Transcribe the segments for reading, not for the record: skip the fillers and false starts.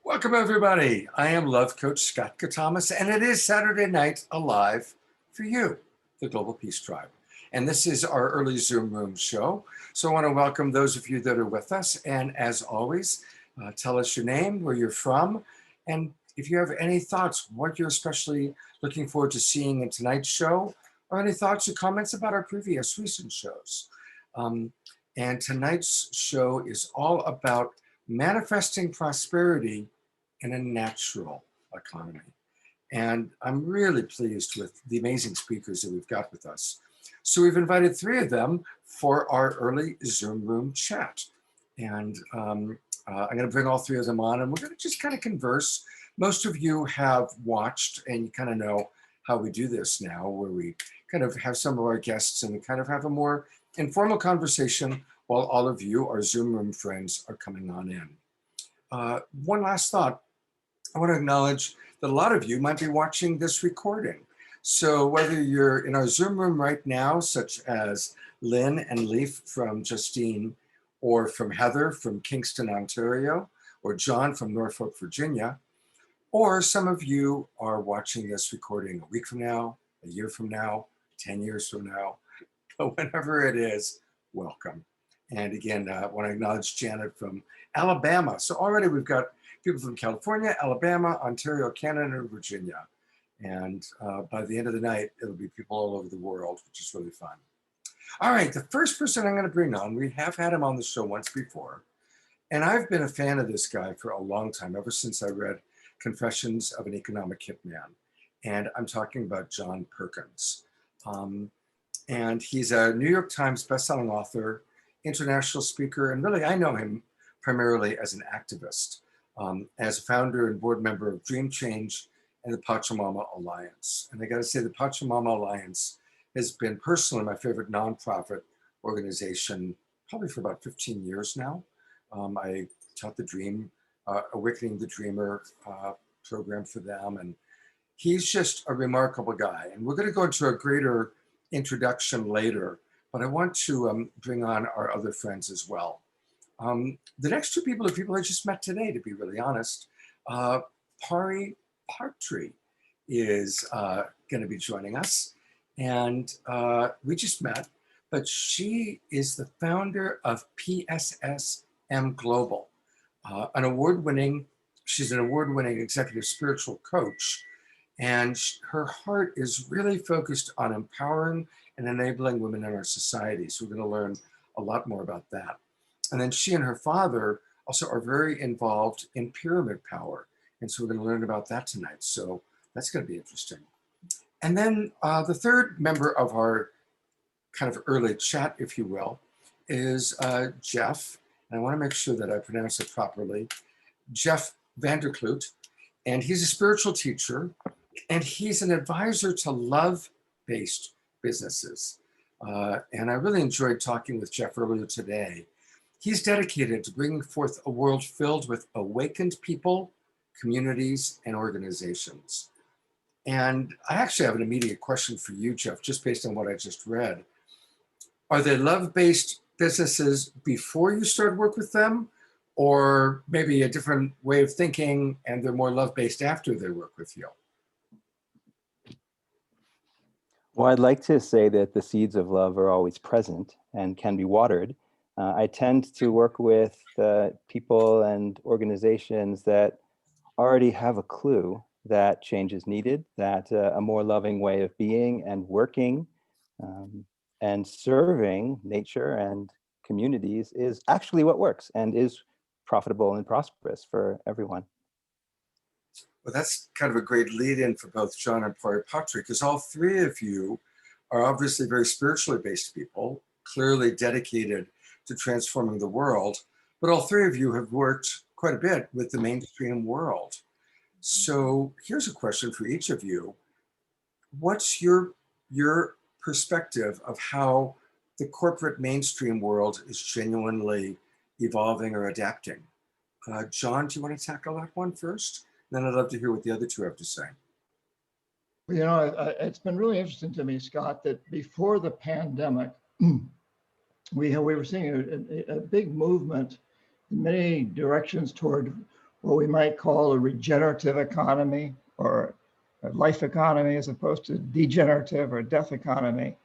Welcome, everybody. I am Love Coach Scott Thomas, and it is Saturday Night Alive for you, the Global Peace Tribe. And this is our early Zoom Room show. So I want to welcome those of you that are with us. And as always, tell us your name, where you're from, and if you have any thoughts, what you're especially looking forward to seeing in tonight's show, or any thoughts or comments about our previous recent shows. And tonight's show is all about manifesting prosperity in a natural economy. And I'm really pleased with the amazing speakers that we've got with us. So we've invited three of them for our early Zoom Room chat. And I'm going to bring all three of them on, and we're going to just kind of converse. Most of you have watched, and you kind of know how we do this now, where we kind of have some of our guests and kind of have a more informal conversation while all of you, our Zoom Room friends, are coming on in. One last thought. I want to acknowledge that a lot of you might be watching this recording. So whether you're in our Zoom room right now, such as Lynne and Leaf from Justine, or from Heather from Kingston, Ontario, or John from Norfolk, Virginia, or some of you are watching this recording a week from now, a year from now, 10 years from now, but whenever it is, welcome. And again, I want to acknowledge Janet from Alabama. So already we've got people from California, Alabama, Ontario, Canada, and Virginia. And by the end of the night, it'll be people all over the world, which is really fun. All right, the first person I'm going to bring on, we have had him on the show once before. And I've been a fan of this guy for a long time, ever since I read Confessions of an Economic Hitman. And I'm talking about John Perkins. And he's a New York Times bestselling author, international speaker, and really I know him primarily as an activist, as a founder and board member of Dream Change and the Pachamama Alliance. And I got to say, the Pachamama Alliance has been personally my favorite nonprofit organization, probably for about 15 years now. I taught the Awakening the Dreamer program for them, and he's just a remarkable guy. And we're going to go into a greater introduction later, but I want to bring on our other friends as well. The next two people are people I just met today, to be really honest. Patri is going to be joining us, and we just met, but she is the founder of PSSM Global, she's an award-winning executive spiritual coach, and her heart is really focused on empowering and enabling women in our society. So we're going to learn a lot more about that. And then she and her father also are very involved in pyramid power. And so we're going to learn about that tonight. So that's going to be interesting. And then the third member of our kind of early chat, if you will, is Jeff. And I want to make sure that I pronounce it properly. Jeff Vander, and he's a spiritual teacher, and he's an advisor to love-based businesses. And I really enjoyed talking with Jeff earlier today. He's dedicated to bringing forth a world filled with awakened people, communities, and organizations. And I actually have an immediate question for you, Jeff, just based on what I just read. Are they love-based businesses before you started work with them, or maybe a different way of thinking and they're more love-based after they work with you? Well, I'd like to say that the seeds of love are always present and can be watered. I tend to work with people and organizations that already have a clue that change is needed, that a more loving way of being and working and serving nature and communities is actually what works and is profitable and prosperous for everyone. Well, that's kind of a great lead-in for both John and Patri, because all three of you are obviously very spiritually based people, clearly dedicated to transforming the world, but all three of you have worked quite a bit with the mainstream world. So here's a question for each of you. What's your perspective of how the corporate mainstream world is genuinely evolving or adapting? John, do you want to tackle that one first? Then I'd love to hear what the other two have to say. You know, it's been really interesting to me, Scott, that before the pandemic, we were seeing a big movement in many directions toward what we might call a regenerative economy or a life economy as opposed to degenerative or death economy.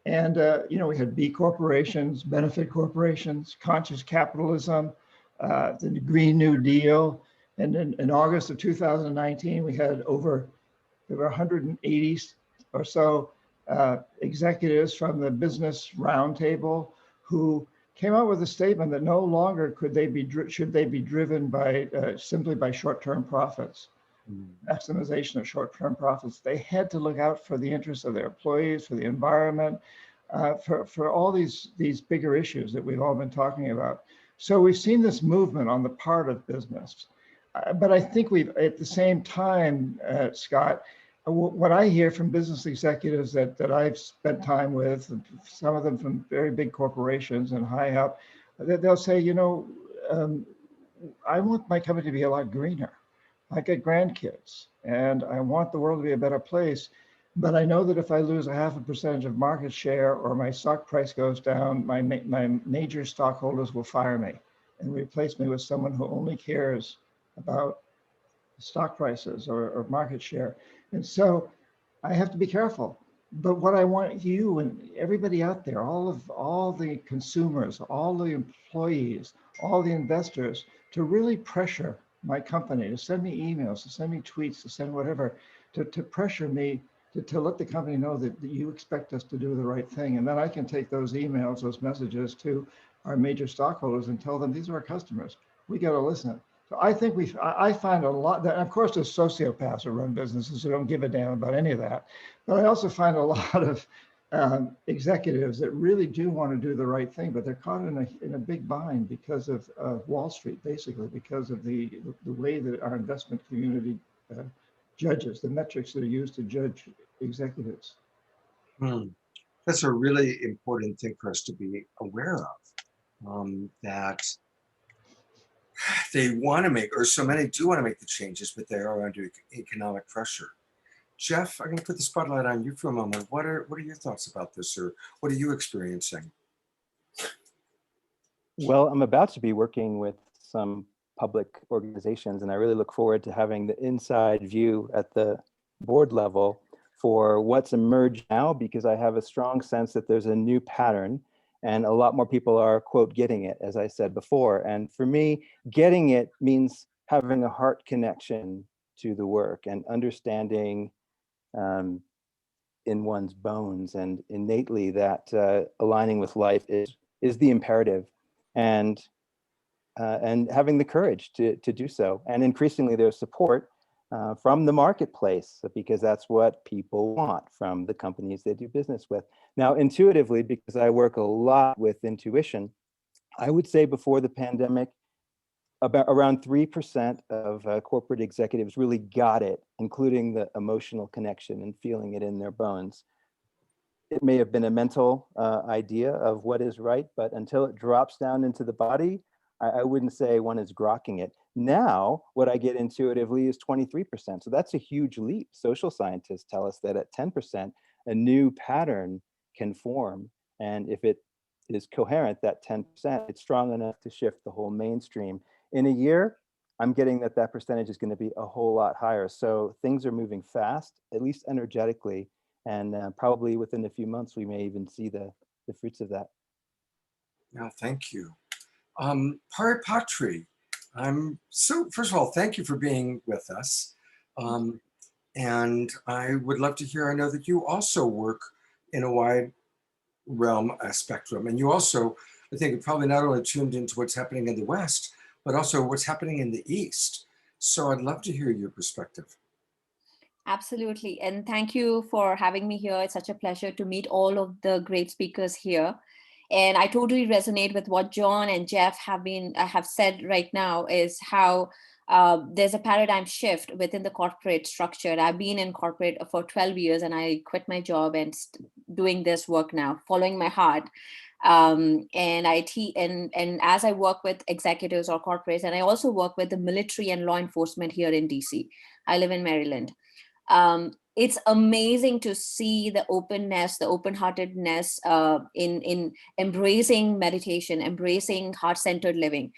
And, we had B corporations, benefit corporations, conscious capitalism, the Green New Deal. And in August of 2019, we had there were 180 or so executives from the Business Roundtable who came out with a statement that no longer should they be driven by simply by short-term profits, maximization of short-term profits. They had to look out for the interests of their employees, for the environment, for all these bigger issues that we've all been talking about. So we've seen this movement on the part of business. But I think we've, at the same time, Scott, what I hear from business executives that I've spent time with, some of them from very big corporations and high up, they'll say, I want my company to be a lot greener. I get grandkids and I want the world to be a better place. But I know that if I lose 0.5% of market share or my stock price goes down, my major stockholders will fire me and replace me with someone who only cares about stock prices or market share. And so I have to be careful. But what I want you and everybody out there, all the consumers, all the employees, all the investors, to really pressure my company, to send me emails, to send me tweets, to send whatever, to pressure me to let the company know that you expect us to do the right thing. And then I can take those emails, those messages to our major stockholders and tell them, these are our customers. We got to listen. So I think I find a lot that, of course, there's sociopaths who run businesses who don't give a damn about any of that. But I also find a lot of executives that really do want to do the right thing, but they're caught in a big bind because of Wall Street, basically, because of the way that our investment community judges, the metrics that are used to judge executives. That's a really important thing for us to be aware of, that they want to make, or so many do want to make the changes, but they are under economic pressure. Jeff, I'm going to put the spotlight on you for a moment. What are your thoughts about this, or what are you experiencing? Well, I'm about to be working with some public organizations, and I really look forward to having the inside view at the board level for what's emerged now, because I have a strong sense that there's a new pattern and a lot more people are, quote, getting it, as I said before. And for me, getting it means having a heart connection to the work and understanding in one's bones and innately that aligning with life is the imperative, and having the courage to do so. And increasingly there's support from the marketplace, because that's what people want from the companies they do business with. Now, intuitively, because I work a lot with intuition, I would say before the pandemic, around 3% of corporate executives really got it, including the emotional connection and feeling it in their bones. It may have been a mental idea of what is right, but until it drops down into the body, I wouldn't say one is grokking it. Now, what I get intuitively is 23%. So that's a huge leap. Social scientists tell us that at 10%, a new pattern can form. And if it is coherent, that 10%, it's strong enough to shift the whole mainstream. In a year, I'm getting that percentage is going to be a whole lot higher. So things are moving fast, at least energetically. And probably within a few months, we may even see the fruits of that. Yeah, thank you. Patri, first of all, thank you for being with us. And I would love to hear, I know that you also work in a wide realm spectrum, and you also, I think, probably not only tuned into what's happening in the West, but also what's happening in the East. So I'd love to hear your perspective. Absolutely. And thank you for having me here. It's such a pleasure to meet all of the great speakers here. And I totally resonate with what John and Jeff have said right now, is how there's a paradigm shift within the corporate structure. I've been in corporate for 12 years and I quit my job and doing this work now, following my heart. And as I work with executives or corporates, and I also work with the military and law enforcement here in DC. I live in Maryland. It's amazing to see the openness, the open-heartedness in embracing meditation, embracing heart-centered living.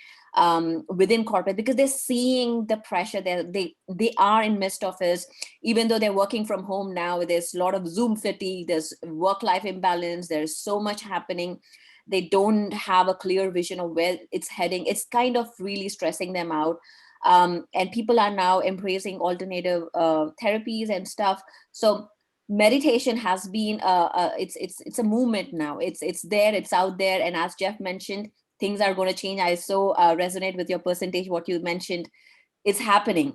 within corporate, because they're seeing the pressure. They are in midst of it, even though they're working from home now. There's a lot of Zoom fatigue, there's work-life imbalance, there's so much happening. They don't have a clear vision of where it's heading. It's kind of really stressing them out. And people are now embracing alternative therapies and stuff. So meditation has been it's a movement now. It's there, it's out there. And as Jeff mentioned, things are going to change. I so resonate with your percentage, what you mentioned. It's happening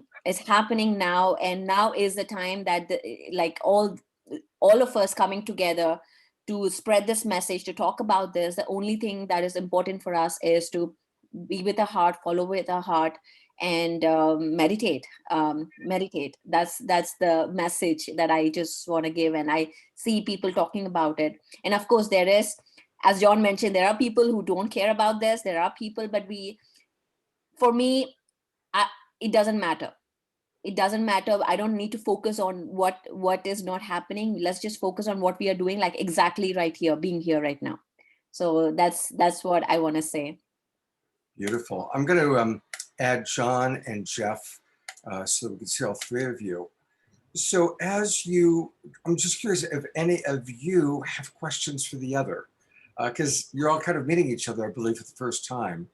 now. And now is the time that like all of us coming together to spread this message, to talk about this. The only thing that is important for us is to be with our heart, follow with our heart, and meditate. That's the message that I just want to give. And I see people talking about it. And of course, there is, as John mentioned, there are people who don't care about this. There are people, but for me, it doesn't matter. It doesn't matter. I don't need to focus on what is not happening. Let's just focus on what we are doing, like exactly right here, being here right now. So that's what I want to say. Beautiful. I'm going to add John and Jeff so that we can see all three of you. So I'm just curious if any of you have questions for the other, because you're all kind of meeting each other, I believe, for the first time.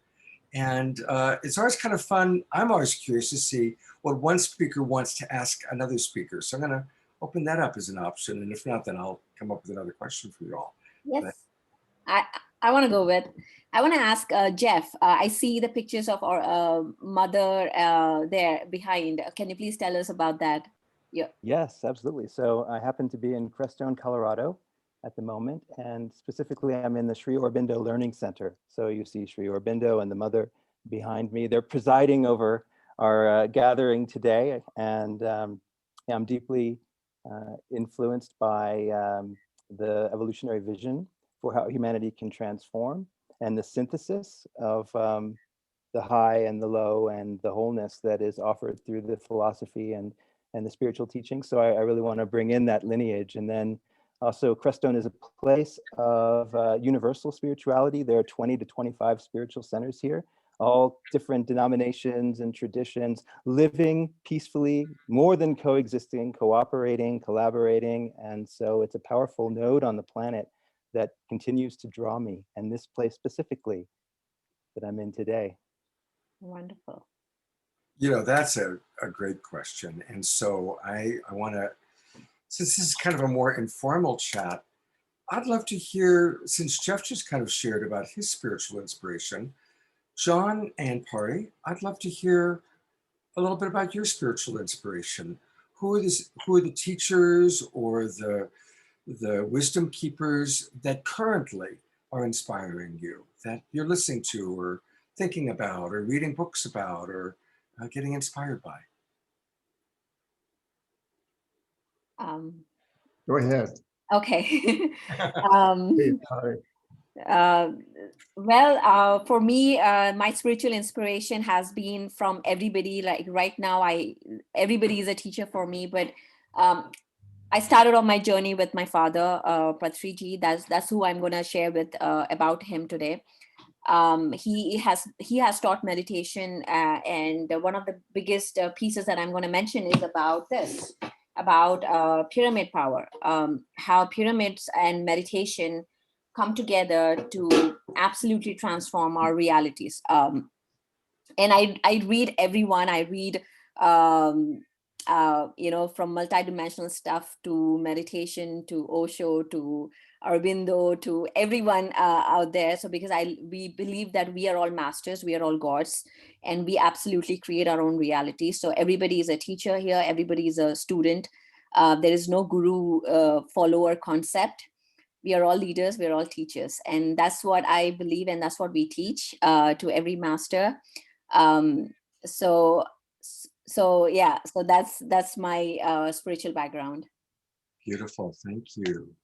And it's always kind of fun. I'm always curious to see what one speaker wants to ask another speaker. So I'm going to open that up as an option. And if not, then I'll come up with another question for you all. Yes. But I want to go with, I want to ask Jeff. I see the pictures of our mother there behind. Can you please tell us about that? Yeah. Yes, absolutely. So I happen to be in Crestone, Colorado at the moment, and specifically I'm in the Sri Aurobindo Learning Center. So you see Sri Aurobindo and the mother behind me. They're presiding over our gathering today, and I'm deeply influenced by the evolutionary vision for how humanity can transform, and the synthesis of the high and the low and the wholeness that is offered through the philosophy and the spiritual teaching. So I really want to bring in that lineage. And then also Crestone is a place of universal spirituality. There are 20 to 25 spiritual centers here, all different denominations and traditions, living peacefully, more than coexisting, cooperating, collaborating. And so it's a powerful node on the planet that continues to draw me, and this place specifically that I'm in today. Wonderful. you know, that's a great question. And so I want to, since this is kind of a more informal chat, I'd love to hear, since Jeff just kind of shared about his spiritual inspiration, John and Pari, I'd love to hear a little bit about your spiritual inspiration. Who are the teachers or the wisdom keepers that currently are inspiring you, that you're listening to or thinking about or reading books about or getting inspired by? Go ahead. Okay. Hey, Pari. For me, my spiritual inspiration has been from everybody. Like right now, everybody is a teacher for me. But I started on my journey with my father, Patri ji. That's who I'm going to share with about him today. He has taught meditation, and one of the biggest pieces that I'm going to mention is about this, about pyramid power, how pyramids and meditation come together to absolutely transform our realities. And I read everyone. I read, from multidimensional stuff to meditation to Osho to Aurobindo to everyone out there. So because we believe that we are all masters, we are all gods, and we absolutely create our own reality. So everybody is a teacher here. Everybody is a student. There is no guru follower concept. We are all leaders, we're all teachers. And that's what I believe, and that's what we teach to every master. So that's my spiritual background. Beautiful, thank you.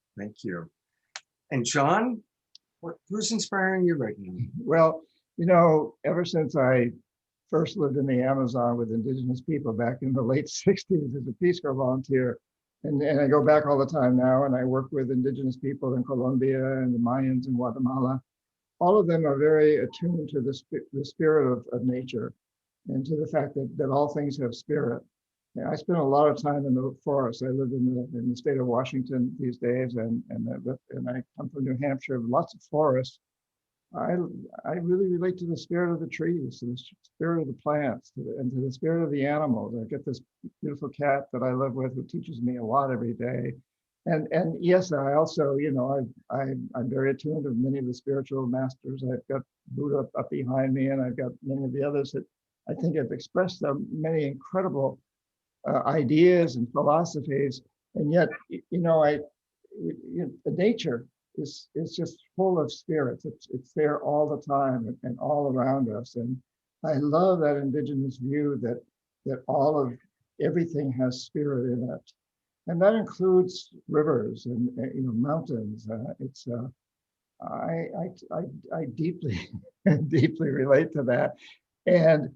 And John, who's inspiring you right now? Well, ever since I first lived in the Amazon with indigenous people back in the late 60s as a Peace Corps volunteer, and I go back all the time now, and I work with indigenous people in Colombia and the Mayans in Guatemala. all of them are very attuned to the spirit of nature and to the fact that all things have spirit. Yeah, I spend a lot of time in the forest. I live in the state of Washington these days, and I come from New Hampshire, lots of forests. I I really relate to the spirit of the trees, to the spirit of the plants, and to the spirit of the animals. I've got this beautiful cat that I live with who teaches me a lot every day. And yes, I also, I'm very attuned to many of the spiritual masters. I've got Buddha up behind me, and I've got many of the others that I think have expressed many incredible ideas and philosophies, and yet, nature is just full of spirits. It's there all the time and all around us. And I love that indigenous view that all of everything has spirit in it, and that includes rivers and mountains. I deeply deeply relate to that, and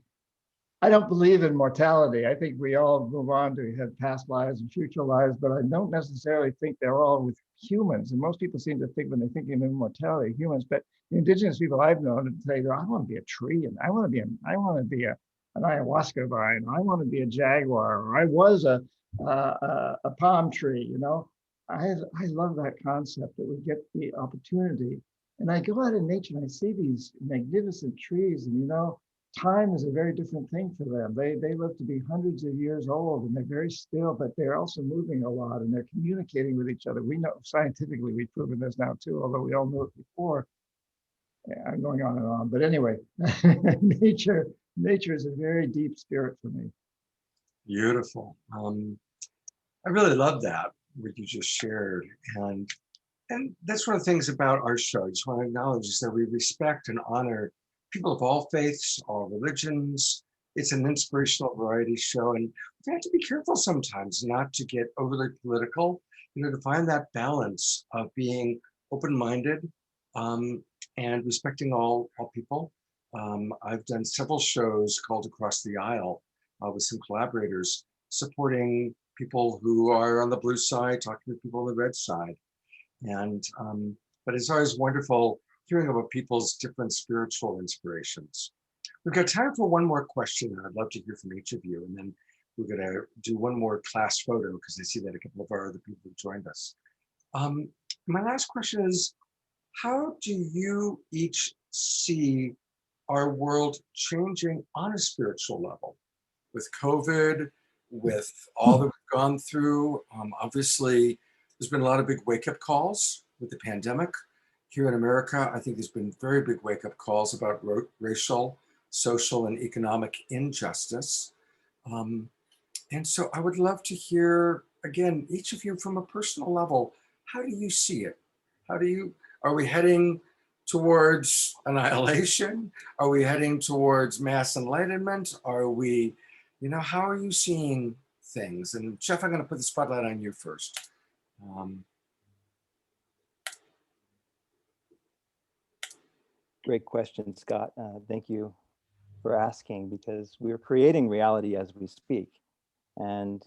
I don't believe in mortality. I think we all move on to have past lives and future lives, but I don't necessarily think they're all with humans. And most people seem to think when they're thinking of immortality, humans. But the indigenous people I've known say, I want to be a tree, and I want to be an ayahuasca vine, or I want to be a jaguar, or I was a palm tree. I love that concept that we get the opportunity. And I go out in nature and I see these magnificent trees, and time is a very different thing for them. They live to be hundreds of years old, and they're very still, but they're also moving a lot, and they're communicating with each other. We know scientifically, we've proven this now too, although we all knew it before. Yeah, I'm going on and on, but anyway, nature is a very deep spirit for me. Beautiful. I really love that, what you just shared. And that's one of the things about our show. I just want to acknowledge is that we respect and honor people of all faiths, all religions. It's an inspirational variety show, and we have to be careful sometimes not to get overly political, to find that balance of being open-minded and respecting all people. I've done several shows called Across the Aisle with some collaborators supporting people who are on the blue side, talking to people on the red side. And but it's always wonderful hearing about people's different spiritual inspirations. We've got time for one more question, and I'd love to hear from each of you. And then we're going to do one more class photo because I see that a couple of our other people have joined us. My last question is, how do you each see our world changing on a spiritual level? With COVID, with all that we've gone through, obviously, there's been a lot of big wake-up calls with the pandemic. Here in America, I think there's been very big wake-up calls about racial, social, and economic injustice. And so I would love to hear, again, each of you from a personal level, how do you see it? Are we heading towards annihilation? Are we heading towards mass enlightenment? Are we, how are you seeing things? And Jeff, I'm going to put the spotlight on you first. Great question, Scott. Thank you for asking, because we're creating reality as we speak. And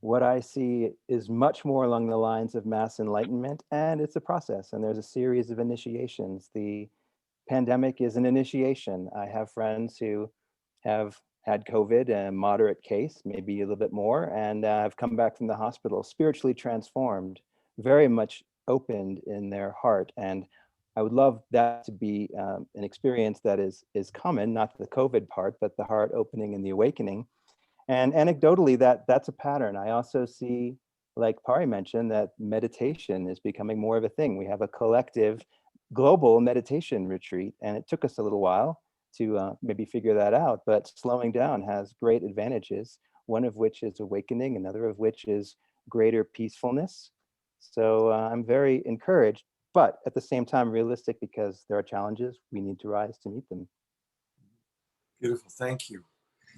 what I see is much more along the lines of mass enlightenment, and it's a process, and there's a series of initiations. The pandemic is an initiation. I have friends who have had COVID, a moderate case, maybe a little bit more, and have come back from the hospital spiritually transformed, very much opened in their heart. And I would love that to be an experience that is common, not the COVID part, but the heart opening and the awakening. And anecdotally, that's a pattern. I also see, like Pari mentioned, that meditation is becoming more of a thing. We have a collective global meditation retreat, and it took us a little while to maybe figure that out, but slowing down has great advantages, one of which is awakening, another of which is greater peacefulness. So I'm very encouraged, but at the same time realistic, because there are challenges. We need to rise to meet them. Beautiful, thank you.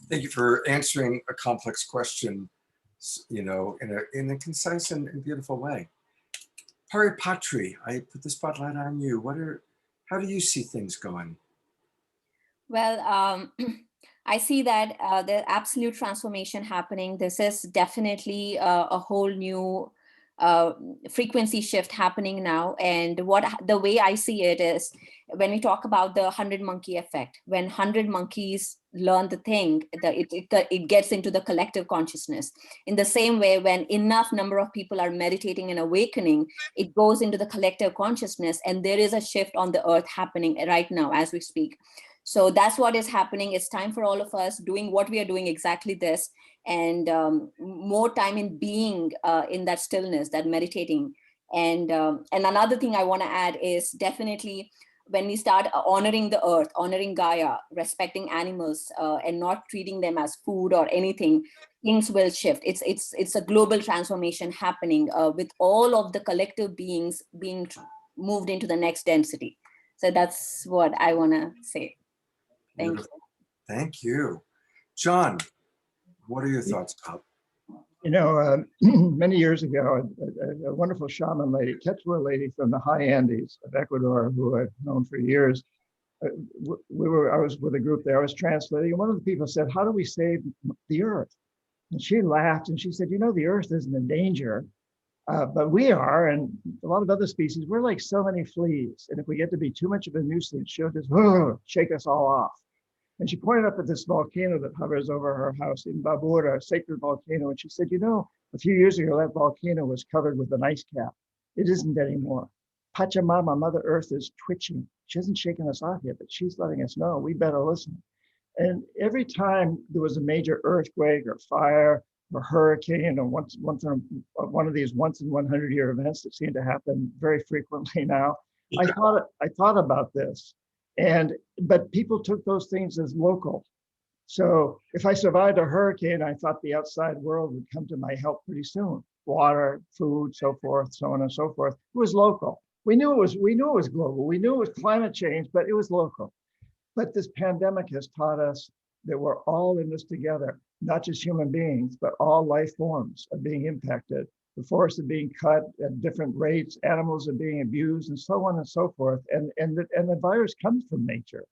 Thank you for answering a complex question, in a concise and beautiful way. Patri, I put the spotlight on you. How do you see things going? Well, I see that the absolute transformation happening. This is definitely a whole new frequency shift happening now. And the way I see it is, when we talk about the 100 monkey effect, when 100 monkeys learn the thing, it gets into the collective consciousness. In the same way, when enough number of people are meditating and awakening, it goes into the collective consciousness, and there is a shift on the earth happening right now as we speak. So that's what is happening. It's time for all of us doing what we are doing, exactly this, and more time in being in that stillness, that meditating. And another thing I want to add is definitely when we start honoring the earth, honoring Gaia, respecting animals, and not treating them as food or anything, things will shift. It's a global transformation happening with all of the collective beings being moved into the next density. So that's what I want to say. Thank you. Thank you. John, what are your thoughts about? Many years ago, a wonderful shaman lady, Quechua lady from the high Andes of Ecuador, who I've known for years, I was with a group there, I was translating, and one of the people said, "How do we save the earth?" And she laughed and she said, "The earth isn't in danger, but we are, and a lot of other species, we're like so many fleas. And if we get to be too much of a nuisance, she'll just shake us all off." And she pointed up at this volcano that hovers over her house in Babura, a sacred volcano. And she said, a few years ago, that volcano was covered with an ice cap. It isn't anymore. Pachamama, Mother Earth, is twitching. She hasn't shaken us off yet, but she's letting us know we better listen. And every time there was a major earthquake or fire or hurricane, or one of these once in 100-year events that seem to happen very frequently now, I thought about this. But people took those things as local. So if I survived a hurricane, I thought the outside world would come to my help pretty soon. Water, food, so forth, so on and so forth. It was local. We knew it was global. We knew it was climate change, but it was local. But this pandemic has taught us that we're all in this together, not just human beings, but all life forms are being impacted. The forests are being cut at different rates, animals are being abused, and so on and so forth. And the virus comes from nature.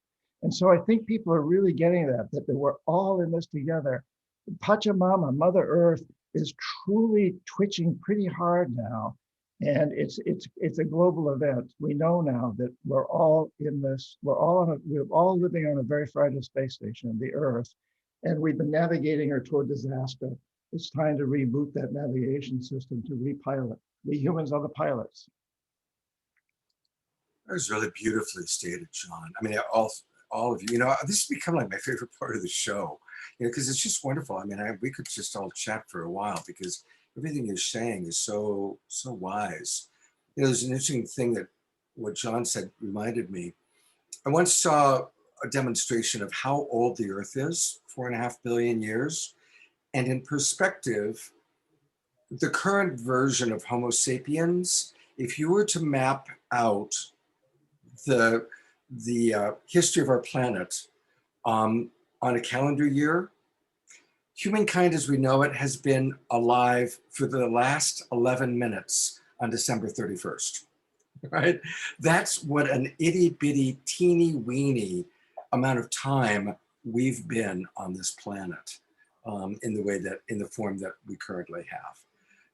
And so I think people are really getting that we're all in this together. Pachamama, Mother Earth, is truly twitching pretty hard now. And it's a global event. We know now that we're all in this, we're all living on a very fragile space station, the Earth, and we've been navigating her toward disaster. It's time to reboot that navigation system, to repilot. We humans are the pilots. That was really beautifully stated, John. I mean, all of you, this has become like my favorite part of the show, because it's just wonderful. I mean, we could just all chat for a while because everything you're saying is so wise. There's an interesting thing that what John said reminded me. I once saw a demonstration of how old the Earth is, 4.5 billion years. And in perspective, the current version of Homo sapiens, if you were to map out the history of our planet on a calendar year, humankind as we know it has been alive for the last 11 minutes on December 31st, right? That's what an itty bitty teeny weeny amount of time we've been on this planet. In the form that we currently have.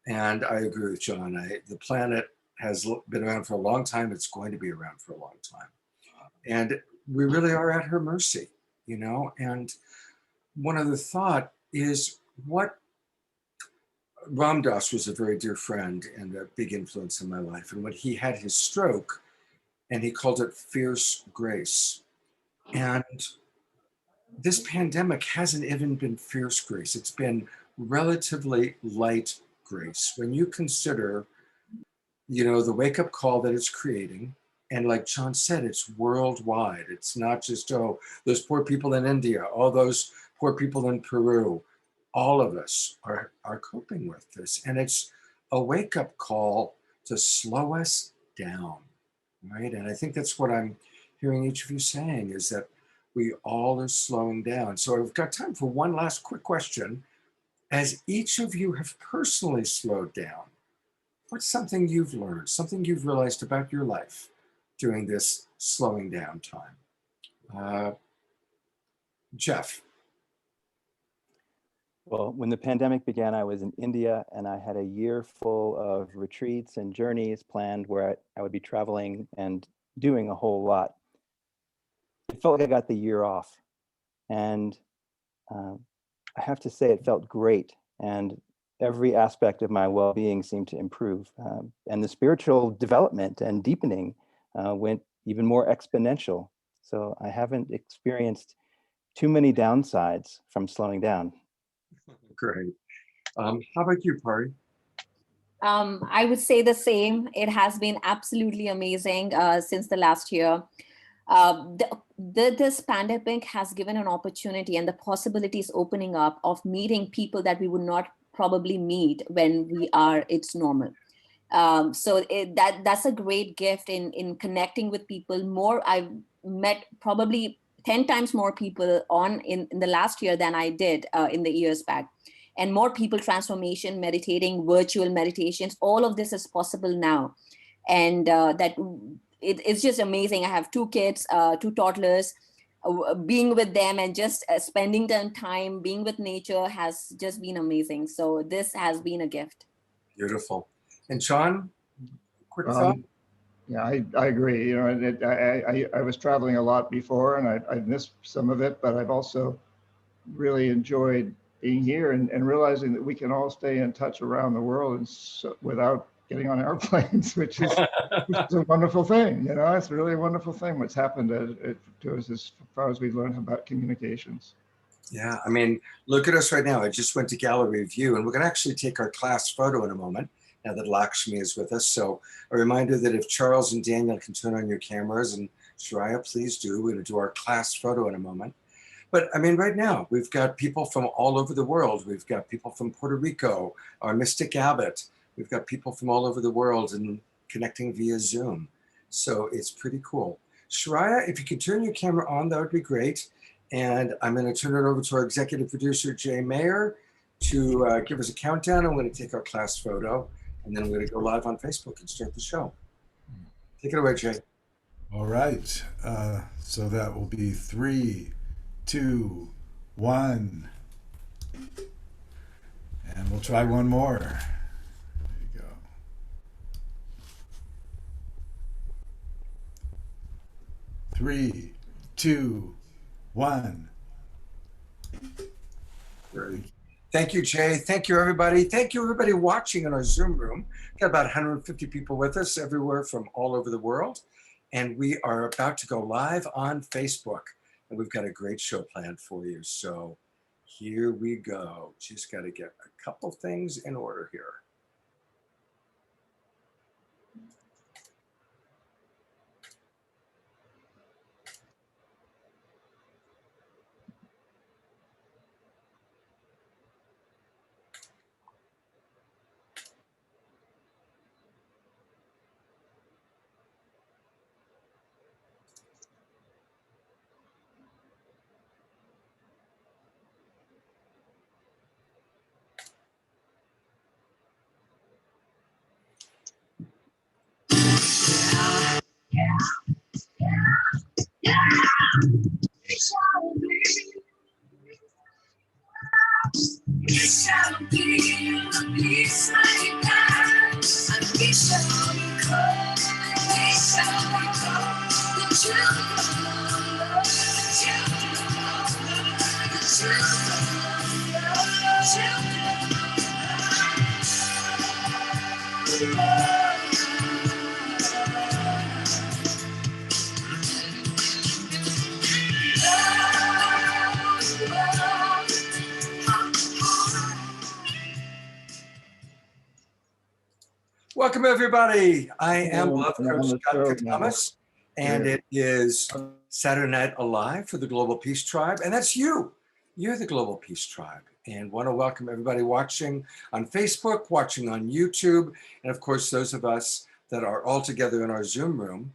And I agree with John. The planet has been around for a long time. It's going to be around for a long time. And we really are at her mercy, And one other thought is what Ram Dass was a very dear friend and a big influence in my life. And when he had his stroke, and he called it fierce grace. And this pandemic hasn't even been fierce grace. It's been relatively light grace. When you consider, the wake-up call that it's creating, and like John said, it's worldwide. It's not just, those poor people in India, all those poor people in Peru. All of us are coping with this. And it's a wake-up call to slow us down, right? And I think that's what I'm hearing each of you saying, is that we all are slowing down. So I've got time for one last quick question. As each of you have personally slowed down, what's something you've learned, something you've realized about your life during this slowing down time? Jeff. Well, when the pandemic began, I was in India and I had a year full of retreats and journeys planned where I would be traveling and doing a whole lot. It felt like I got the year off. And I have to say, it felt great. And every aspect of my well-being seemed to improve. And the spiritual development and deepening went even more exponential. So I haven't experienced too many downsides from slowing down. Great. How about you, Pari? I would say the same. It has been absolutely amazing since the last year. This pandemic has given an opportunity and the possibilities opening up of meeting people that we would not probably meet when it's normal. So that's a great gift in connecting with people more. I've met probably 10 times more people in the last year than I did in the years back. And more people transformation, meditating, virtual meditations, all of this is possible now. And it's just amazing. I have 2 kids, 2 toddlers. Being with them and just spending time being with nature has just been amazing. So this has been a gift. Beautiful. And Sean, quick thought? Yeah, I agree. You know, and I was traveling a lot before, and I missed some of it, but I've also really enjoyed being here and realizing that we can all stay in touch around the world and without getting on airplanes, which is a wonderful thing. You know, it's really a wonderful thing what's happened to us as far as we learn about communications. Yeah, I mean, look at us right now. I just went to gallery view, and we're going to actually take our class photo in a moment now that Lakshmi is with us. So a reminder that if Charles and Daniel can turn on your cameras, and Shreya, please do. We're going to do our class photo in a moment. But I mean, right now, we've got people from all over the world. We've got people from Puerto Rico, our Mystic Abbot. We've got people from all over the world and connecting via Zoom. So it's pretty cool. Shreya, if you could turn your camera on, that would be great. And I'm going to turn it over to our executive producer, Jay Mayer, to give us a countdown. I'm going to take our class photo, and then we're going to go live on Facebook and start the show. Take it away, Jay. All right. So that will be 3, 2, 1. And we'll try one more. There you go. 3, 2, 1. Great. Thank you, Jay. Thank you, everybody. Thank you, everybody watching in our Zoom room. We've got about 150 people with us everywhere from all over the world. And we are about to go live on Facebook. And we've got a great show planned for you. So here we go. Just got to get a couple things in order here. Welcome, everybody. I am Love Coach Scott Thomas, and it is Saturday Night Alive for the Global Peace Tribe, and that's you. You're the Global Peace Tribe, and want to welcome everybody watching on Facebook, watching on YouTube, and of course, those of us that are all together in our Zoom room.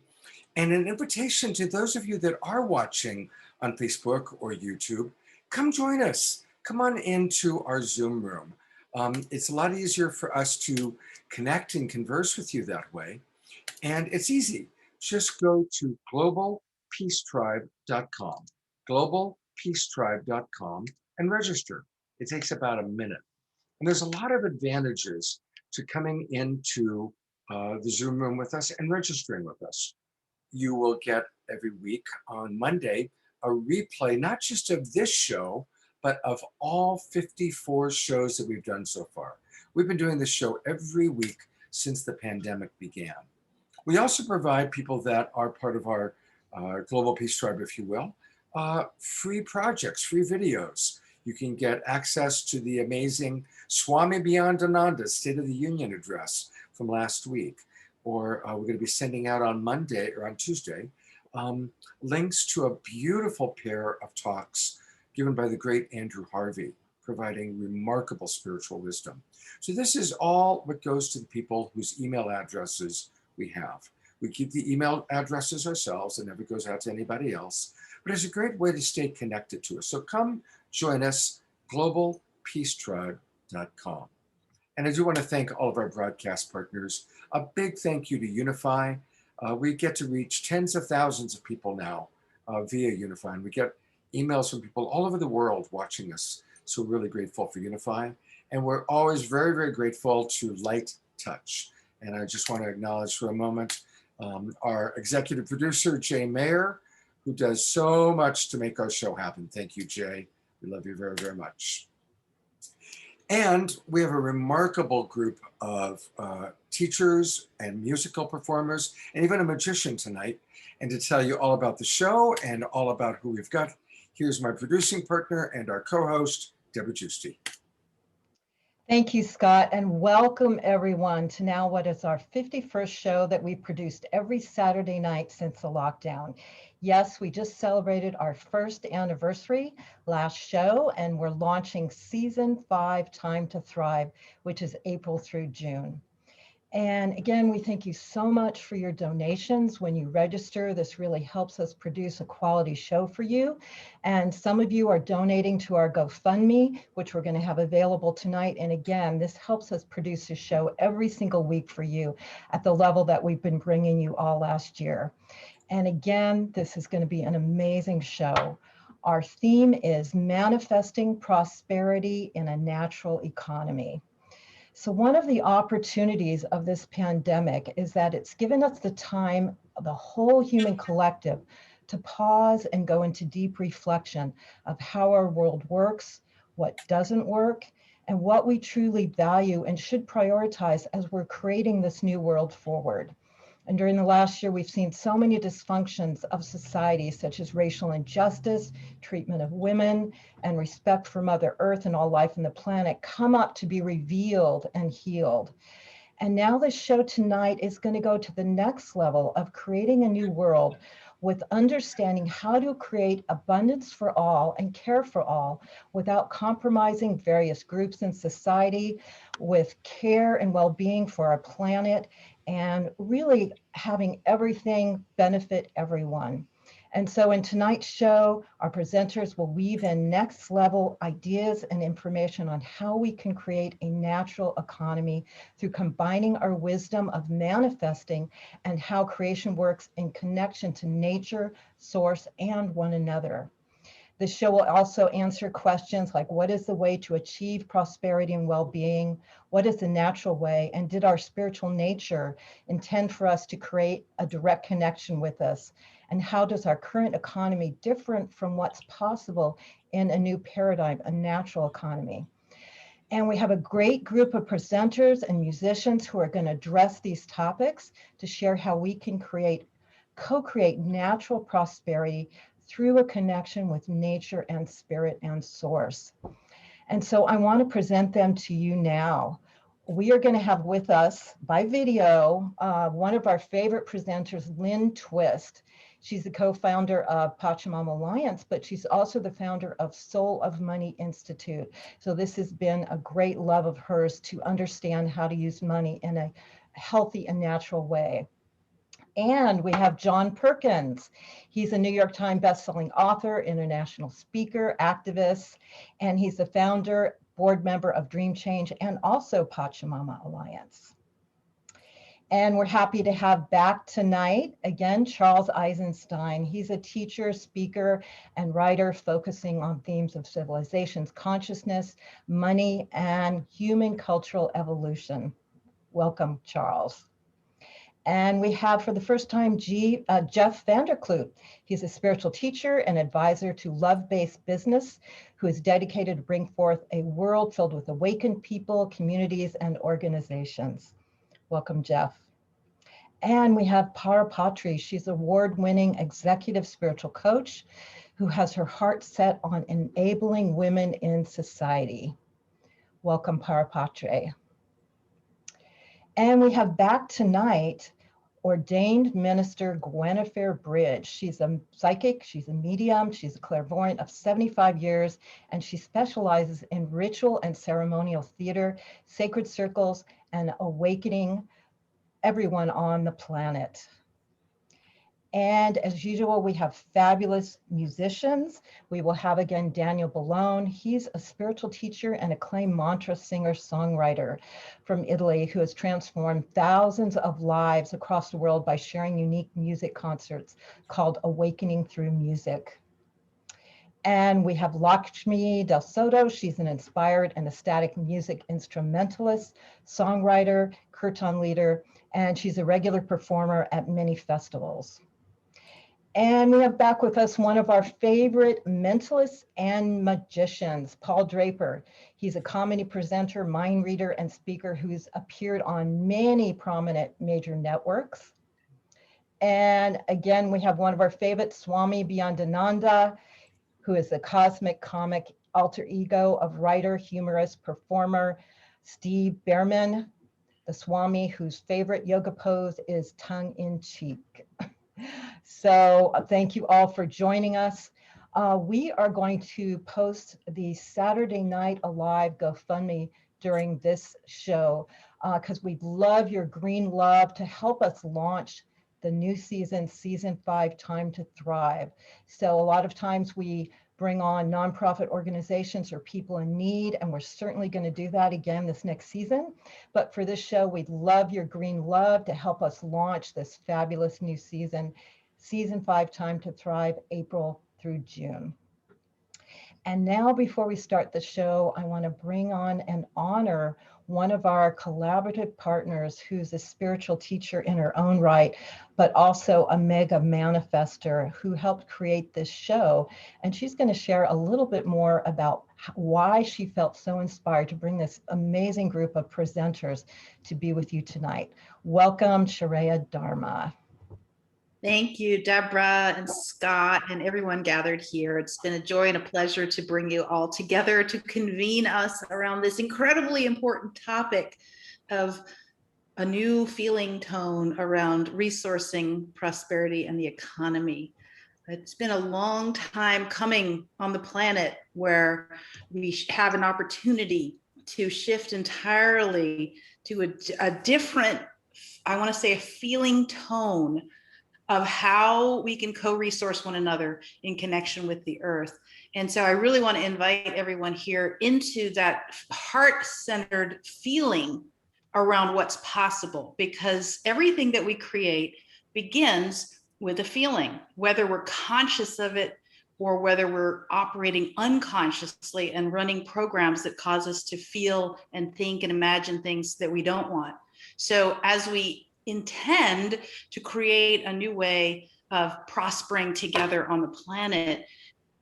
And an invitation to those of you that are watching on Facebook or YouTube, come join us. Come on into our Zoom room. It's a lot easier for us to connect and converse with you that way. And it's easy. Just go to globalpeacetribe.com, globalpeacetribe.com, and register. It takes about a minute. And there's a lot of advantages to coming into the Zoom room with us and registering with us. You will get every week on Monday a replay, not just of this show, but of all 54 shows that we've done so far. We've been doing this show every week since the pandemic began. We also provide people that are part of our Global Peace Tribe, if you will, free projects, free videos. You can get access to the amazing Swami Beyondananda's State of the Union address from last week. Or we're going to be sending out on Monday or on Tuesday links to a beautiful pair of talks given by the great Andrew Harvey, providing remarkable spiritual wisdom. So this is all what goes to the people whose email addresses we have. We keep the email addresses ourselves and never goes out to anybody else, but it's a great way to stay connected to us. So come join us, globalpeacetribe.com. And I do want to thank all of our broadcast partners. A big thank you to Unify. We get to reach tens of thousands of people now via Unify. And we get emails from people all over the world watching us. So we're really grateful for Unify. And we're always very, very grateful to Light Touch. And I just want to acknowledge for a moment our executive producer, Jay Mayer, who does so much to make our show happen. Thank you, Jay. We love you very, very much. And we have a remarkable group of teachers and musical performers, and even a magician tonight. And to tell you all about the show and all about who we've got, here's my producing partner and our co-host, Deborah Giusti. Thank you, Scott, and welcome everyone to now what is our 51st show that we produced every Saturday night since the lockdown. Yes, we just celebrated our first anniversary last show, and we're launching season 5, Time to Thrive, which is April through June. And again, we thank you so much for your donations. When you register, this really helps us produce a quality show for you. And some of you are donating to our GoFundMe, which we're going to have available tonight. And again, this helps us produce a show every single week for you at the level that we've been bringing you all last year. And again, this is going to be an amazing show. Our theme is manifesting prosperity in a natural economy. So one of the opportunities of this pandemic is that it's given us the time, the whole human collective, to pause and go into deep reflection of how our world works, what doesn't work, and what we truly value and should prioritize as we're creating this new world forward. And during the last year, we've seen so many dysfunctions of society, such as racial injustice, treatment of women, and respect for Mother Earth and all life on the planet come up to be revealed and healed. And now this show tonight is going to go to the next level of creating a new world with understanding how to create abundance for all and care for all without compromising various groups in society, with care and well-being for our planet, and really having everything benefit everyone. And so in tonight's show, our presenters will weave in next level ideas and information on how we can create a natural economy through combining our wisdom of manifesting and how creation works in connection to nature, source, and one another. The show will also answer questions like, what is the way to achieve prosperity and well-being? What is the natural way? And did our spiritual nature intend for us to create a direct connection with us? And how does our current economy differ from what's possible in a new paradigm, a natural economy? And we have a great group of presenters and musicians who are going to address these topics to share how we can co-create natural prosperity through a connection with nature and spirit and source. And so I want to present them to you now. We are going to have with us by video one of our favorite presenters, Lynne Twist. She's the co-founder of Pachamama Alliance, but she's also the founder of Soul of Money Institute. So this has been a great love of hers to understand how to use money in a healthy and natural way. And we have John Perkins. He's a New York Times bestselling author, international speaker, activist, and he's the founder, board member of Dream Change, and also Pachamama Alliance. And we're happy to have back tonight, again, Charles Eisenstein. He's a teacher, speaker, and writer focusing on themes of civilizations, consciousness, money, and human cultural evolution. Welcome, Charles. And we have for the first time Jeff Vander. He's a spiritual teacher and advisor to love-based business who is dedicated to bring forth a world filled with awakened people, communities, and organizations. Welcome, Jeff. And we have Patri. She's an award-winning executive spiritual coach who has her heart set on enabling women in society. Welcome, Patri. And we have back tonight ordained minister Gwenevere Bridge. She's a psychic, she's a medium, she's a clairvoyant of 75 years, and she specializes in ritual and ceremonial theater, sacred circles, and awakening everyone on the planet. And as usual, we have fabulous musicians. We will have again Daniel Bellone. He's a spiritual teacher and acclaimed mantra singer-songwriter from Italy who has transformed thousands of lives across the world by sharing unique music concerts called Awakening Through Music. And we have Lakshmi Del Soto. She's an inspired and ecstatic music instrumentalist, songwriter, kirtan leader, and she's a regular performer at many festivals. And we have back with us one of our favorite mentalists and magicians, Paul Draper. He's a comedy presenter, mind reader, and speaker who's appeared on many prominent major networks. And again, we have one of our favorites, Swami Beyondananda, who is the cosmic comic alter ego of writer, humorist, performer, Steve Behrman, the Swami whose favorite yoga pose is tongue-in-cheek. So thank you all for joining us. We are going to post the Saturday Night Alive GoFundMe during this show because we'd love your green love to help us launch the new season, season 5, Time to Thrive. So a lot of times we bring on nonprofit organizations or people in need, and we're certainly going to do that again this next season. But for this show, we'd love your green love to help us launch this fabulous new season, season 5, Time to Thrive, April through June. And now, before we start the show, I want to bring on and honor one of our collaborative partners who's a spiritual teacher in her own right, but also a mega manifester who helped create this show. And she's going to share a little bit more about why she felt so inspired to bring this amazing group of presenters to be with you tonight. Welcome, Sharia Dharma. Thank you, Deborah and Scott and everyone gathered here. It's been a joy and a pleasure to bring you all together to convene us around this incredibly important topic of a new feeling tone around resourcing, prosperity, and the economy. It's been a long time coming on the planet where we have an opportunity to shift entirely to a different, I want to say, a feeling tone of how we can co-resource one another in connection with the earth. And so I really want to invite everyone here into that heart-centered feeling around what's possible, because everything that we create begins with a feeling, whether we're conscious of it or whether we're operating unconsciously and running programs that cause us to feel and think and imagine things that we don't want. So as we intend to create a new way of prospering together on the planet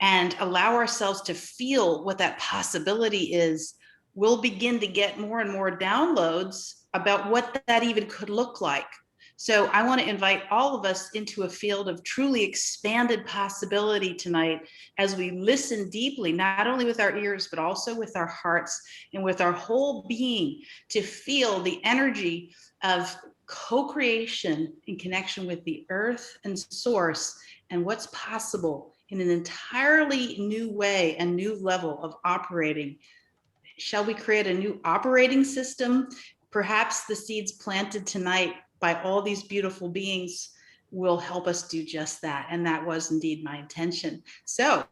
and allow ourselves to feel what that possibility is, we'll begin to get more and more downloads about what that even could look like. So I want to invite all of us into a field of truly expanded possibility tonight as we listen deeply, not only with our ears, but also with our hearts and with our whole being, to feel the energy of co-creation in connection with the earth and source and what's possible in an entirely new way and new level of operating. Shall we create a new operating system? Perhaps the seeds planted tonight by all these beautiful beings will help us do just that. And that was indeed my intention. So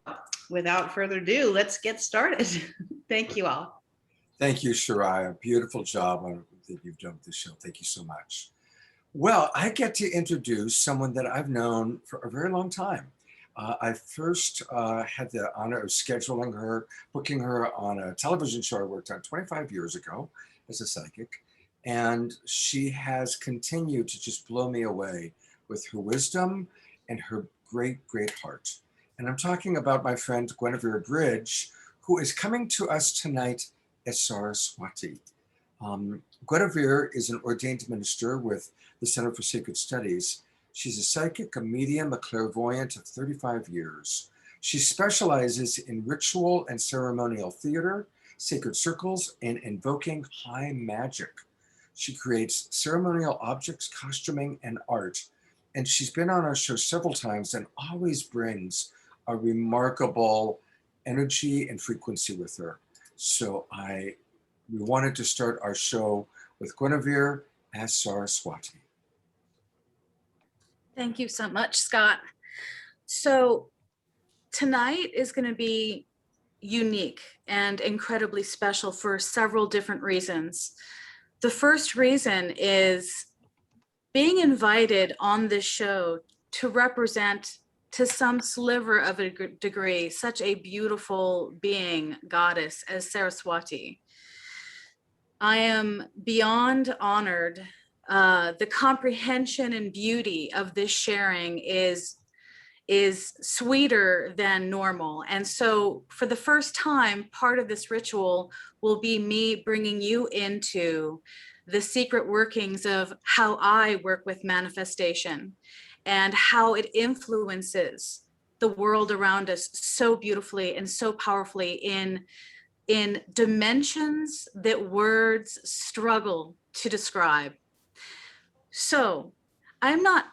without further ado, let's get started. Thank you all. Thank you, Sharia. Beautiful job that you've done with this show. Thank you so much. Well, I get to introduce someone that I've known for a very long time. I first had the honor of scheduling her, booking her on a television show I worked on 25 years ago as a psychic. And she has continued to just blow me away with her wisdom and her great, great heart. And I'm talking about my friend Gwenevere Bridge, who is coming to us tonight as Saraswati. Gwenevere is an ordained minister with the Center for Sacred Studies. She's a psychic, a medium, a clairvoyant of 35 years. She specializes in ritual and ceremonial theater, sacred circles, and invoking high magic. She creates ceremonial objects, costuming, and art. And she's been on our show several times and always brings a remarkable energy and frequency with her. So we wanted to start our show with Gwenevere as Saraswati. Thank you so much, Scott. So tonight is going to be unique and incredibly special for several different reasons. The first reason is being invited on this show to represent, to some sliver of a degree, such a beautiful being, goddess as Saraswati. I am beyond honored. The comprehension and beauty of this sharing is sweeter than normal. And so for the first time, part of this ritual will be me bringing you into the secret workings of how I work with manifestation and how it influences the world around us so beautifully and so powerfully in dimensions that words struggle to describe. So I'm not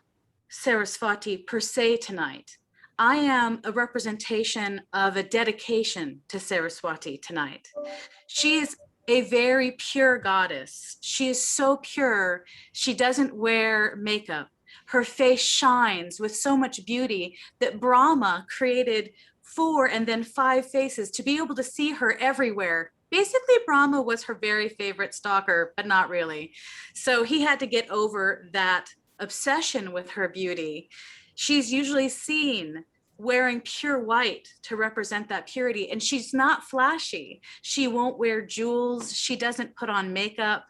Saraswati per se tonight. I am a representation of a dedication to Saraswati tonight. She is a very pure goddess. She is so pure, she doesn't wear makeup. Her face shines with so much beauty that Brahma created 4 and then 5 faces to be able to see her everywhere. Basically, Brahma was her very favorite stalker, but not really. So he had to get over that obsession with her beauty. She's usually seen wearing pure white to represent that purity, and she's not flashy. She won't wear jewels. She doesn't put on makeup.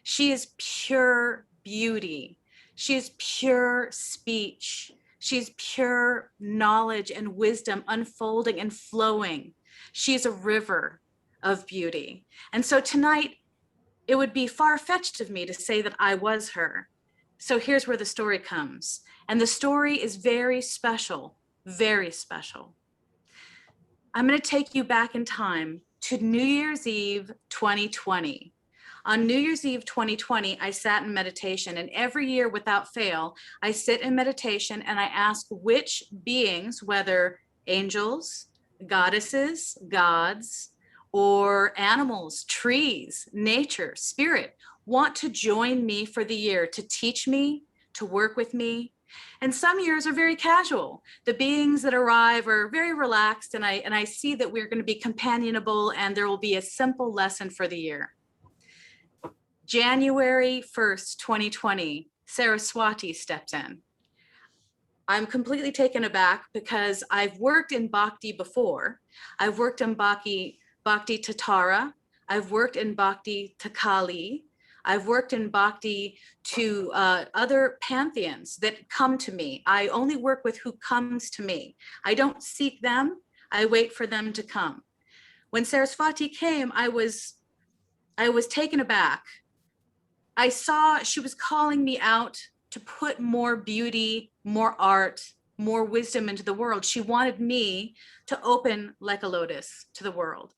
She is pure beauty. She is pure speech. She's pure knowledge and wisdom unfolding and flowing. She's a river of beauty. And so tonight, it would be far-fetched of me to say that I was her. So here's where the story comes. And the story is very special, very special. I'm going to take you back in time to New Year's Eve 2020. On New Year's Eve 2020, I sat in meditation, and every year without fail, I sit in meditation and I ask which beings, whether angels, goddesses, gods, or animals, trees, nature, spirit, want to join me for the year to teach me, to work with me. And some years are very casual. The beings that arrive are very relaxed, and I see that we're going to be companionable and there will be a simple lesson for the year. January 1st, 2020, Saraswati steps in. I'm completely taken aback because I've worked in Bhakti before. I've worked in Bhakti to Tara. I've worked in Bhakti to Kali. I've worked in Bhakti to other pantheons that come to me. I only work with who comes to me. I don't seek them. I wait for them to come. When Saraswati came, I was taken aback. I saw she was calling me out to put more beauty, more art, more wisdom into the world. She wanted me to open like a lotus to the world.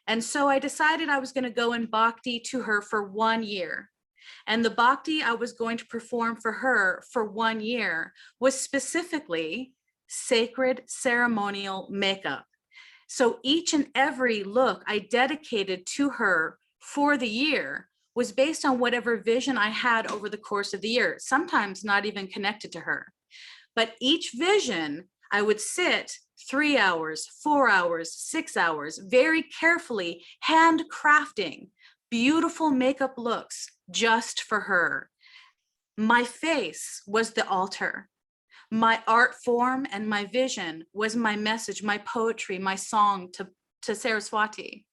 And so I decided I was going to go in Bhakti to her for 1 year. And the Bhakti I was going to perform for her for 1 year was specifically sacred ceremonial makeup. So each and every look I dedicated to her for the year was based on whatever vision I had over the course of the year, sometimes not even connected to her. But each vision, I would sit 3 hours, 4 hours, 6 hours, very carefully handcrafting beautiful makeup looks just for her. My face was the altar. My art form and my vision was my message, my poetry, my song to Saraswati.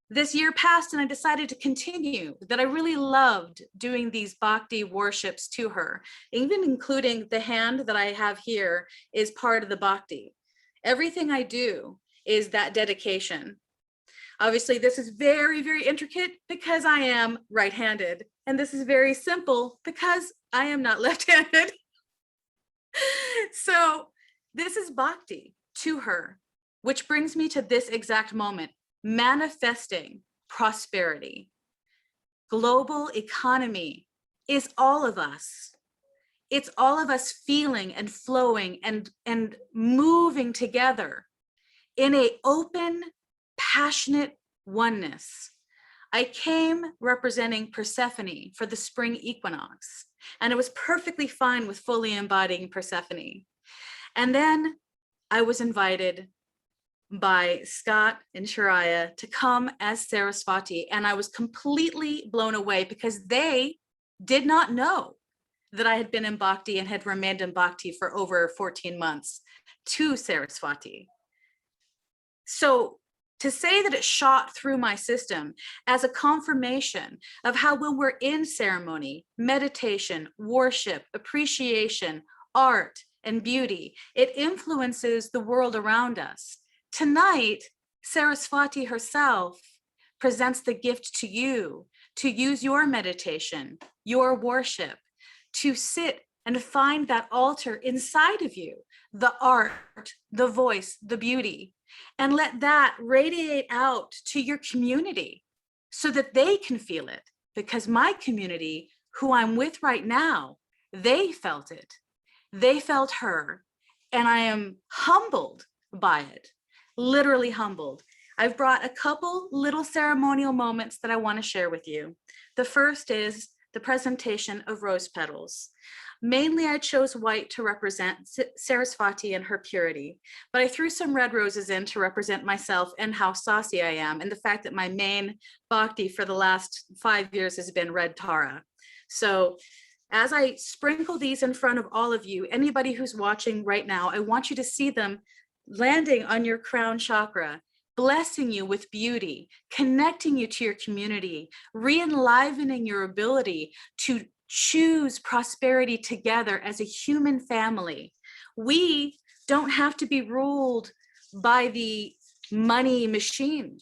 This year passed and I decided to continue, that I really loved doing these bhakti worships to her, even including the hand that I have here is part of the bhakti. Everything I do is that dedication. Obviously, this is very, very intricate because I am right-handed, and this is very simple because I am not left-handed. So this is bhakti to her, which brings me to this exact moment, manifesting prosperity. Global economy is all of us. It's all of us feeling and flowing and moving together in an open, passionate oneness. I came representing Persephone for the spring equinox, and it was perfectly fine with fully embodying Persephone. And then I was invited by Scott and Shariah to come as Saraswati, and I was completely blown away because they did not know that I had been in Bhakti and had remained in Bhakti for over 14 months to Saraswati. So to say that it shot through my system as a confirmation of how when we're in ceremony, meditation, worship, appreciation, art, and beauty, it influences the world around us. Tonight, Saraswati herself presents the gift to you to use your meditation, your worship, to sit and find that altar inside of you, the art, the voice, the beauty, and let that radiate out to your community so that they can feel it. Because my community, who I'm with right now, they felt it. They felt her, and I am humbled by it, literally humbled. I've brought a couple little ceremonial moments that I want to share with you. The first is the presentation of rose petals. Mainly, I chose white to represent Saraswati and her purity, but I threw some red roses in to represent myself and how saucy I am, and the fact that my main bhakti for the last 5 years has been red Tara. So as I sprinkle these in front of all of you, anybody who's watching right now, I want you to see them landing on your crown chakra, blessing you with beauty, connecting you to your community, re-enlivening your ability to choose prosperity together as a human family. We don't have to be ruled by the money machine.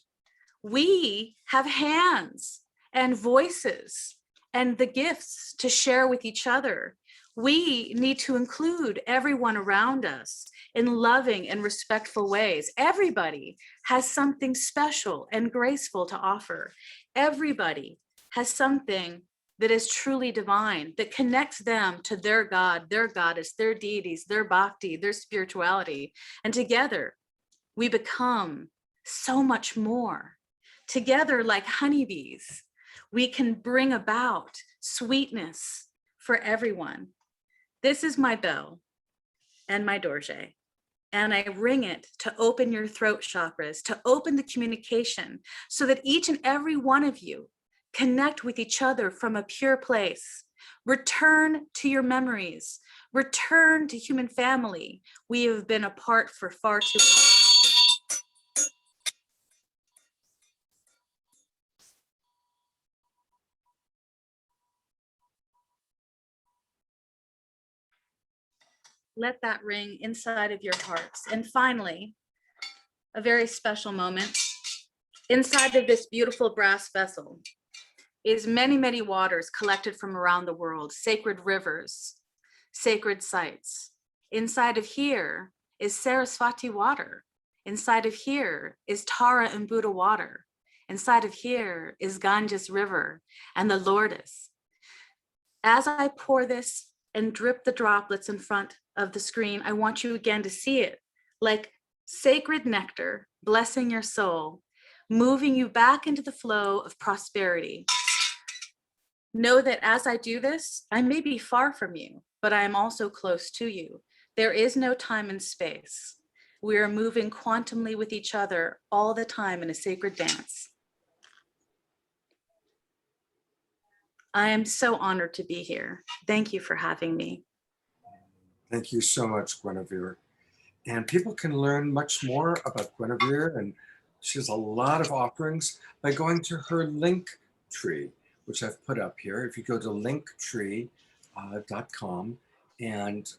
We have hands and voices and the gifts to share with each other. We need to include everyone around us in loving and respectful ways. Everybody has something special and graceful to offer. Everybody has something that is truly divine, that connects them to their God, their goddess, their deities, their bhakti, their spirituality. And together, we become so much more. Together, like honeybees, we can bring about sweetness for everyone. This is my bell and my dorje, and I ring it to open your throat chakras, to open the communication so that each and every one of you connect with each other from a pure place. Return to your memories. Return to human family. We have been apart for far too long. Let that ring inside of your hearts. And finally, a very special moment. Inside of this beautiful brass vessel is many, many waters collected from around the world, sacred rivers, sacred sites. Inside of here is Saraswati water. Inside of here is Tara and Buddha water. Inside of here is Ganges River and the Lourdes. As I pour this and drip the droplets in front of the screen, I want you again to see it like sacred nectar, blessing your soul, moving you back into the flow of prosperity. Know that as I do this, I may be far from you, but I am also close to you. There is no time and space. We are moving quantumly with each other all the time in a sacred dance. I am so honored to be here. Thank you for having me. Thank you so much, Gwenevere. And people can learn much more about Gwenevere, and she has a lot of offerings by going to her link tree, which I've put up here. If you go to linktree.com and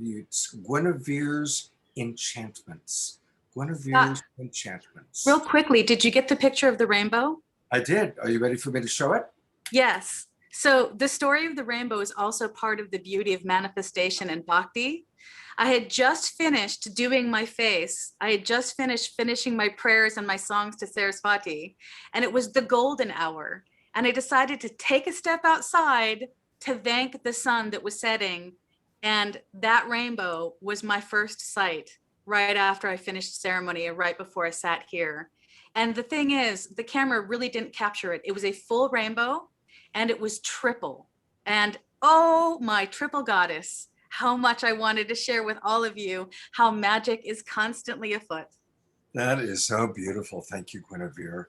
it's Guinevere's Enchantments. Guinevere's Enchantments. Real quickly, did you get the picture of the rainbow? I did. Are you ready for me to show it? Yes. So the story of the rainbow is also part of the beauty of manifestation and bhakti. I had just finished doing my face. I had just finished finishing my prayers and my songs to Saraswati, and it was the golden hour. And I decided to take a step outside to thank the sun that was setting. And that rainbow was my first sight right after I finished ceremony and right before I sat here. And the thing is, the camera really didn't capture it. It was a full rainbow and it was triple. And oh, my triple goddess, how much I wanted to share with all of you how magic is constantly afoot. That is so beautiful. Thank you, Gwenevere.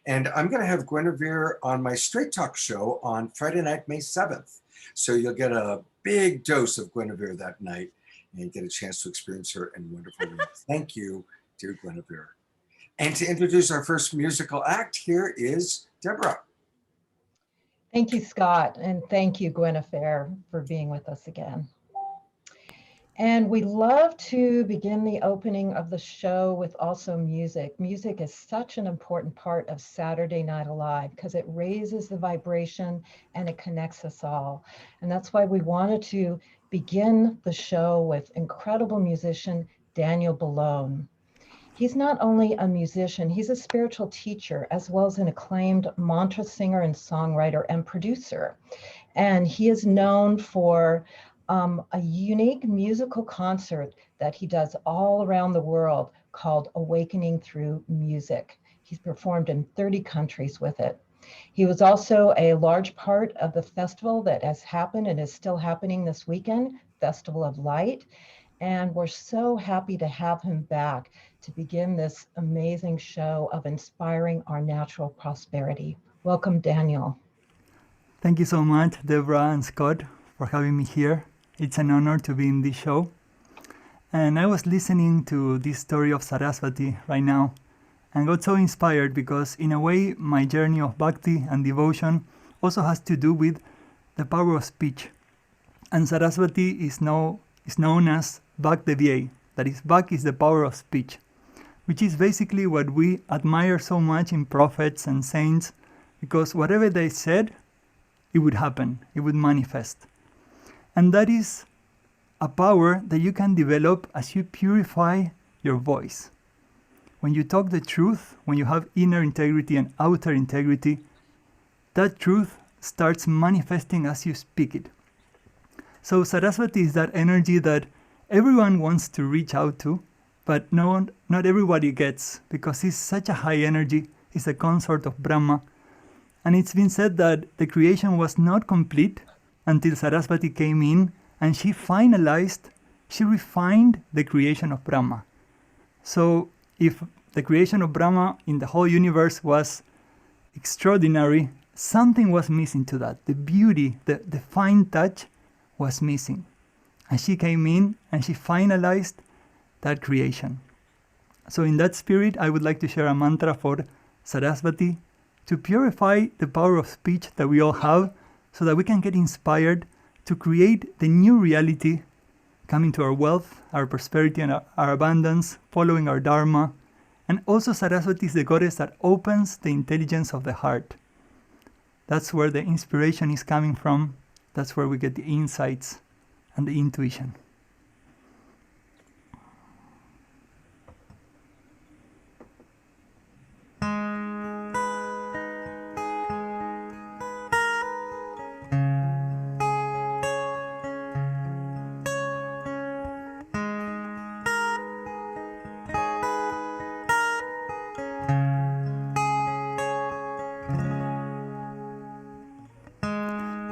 And I'm going to have Gwenevere on my Straight Talk show on Friday night, May 7th. So you'll get a big dose of Gwenevere that night and get a chance to experience her in wonderful ways. Thank you, dear Gwenevere. And to introduce our first musical act, here is Deborah. Thank you, Scott, and thank you, Gwenevere, for being with us again. And we love to begin the opening of the show with also music. Music is such an important part of Saturday Night Alive because it raises the vibration and it connects us all. And that's why we wanted to begin the show with incredible musician Daniel Ballone. He's not only a musician, he's a spiritual teacher, as well as an acclaimed mantra singer and songwriter and producer. And he is known for a unique musical concert that he does all around the world called Awakening Through Music. He's performed in 30 countries with it. He was also a large part of the festival that has happened and is still happening this weekend, Festival of Light. And we're so happy to have him back to begin this amazing show of inspiring our natural prosperity. Welcome, Daniel. Thank you so much, Deborah and Scott, for having me here. It's an honor to be in this show. And I was listening to this story of Saraswati right now and got so inspired because in a way my journey of bhakti and devotion also has to do with the power of speech. And Saraswati is known as Bhak Devya, that is, Bhak is the power of speech, which is basically what we admire so much in prophets and saints, because whatever they said, it would happen, it would manifest. And that is a power that you can develop as you purify your voice. When you talk the truth, when you have inner integrity and outer integrity, that truth starts manifesting as you speak it. So Saraswati is that energy that everyone wants to reach out to, but not everybody gets, because it's such a high energy. It's a consort of Brahma. And it's been said that the creation was not complete until Saraswati came in and she refined the creation of Brahma. So if the creation of Brahma in the whole universe was extraordinary, something was missing to that. The beauty, the fine touch was missing. And she came in and she finalized that creation. So in that spirit, I would like to share a mantra for Saraswati to purify the power of speech that we all have so that we can get inspired to create the new reality coming to our wealth, our prosperity, and our abundance, following our dharma. And also Saraswati is the goddess that opens the intelligence of the heart. That's where the inspiration is coming from. That's where we get the insights and the intuition.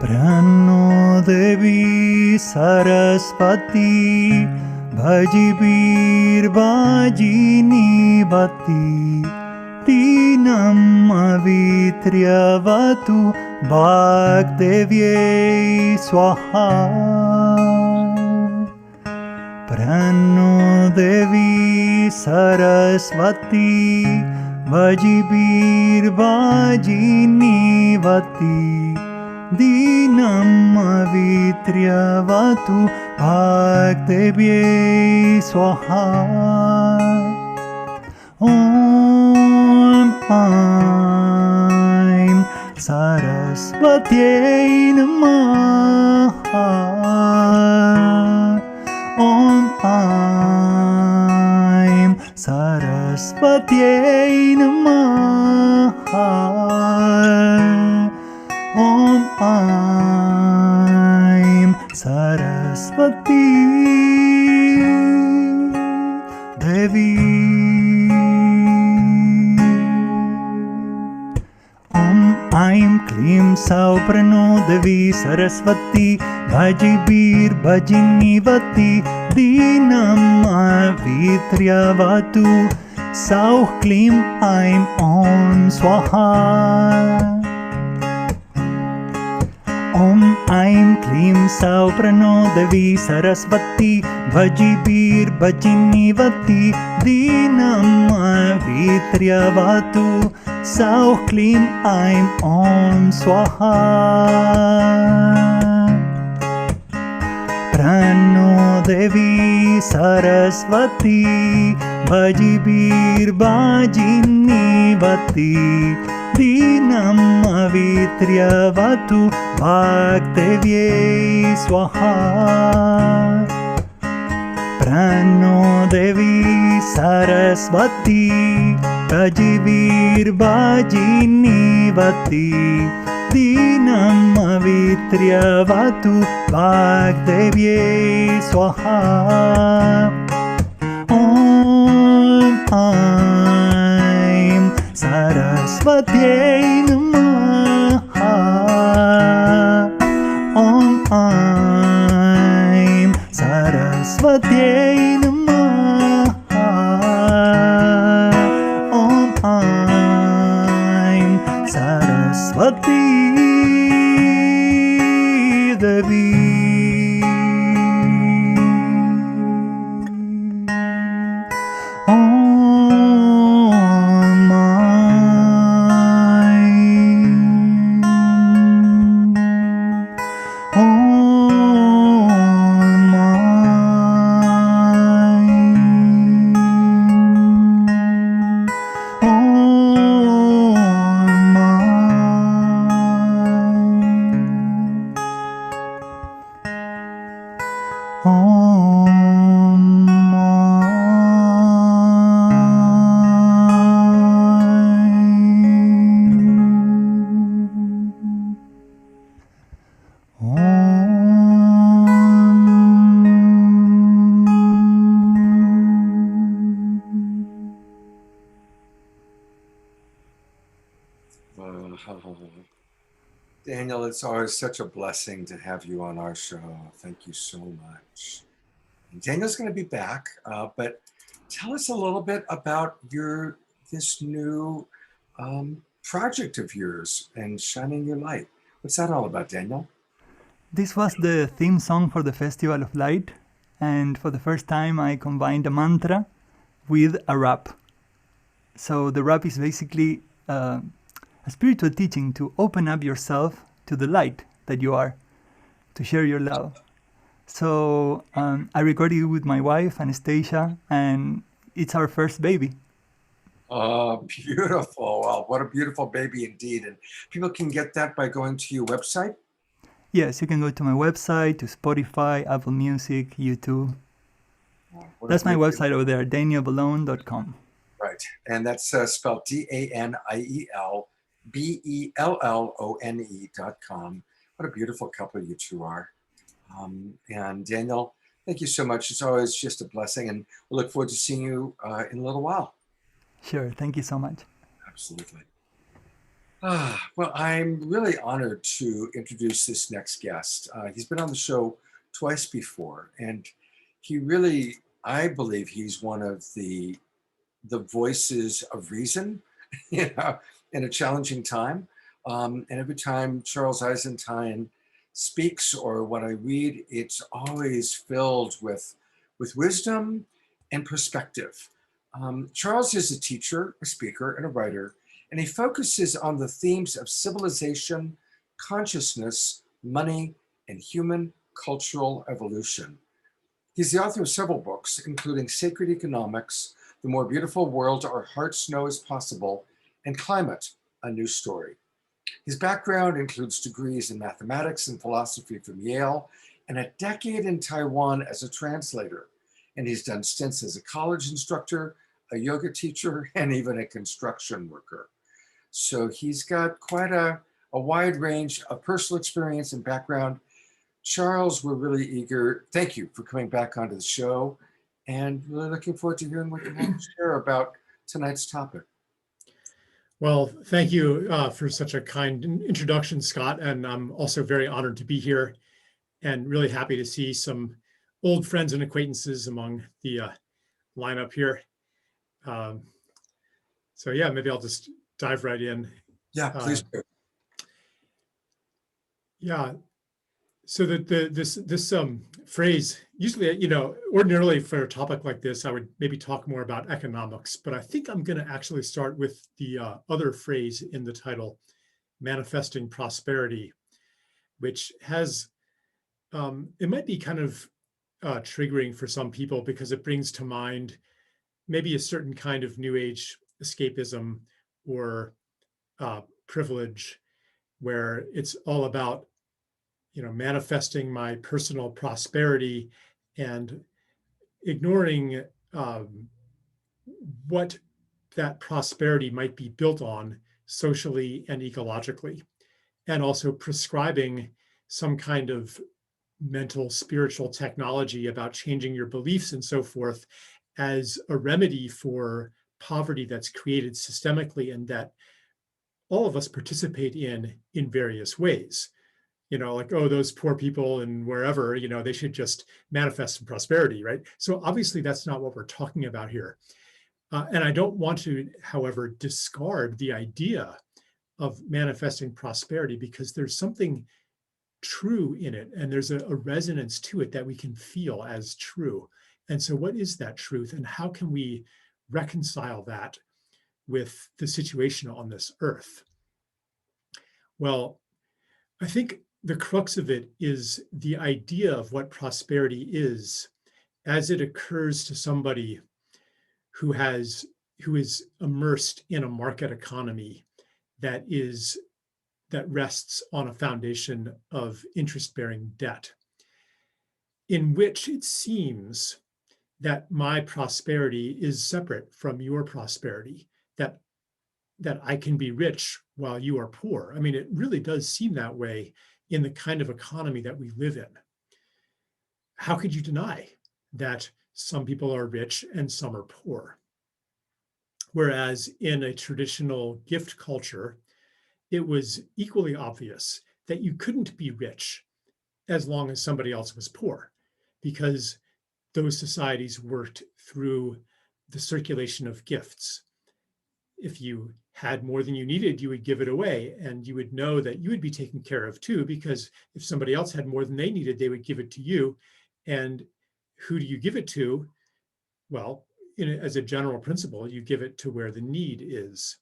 Prano Devi Saraswati Bhaji Bir Bhajini Bhati Teen दीनम् अवित्र्यवतु वाग्देव्यै स्वाहा प्रणो देवी सरस्वती वजिबीर्वाजिनीवती दीनम् अवित्र्यवतु वाग्देव्यै स्वाहा ॐ ऐं सरस्वत्यै नमः ॐ ऐं सरस्वत्यै नमः ॐ ऐं सरस्वती देवी ऐं क्लीं सौः प्रणो देवी सरस्वती भजिबीर्भजिनीवती दीनम् अवित्र्यवतु सौः क्लीं ऐं ॐ स्वाहा ॐ ऐं क्लीं सौः प्रणो देवी सरस्वती भजिबीर्भजिनीवती दीनम् अवित्र्यवतु सौः क्लीं ऐं ॐ स्वाहा प्रणो देवी सरस्वती भजिबीर्भजिनीवती दीनम् अवित्र्यवतु वाग्देव्यै स्वाहा प्रणो देवी सरस्वती भजिबीर्भजिनीवती दीनम् अवित्र्यवतु वाग्देव्यै स्वाहा ॐ ऐं सरस्वत्यै नमः ॐ ऐं सरस्वत्यै नमः ॐ ऐं सरस्वती देवी Daniel, it's always such a blessing to have you on our show. Thank you so much. And Daniel's going to be back, but tell us a little bit about this new project of yours and shining your light. What's that all about, Daniel? This was the theme song for the Festival of Light, and for the first time I combined a mantra with a rap. So the rap is basically a spiritual teaching to open up yourself to the light that you are, to share your love. So I recorded it with my wife, Anastasia, and it's our first baby. Oh, beautiful. Well, what a beautiful baby indeed. And people can get that by going to your website? Yes, you can go to my website, to Spotify, Apple Music, YouTube. That's my website over there, danielbellone.com. Right. And that's spelled DanielBellone.com. What a beautiful couple you two are. And Daniel, thank you so much. It's always just a blessing. And we look forward to seeing you in a little while. Sure. Thank you so much. Absolutely. Well, I'm really honored to introduce this next guest. He's been on the show twice before, and he really, I believe he's one of the voices of reason you know, in a challenging time. And every time Charles Eisenstein speaks or what I read, it's always filled with wisdom and perspective. Charles is a teacher, a speaker, and a writer, and he focuses on the themes of civilization, consciousness, money, and human cultural evolution. He's the author of several books, including Sacred Economics, The More Beautiful World Our Hearts Know Is Possible, and Climate, A New Story. His background includes degrees in mathematics and philosophy from Yale and a decade in Taiwan as a translator. And he's done stints as a college instructor, a yoga teacher, and even a construction worker. So he's got quite a wide range of personal experience and background. Charles, we're really eager. Thank you for coming back onto the show, and really looking forward to hearing what you have to share about tonight's topic. Well, thank you for such a kind introduction, Scott. And I'm also very honored to be here and really happy to see some old friends and acquaintances among the lineup here. So yeah, maybe I'll just dive right in. Yeah, please do. Yeah. So that this phrase, usually, ordinarily for a topic like this, I would maybe talk more about economics, but I think I'm going to actually start with the other phrase in the title, manifesting prosperity, which has, it might be kind of triggering for some people because it brings to mind maybe a certain kind of New Age escapism or privilege, where it's all about manifesting my personal prosperity and ignoring what that prosperity might be built on socially and ecologically, and also prescribing some kind of mental, spiritual technology about changing your beliefs and so forth as a remedy for poverty that's created systemically and that all of us participate in various ways. Like, oh, those poor people and wherever, they should just manifest some prosperity, right? So obviously that's not what we're talking about here. And I don't want to, however, discard the idea of manifesting prosperity because there's something true in it and there's a resonance to it that we can feel as true. And so what is that truth and how can we reconcile that with the situation on this earth? Well, I think the crux of it is the idea of what prosperity is as it occurs to somebody who is immersed in a market economy that rests on a foundation of interest-bearing debt, in which it seems that my prosperity is separate from your prosperity, that I can be rich while you are poor. I mean, it really does seem that way in the kind of economy that we live in. How could you deny that some people are rich and some are poor? Whereas in a traditional gift culture, it was equally obvious that you couldn't be rich as long as somebody else was poor, because those societies worked through the circulation of gifts. If you had more than you needed, you would give it away, and you would know that you would be taken care of too, because if somebody else had more than they needed, they would give it to you. And who do you give it to? Well, as a general principle, you give it to where the need is.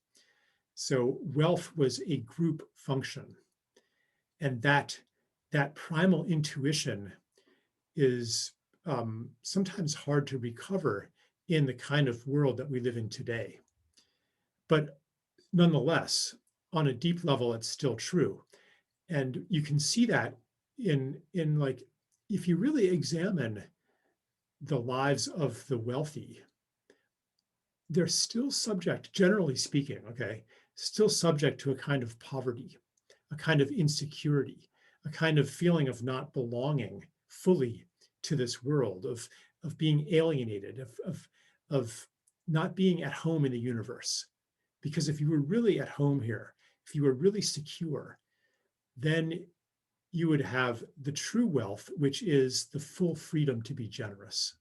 So wealth was a group function. And that primal intuition is sometimes hard to recover in the kind of world that we live in today. But nonetheless, on a deep level, it's still true. And you can see that in like, if you really examine the lives of the wealthy, they're still subject, generally speaking, still subject to a kind of poverty, a kind of insecurity, a kind of feeling of not belonging fully to this world, of being alienated, of not being at home in the universe. Because if you were really at home here, if you were really secure, then you would have the true wealth, which is the full freedom to be generous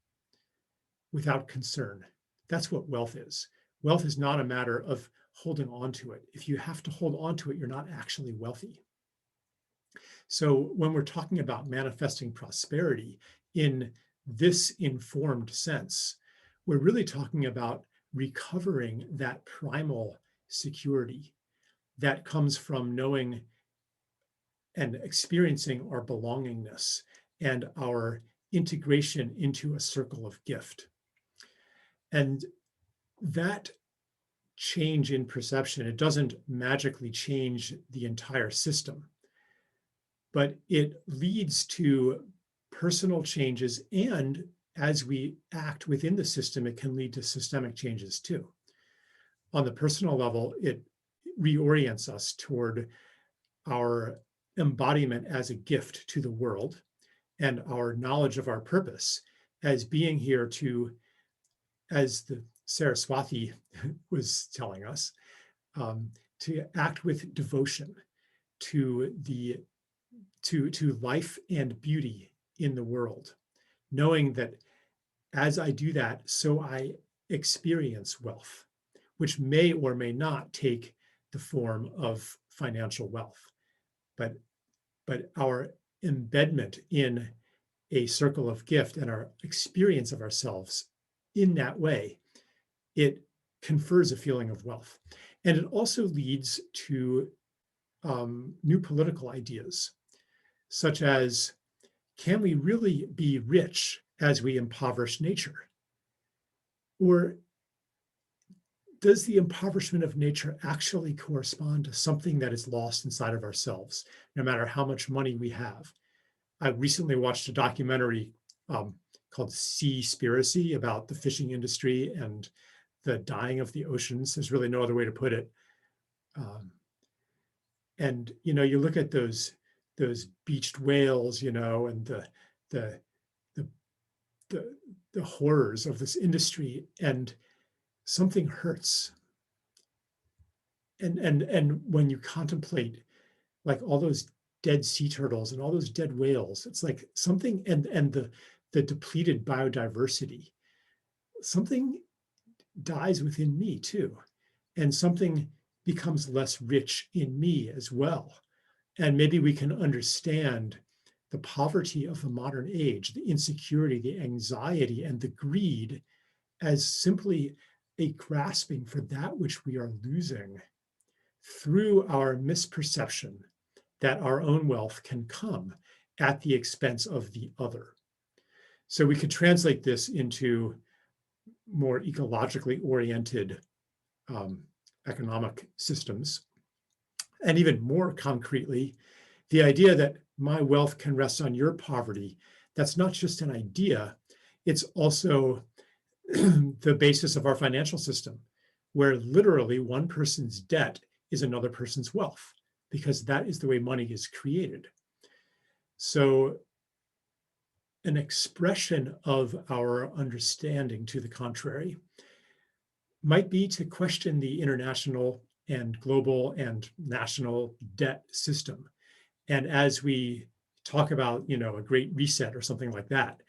without concern. That's what wealth is. Wealth is not a matter of holding on to it. If you have to hold on to it, you're not actually wealthy. So when we're talking about manifesting prosperity in this informed sense, we're really talking about recovering that primal security that comes from knowing and experiencing our belongingness and our integration into a circle of gift. And that change in perception, it doesn't magically change the entire system, but it leads to personal changes. And as we act within the system, it can lead to systemic changes too. On the personal level, it reorients us toward our embodiment as a gift to the world and our knowledge of our purpose as being here to, as the Saraswati was telling us, to act with devotion to life and beauty in the world, knowing that as I do that, so I experience wealth, which may or may not take the form of financial wealth. But our embedment in a circle of gift and our experience of ourselves in that way, it confers a feeling of wealth. And it also leads to new political ideas, such as, can we really be rich as we impoverish nature? Or does the impoverishment of nature actually correspond to something that is lost inside of ourselves, no matter how much money we have? I recently watched a documentary called Seaspiracy about the fishing industry and the dying of the oceans. There's really no other way to put it. And you look at those beached whales, and the horrors of this industry, and something hurts. And when you contemplate like all those dead sea turtles and all those dead whales, it's like something, and the depleted biodiversity, something dies within me too, and something becomes less rich in me as well. And maybe we can understand the poverty of the modern age, the insecurity, the anxiety, and the greed as simply a grasping for that which we are losing through our misperception that our own wealth can come at the expense of the other. So we could translate this into more ecologically oriented economic systems. And even more concretely, the idea that my wealth can rest on your poverty, that's not just an idea, it's also the basis of our financial system, where literally one person's debt is another person's wealth, because that is the way money is created. So an expression of our understanding to the contrary might be to question the international and global and national debt system. And as we talk about, a great reset or something like that,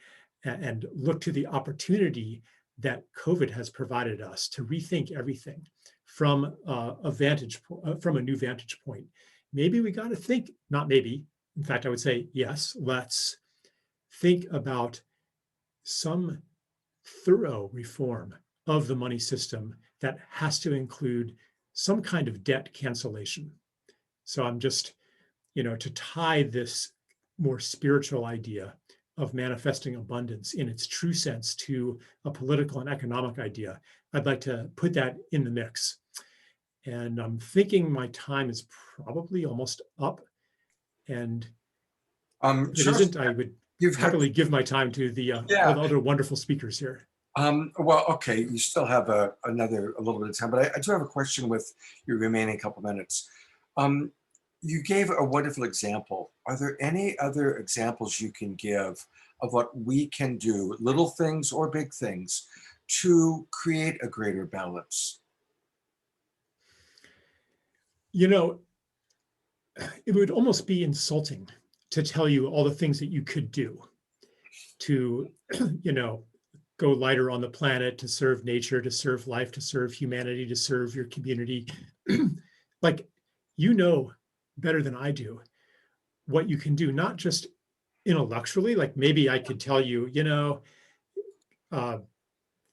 and look to the opportunity that COVID has provided us to rethink everything from from a new vantage point, maybe we got to think, not maybe, in fact, I would say, yes, let's think about some thorough reform of the money system that has to include some kind of debt cancellation. So I'm just, to tie this more spiritual idea of manifesting abundance in its true sense to a political and economic idea, I'd like to put that in the mix. And I'm thinking my time is probably almost up. And if it isn't, I would happily give my time to the other wonderful speakers here. Well, okay, you still have a little bit of time, but I do have a question with your remaining couple minutes. You gave a wonderful example. Are there any other examples you can give of what we can do, little things or big things, to create a greater balance? It would almost be insulting to tell you all the things that you could do to, go lighter on the planet, to serve nature, to serve life, to serve humanity, to serve your community. Like, you know better than I do what you can do, not just intellectually. Like, maybe I could tell you,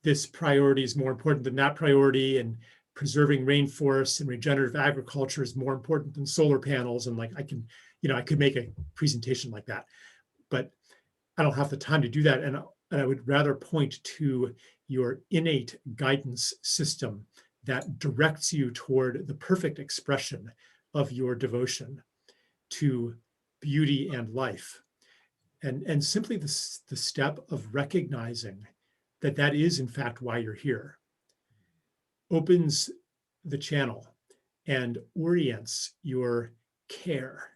this priority is more important than that priority, and preserving rainforests and regenerative agriculture is more important than solar panels. And like, I could make a presentation like that, but I don't have the time to do that. And I would rather point to your innate guidance system that directs you toward the perfect expression of your devotion to beauty and life. And simply the step of recognizing that that is in fact why you're here opens the channel and orients your care.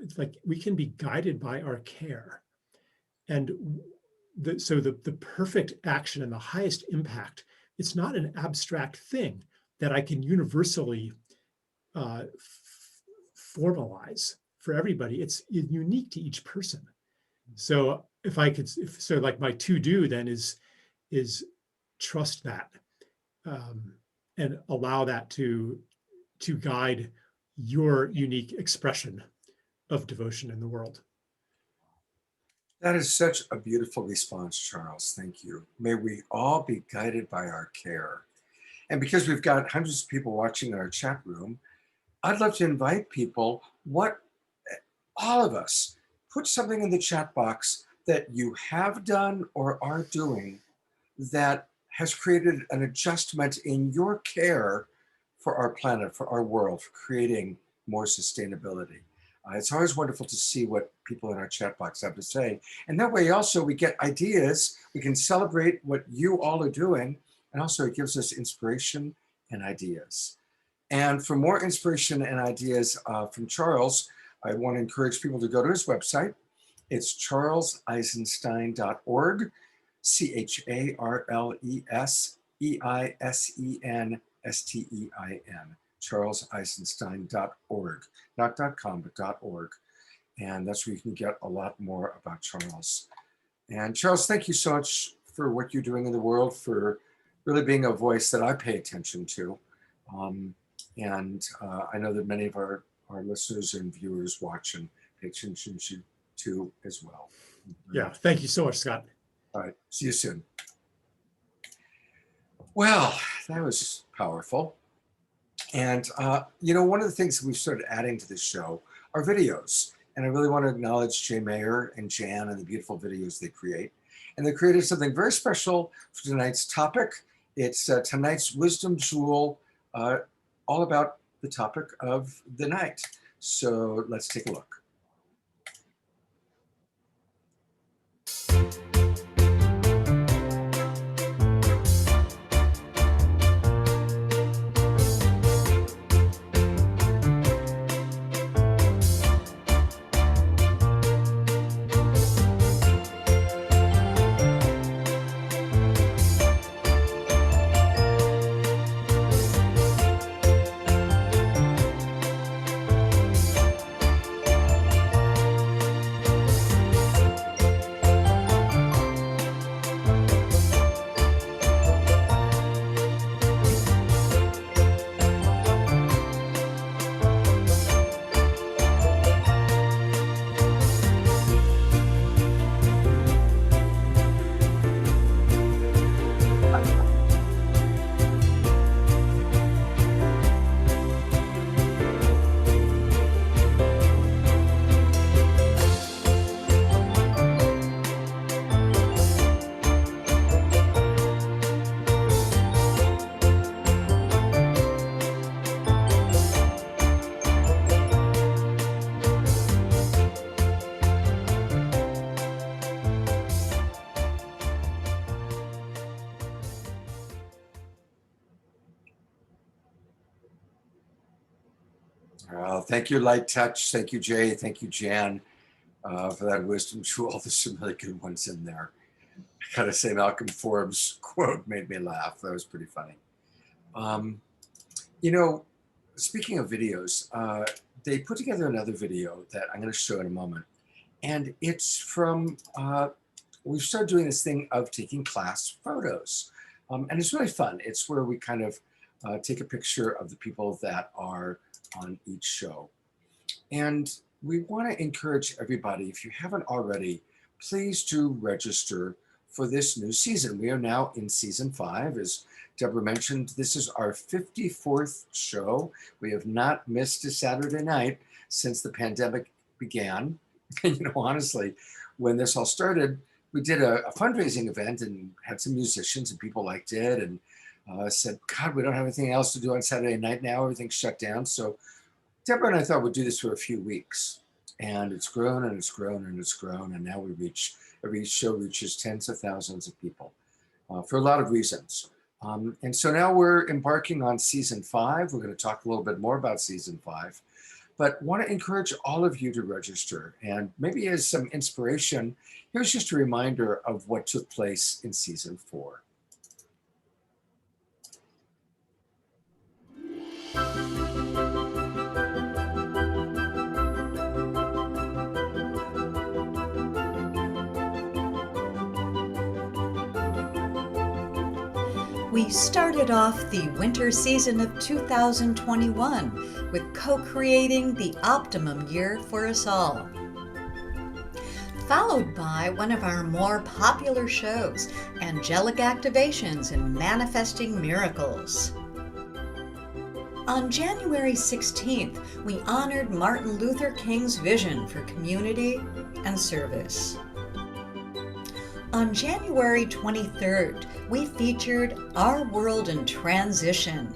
It's like we can be guided by our care. And so the perfect action and the highest impact, it's not an abstract thing that I can universally formalize for everybody. It's unique to each person. So if I could, so like my to-do then is trust that, and allow that to guide your unique expression of devotion in the world. That is such a beautiful response, Charles. Thank you. May we all be guided by our care. And because we've got hundreds of people watching in our chat room, I'd love to invite people, all of us, put something in the chat box that you have done or are doing that has created an adjustment in your care for our planet, for our world, for creating more sustainability. It's always wonderful to see what people in our chat box have to say. And that way also we get ideas, we can celebrate what you all are doing, and also it gives us inspiration and ideas. And for more inspiration and ideas from Charles, I want to encourage people to go to his website. It's charleseisenstein.org, CharlesEisenstein, charleseisenstein.org, not .com, but .org. And that's where you can get a lot more about Charles. And Charles, thank you so much for what you're doing in the world, for really being a voice that I pay attention to. I know that many of our listeners and viewers watch and pay attention to as well. Yeah, thank you so much, Scott. All right, see you soon. Well, that was powerful. And, one of the things that we've started adding to this show are videos. And I really want to acknowledge Jay Mayer and Jan and the beautiful videos they create. And they created something very special for tonight's topic. It's tonight's Wisdom Jewel, all about the topic of the night. So let's take a look. Thank you, Light Touch. Thank you, Jay. Thank you, Jan, for that wisdom jewel. There's some really good ones in there. I gotta say, Malcolm Forbes' quote made me laugh. That was pretty funny. Speaking of videos, they put together another video that I'm going to show in a moment. And it's from we've started doing this thing of taking class photos. And it's really fun. It's where we kind of take a picture of the people that are on each show. And we want to encourage everybody, if you haven't already, please do register for this new season. We are now in season 5. As Deborah mentioned, this is our 54th show. We have not missed a Saturday night since the pandemic began. And, you know, honestly, when this all started, we did a fundraising event and had some musicians and people liked it and said, God, we don't have anything else to do on Saturday night now. Everything's shut down. So Deborah and I thought we'd do this for a few weeks. And it's grown and it's grown and it's grown. And now every show reaches tens of thousands of people for a lot of reasons. And so now we're embarking on season 5. We're going to talk a little bit more about season 5. But want to encourage all of you to register. And maybe as some inspiration, here's just a reminder of what took place in season 4. We started off the winter season of 2021 with co-creating the optimum year for us all, followed by one of our more popular shows, Angelic Activations and Manifesting Miracles. On January 16th, we honored Martin Luther King's vision for community and service. On January 23rd, we featured Our World in Transition.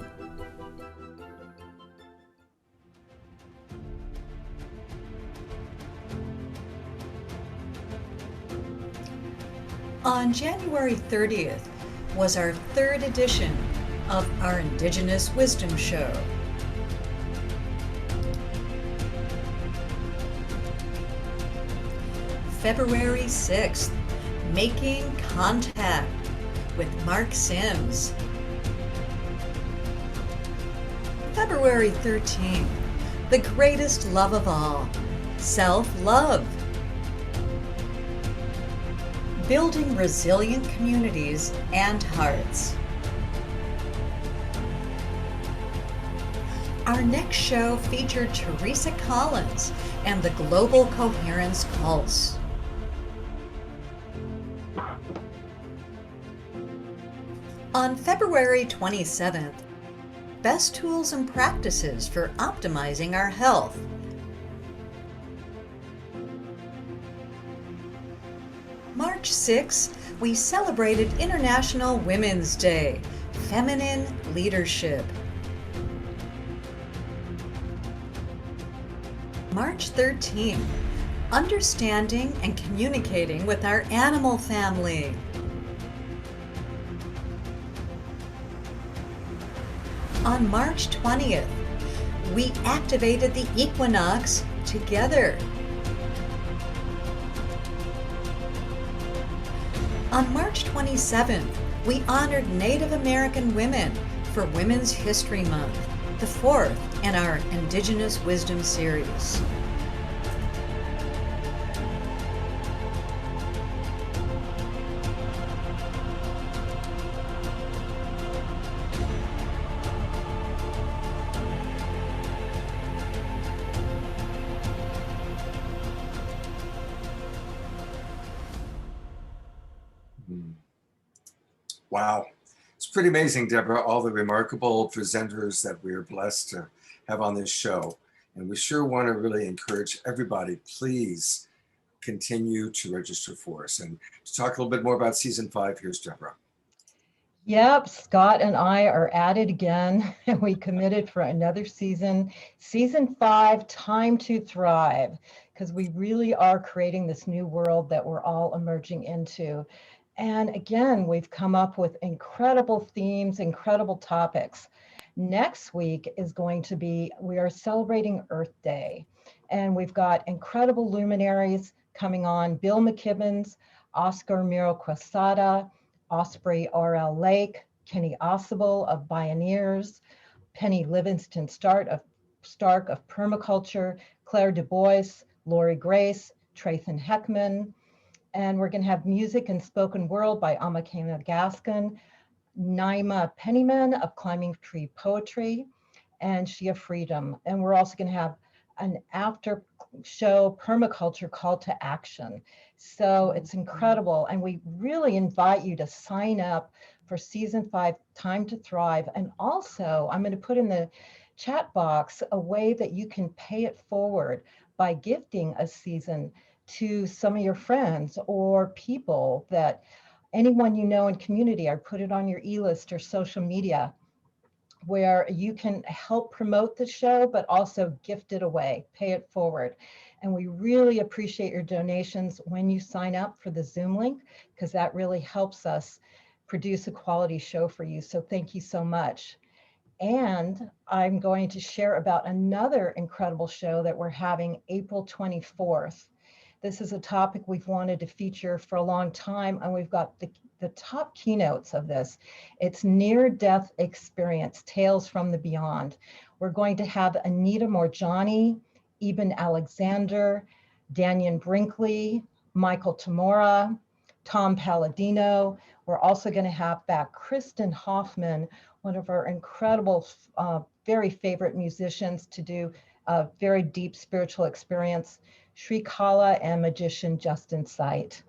On January 30th was our 3rd edition of our Indigenous Wisdom Show. February 6th, Making Contact with Mark Sims. February 13th, The Greatest Love of All, Self-Love. Building Resilient Communities and Hearts. Our next show featured Teresa Collins and the Global Coherence Pulse. On February 27th, Best Tools and Practices for Optimizing Our Health. March 6th, we celebrated International Women's Day, Feminine Leadership. March 13th, Understanding and Communicating with Our Animal Family. On March 20th, we activated the equinox together. On March 27th, we honored Native American women for Women's History Month, the 4th in our Indigenous Wisdom series. Wow. It's pretty amazing, Deborah, all the remarkable presenters that we're blessed to have on this show. And we sure want to really encourage everybody, please continue to register for us. And to talk a little bit more about season 5, here's Deborah. Yep, Scott and I are at it again. We committed for another season, season 5, Time to Thrive, because we really are creating this new world that we're all emerging into. And again, we've come up with incredible themes, incredible topics. Next week is going to be, we are celebrating Earth Day. And we've got incredible luminaries coming on, Bill McKibbins, Oscar Miro Quesada, Osprey R.L. Lake, Kenny Osable of Pioneers, Penny Livingston Stark of Permaculture, Claire Du Bois, Lori Grace, Trayton Heckman, And we're going to have music and spoken word by Amakena Gaskin, Naima Pennyman of Climbing Tree Poetry, and Shia Freedom. And we're also going to have an after show permaculture call to action. So it's incredible. And we really invite you to sign up for season 5, Time to Thrive. And also, I'm going to put in the chat box a way that you can pay it forward by gifting a season to some of your friends or people that anyone you know in community. I put it on your e-list or social media where you can help promote the show, but also gift it away, pay it forward. And we really appreciate your donations when you sign up for the Zoom link, because that really helps us produce a quality show for you. So thank you so much. And I'm going to share about another incredible show that we're having April 24th. This is a topic we've wanted to feature for a long time, and we've got the top keynotes of this. It's Near-Death Experience, Tales from the Beyond. We're going to have Anita Morjani, Eben Alexander, Danyan Brinkley, Michael Tamora, Tom Palladino. We're also going to have back Kristen Hoffman, one of our incredible, very favorite musicians, to do a very deep spiritual experience, Sri Kala, and magician Justin Sight.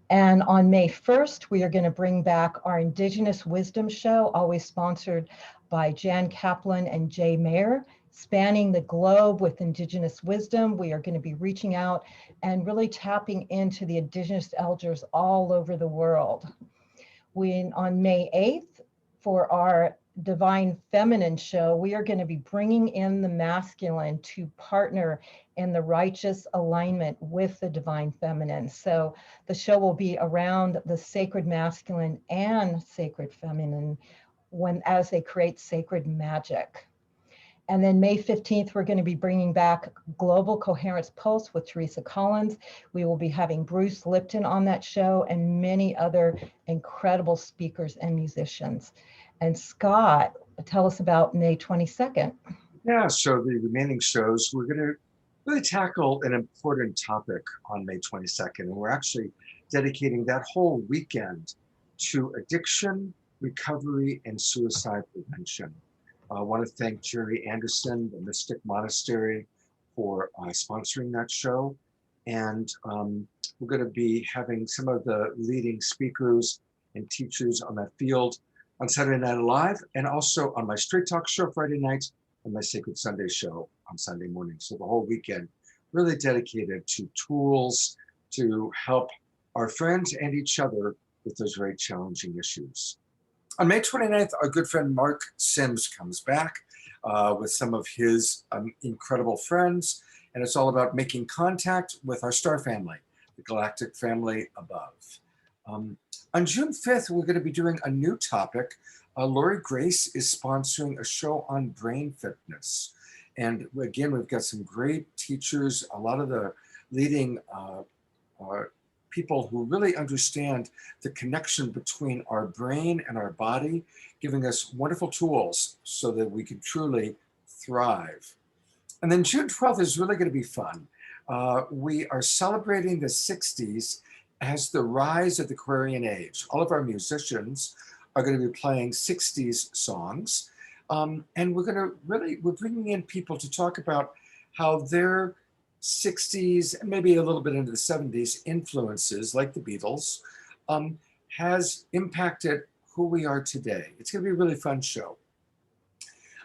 And on May 1st, we are going to bring back our Indigenous Wisdom Show, always sponsored by Jan Kaplan and Jay Mayer, spanning the globe with Indigenous wisdom. We are going to be reaching out and really tapping into the Indigenous elders all over the world. On May 8th, for our Divine Feminine show, we are going to be bringing in the masculine to partner in the righteous alignment with the Divine Feminine. So the show will be around the sacred masculine and sacred feminine as they create sacred magic. And then May 15th, we're going to be bringing back Global Coherence Pulse with Teresa Collins. We will be having Bruce Lipton on that show and many other incredible speakers and musicians. And Scott, tell us about May 22nd. Yeah, so the remaining shows, we're going to really tackle an important topic on May 22nd. And we're actually dedicating that whole weekend to addiction, recovery, and suicide prevention. I want to thank Jerry Anderson, the Mystic Monastery, for sponsoring that show. And we're going to be having some of the leading speakers and teachers on that field on Saturday Night Live, and also on my Straight Talk show Friday night and my Sacred Sunday show on Sunday morning. So the whole weekend really dedicated to tools to help our friends and each other with those very challenging issues. On May 29th, our good friend Mark Sims comes back with some of his incredible friends, and it's all about making contact with our star family, the galactic family above. On June 5th, we're going to be doing a new topic. Lori Grace is sponsoring a show on brain fitness. And again, we've got some great teachers, a lot of the leading people who really understand the connection between our brain and our body, giving us wonderful tools so that we can truly thrive. And then June 12th is really going to be fun. We are celebrating the 60s as the rise of the Aquarian Age. All of our musicians are going to be playing 60s songs. And we're bringing in people to talk about how their 60s, and maybe a little bit into the 70s influences, like the Beatles, has impacted who we are today. It's going to be a really fun show.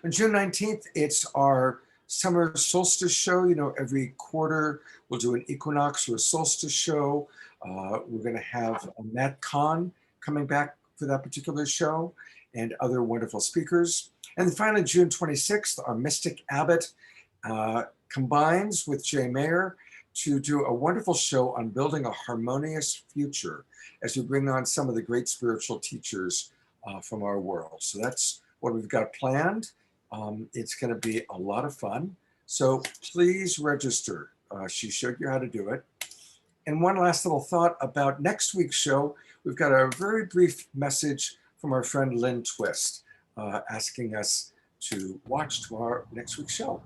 On June 19th, it's our summer solstice show. You know, every quarter we'll do an equinox or a solstice show. We're going to have Matt Kahn coming back for that particular show and other wonderful speakers. And then finally, June 26th, our Mystic Abbot combines with Jay Mayer to do a wonderful show on building a harmonious future as we bring on some of the great spiritual teachers from our world. So that's what we've got planned. It's going to be a lot of fun. So please register. She showed you how to do it. And one last little thought about next week's show. We've got a very brief message from our friend Lynne Twist asking us to watch next week's show.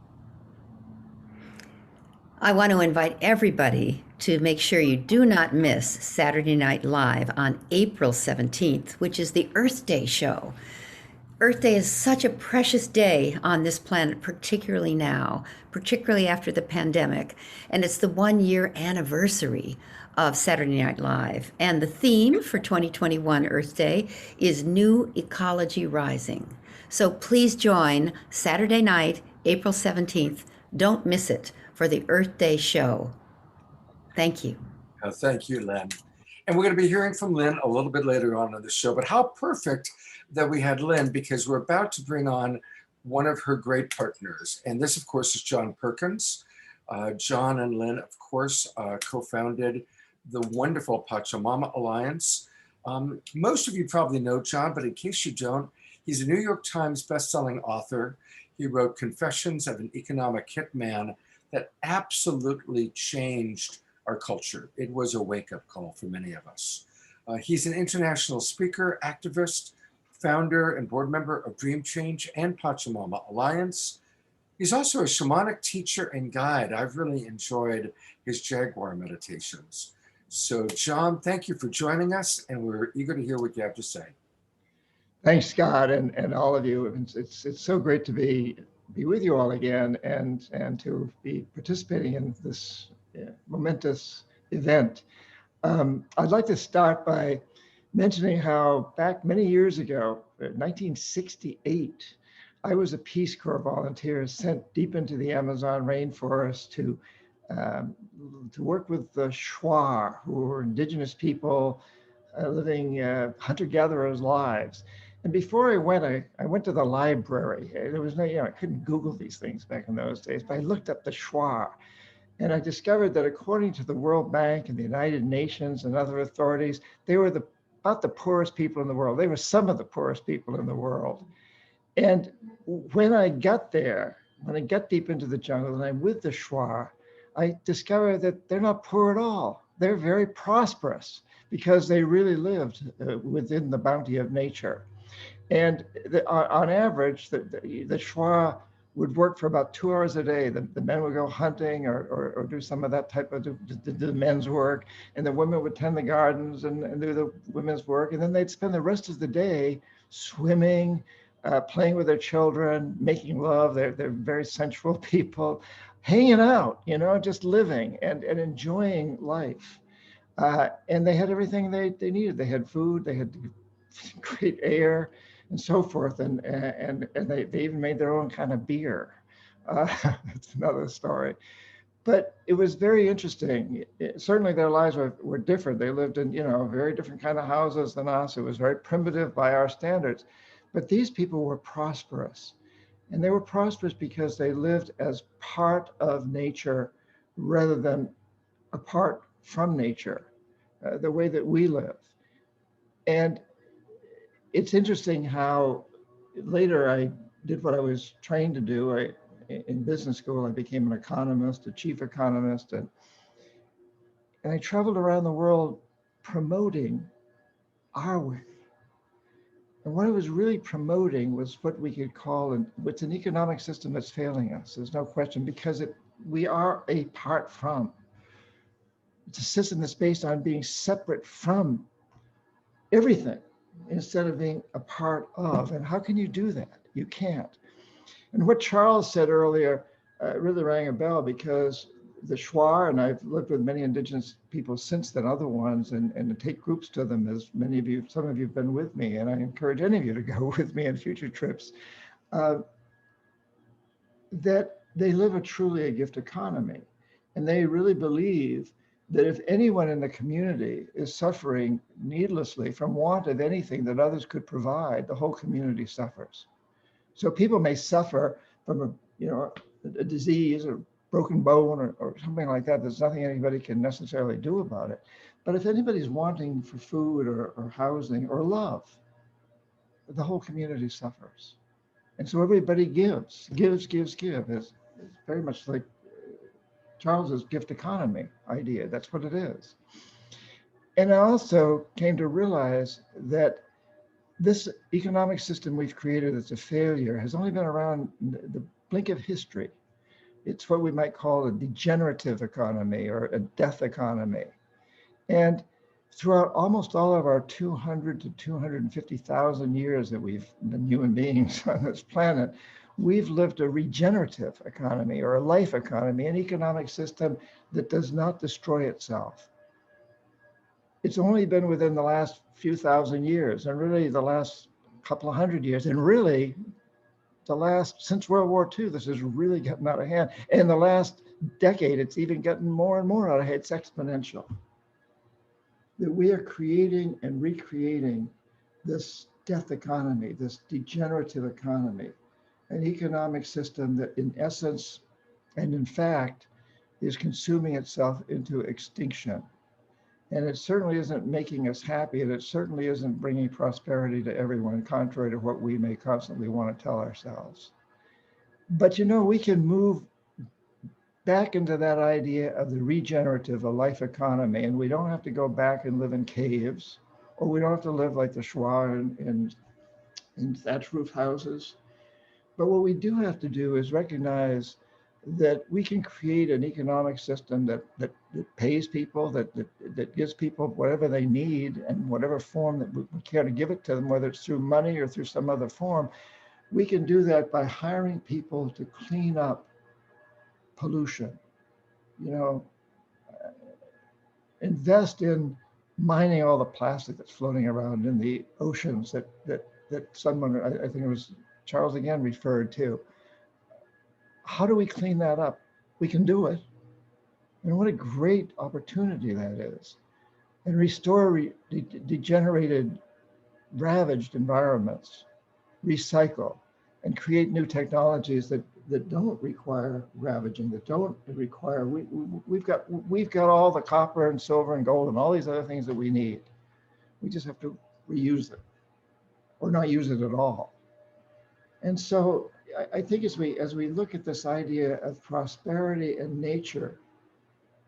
I want to invite everybody to make sure you do not miss Saturday Night Live on April 17th, which is the Earth Day show. Earth Day is such a precious day on this planet, particularly now, particularly after the pandemic. And it's the 1-year anniversary of Saturday Night Live. And the theme for 2021 Earth Day is New Ecology Rising. So please join Saturday night, April 17th. Don't miss it for the Earth Day show. Thank you. Thank you, Lynn. And we're going to be hearing from Lynn a little bit later on in the show, but how perfect that we had Lynn, because we're about to bring on one of her great partners. And this, of course, is John Perkins. John and Lynn, of course, co-founded the wonderful Pachamama Alliance. Most of you probably know John, but in case you don't, he's a New York Times bestselling author. He wrote Confessions of an Economic Hitman that absolutely changed our culture. It was a wake-up call for many of us. He's an international speaker, activist, founder and board member of Dream Change and Pachamama Alliance. He's also a shamanic teacher and guide. I've really enjoyed his Jaguar meditations. So John, thank you for joining us, and we're eager to hear what you have to say. Thanks, Scott, and all of you. It's so great to be with you all again and to be participating in this momentous event. I'd like to start by mentioning how back many years ago, 1968, I was a Peace Corps volunteer sent deep into the Amazon rainforest to work with the Shuar, who were indigenous people living hunter-gatherers' lives. And before I went to the library. There was no, I couldn't Google these things back in those days, but I looked up the Shuar. And I discovered that according to the World Bank and the United Nations and other authorities, they were about the poorest people in the world. They were some of the poorest people in the world. And when I got there, when I got deep into the jungle and I'm with the Shuar, I discovered that they're not poor at all. They're very prosperous because they really lived within the bounty of nature. And on average, the Shuar would work for about 2 hours a day. The men would go hunting or do some of that type of the men's work, and the women would tend the gardens and do the women's work. And then they'd spend the rest of the day swimming, playing with their children, making love. They're very sensual people, hanging out, just living and enjoying life. And they had everything they needed. They had food, they had great air, and so forth, and they even made their own kind of beer. That's another story. But it was very interesting. Certainly their lives were different. They lived in, very different kind of houses than us. It was very primitive by our standards. But these people were prosperous. And they were prosperous because they lived as part of nature rather than apart from nature, the way that we live. And it's interesting how later I did what I was trained to do. In business school, I became an economist, a chief economist, and I traveled around the world promoting our way. And what I was really promoting was what we could call, what's an economic system that's failing us. There's no question, because we are apart from. It's a system that's based on being separate from everything, instead of being a part of. And how can you do that? You can't. And what Charles said earlier really rang a bell, because the Shuar, and I've lived with many indigenous people since then, other ones, and to take groups to them, as some of you have been with me, and I encourage any of you to go with me on future trips, that they live truly a gift economy. And they really believe that if anyone in the community is suffering needlessly from want of anything that others could provide, the whole community suffers. So people may suffer from a disease or broken bone or something like that. There's nothing anybody can necessarily do about it. But if anybody's wanting for food or housing or love, the whole community suffers. And so everybody gives. It's very much like Charles's gift economy idea. That's what it is. And I also came to realize that this economic system we've created that's a failure has only been around the blink of history. It's what we might call a degenerative economy or a death economy. And throughout almost all of our 200 to 250,000 years that we've been human beings on this planet, we've lived a regenerative economy or a life economy, an economic system that does not destroy itself. It's only been within the last few thousand years, and really the last couple of hundred years, and really since World War II, this has really gotten out of hand. And in the last decade, it's even gotten more and more out of hand. It's exponential. That we are creating and recreating this death economy, this degenerative economy, an economic system that in essence and in fact is consuming itself into extinction. And it certainly isn't making us happy, and it certainly isn't bringing prosperity to everyone, contrary to what we may constantly want to tell ourselves. But we can move back into that idea of the regenerative, a life economy, and we don't have to go back and live in caves, or we don't have to live like the Schwa in thatch roof houses. But what we do have to do is recognize that we can create an economic system that pays people, that gives people whatever they need and whatever form that we care to give it to them, whether it's through money or through some other form. We can do that by hiring people to clean up pollution. Invest in mining all the plastic that's floating around in the oceans that someone, I think it was Charles again, referred to. How do we clean that up? We can do it. And what a great opportunity that is. And restore degenerated, ravaged environments, recycle, and create new technologies that don't require ravaging, that don't require, we've got all the copper and silver and gold and all these other things that we need. We just have to reuse it or not use it at all. And so I think as we look at this idea of prosperity and nature,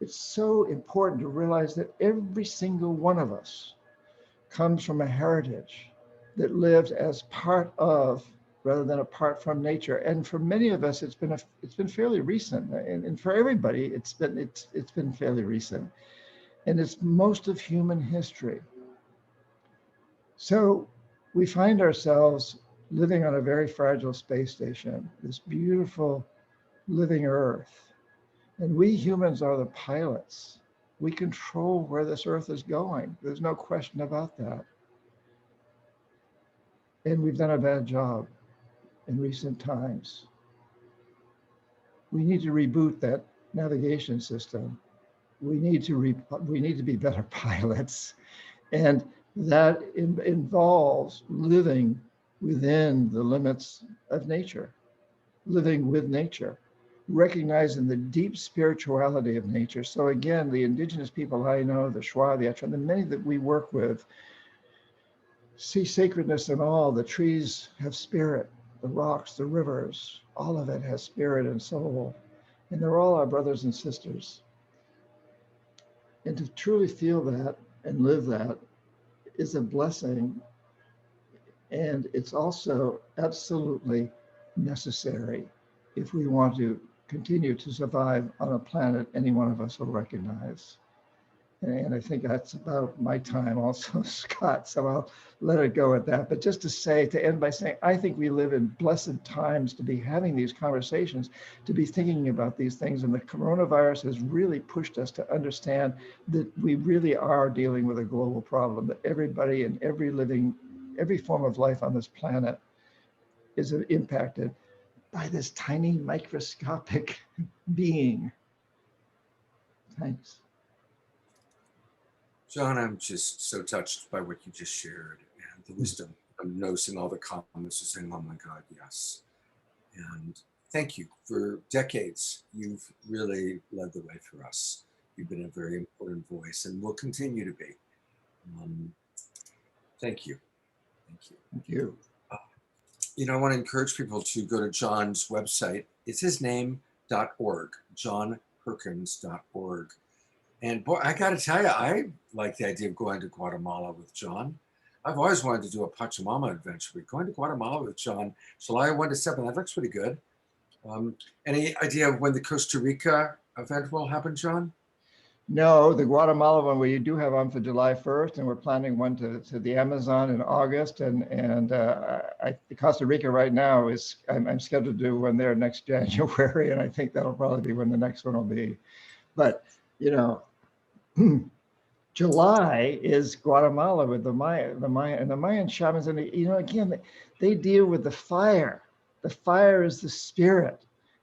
it's so important to realize that every single one of us comes from a heritage that lived as part of, rather than apart from nature. And for many of us, it's been fairly recent, and for everybody, it's been fairly recent, and it's most of human history. So we find ourselves living on a very fragile space station, this beautiful living Earth. And we humans are the pilots. We control where this Earth is going. There's no question about that. And we've done a bad job in recent times. We need to reboot that navigation system. We need to be better pilots. And that involves living within the limits of nature, living with nature, recognizing the deep spirituality of nature. So again, the indigenous people I know, the Schwa, the Etcha, the many that we work with, see sacredness in all. The trees have spirit, the rocks, the rivers, all of it has spirit and soul. And they're all our brothers and sisters. And to truly feel that and live that is a blessing. And it's also absolutely necessary if we want to continue to survive on a planet any one of us will recognize. And I think that's about my time also, Scott, so I'll let it go at that. But just to end by saying, I think we live in blessed times to be having these conversations, to be thinking about these things. And the coronavirus has really pushed us to understand that we really are dealing with a global problem, that everybody and every form of life on this planet is impacted by this tiny microscopic being. Thanks. John, I'm just so touched by what you just shared and the wisdom. I'm noticing all the comments are saying, oh my God, yes. And thank you. For decades, you've really led the way for us. You've been a very important voice and will continue to be. Thank you. Thank you. Thank you. I want to encourage people to go to John's website. It's his name.org, johnperkins.org. And boy, I got to tell you, I like the idea of going to Guatemala with John. I've always wanted to do a Pachamama adventure, but going to Guatemala with John, July 1 to 7, that looks pretty good. Any idea of when the Costa Rica event will happen, John? No, the Guatemala one we do have on for July 1st, and we're planning one to the Amazon in August. The Costa Rica right now is I'm scheduled to do one there next January, and I think that'll probably be when the next one will be. But July is Guatemala with the Mayan shamans, and again they deal with the fire. The fire is the spirit,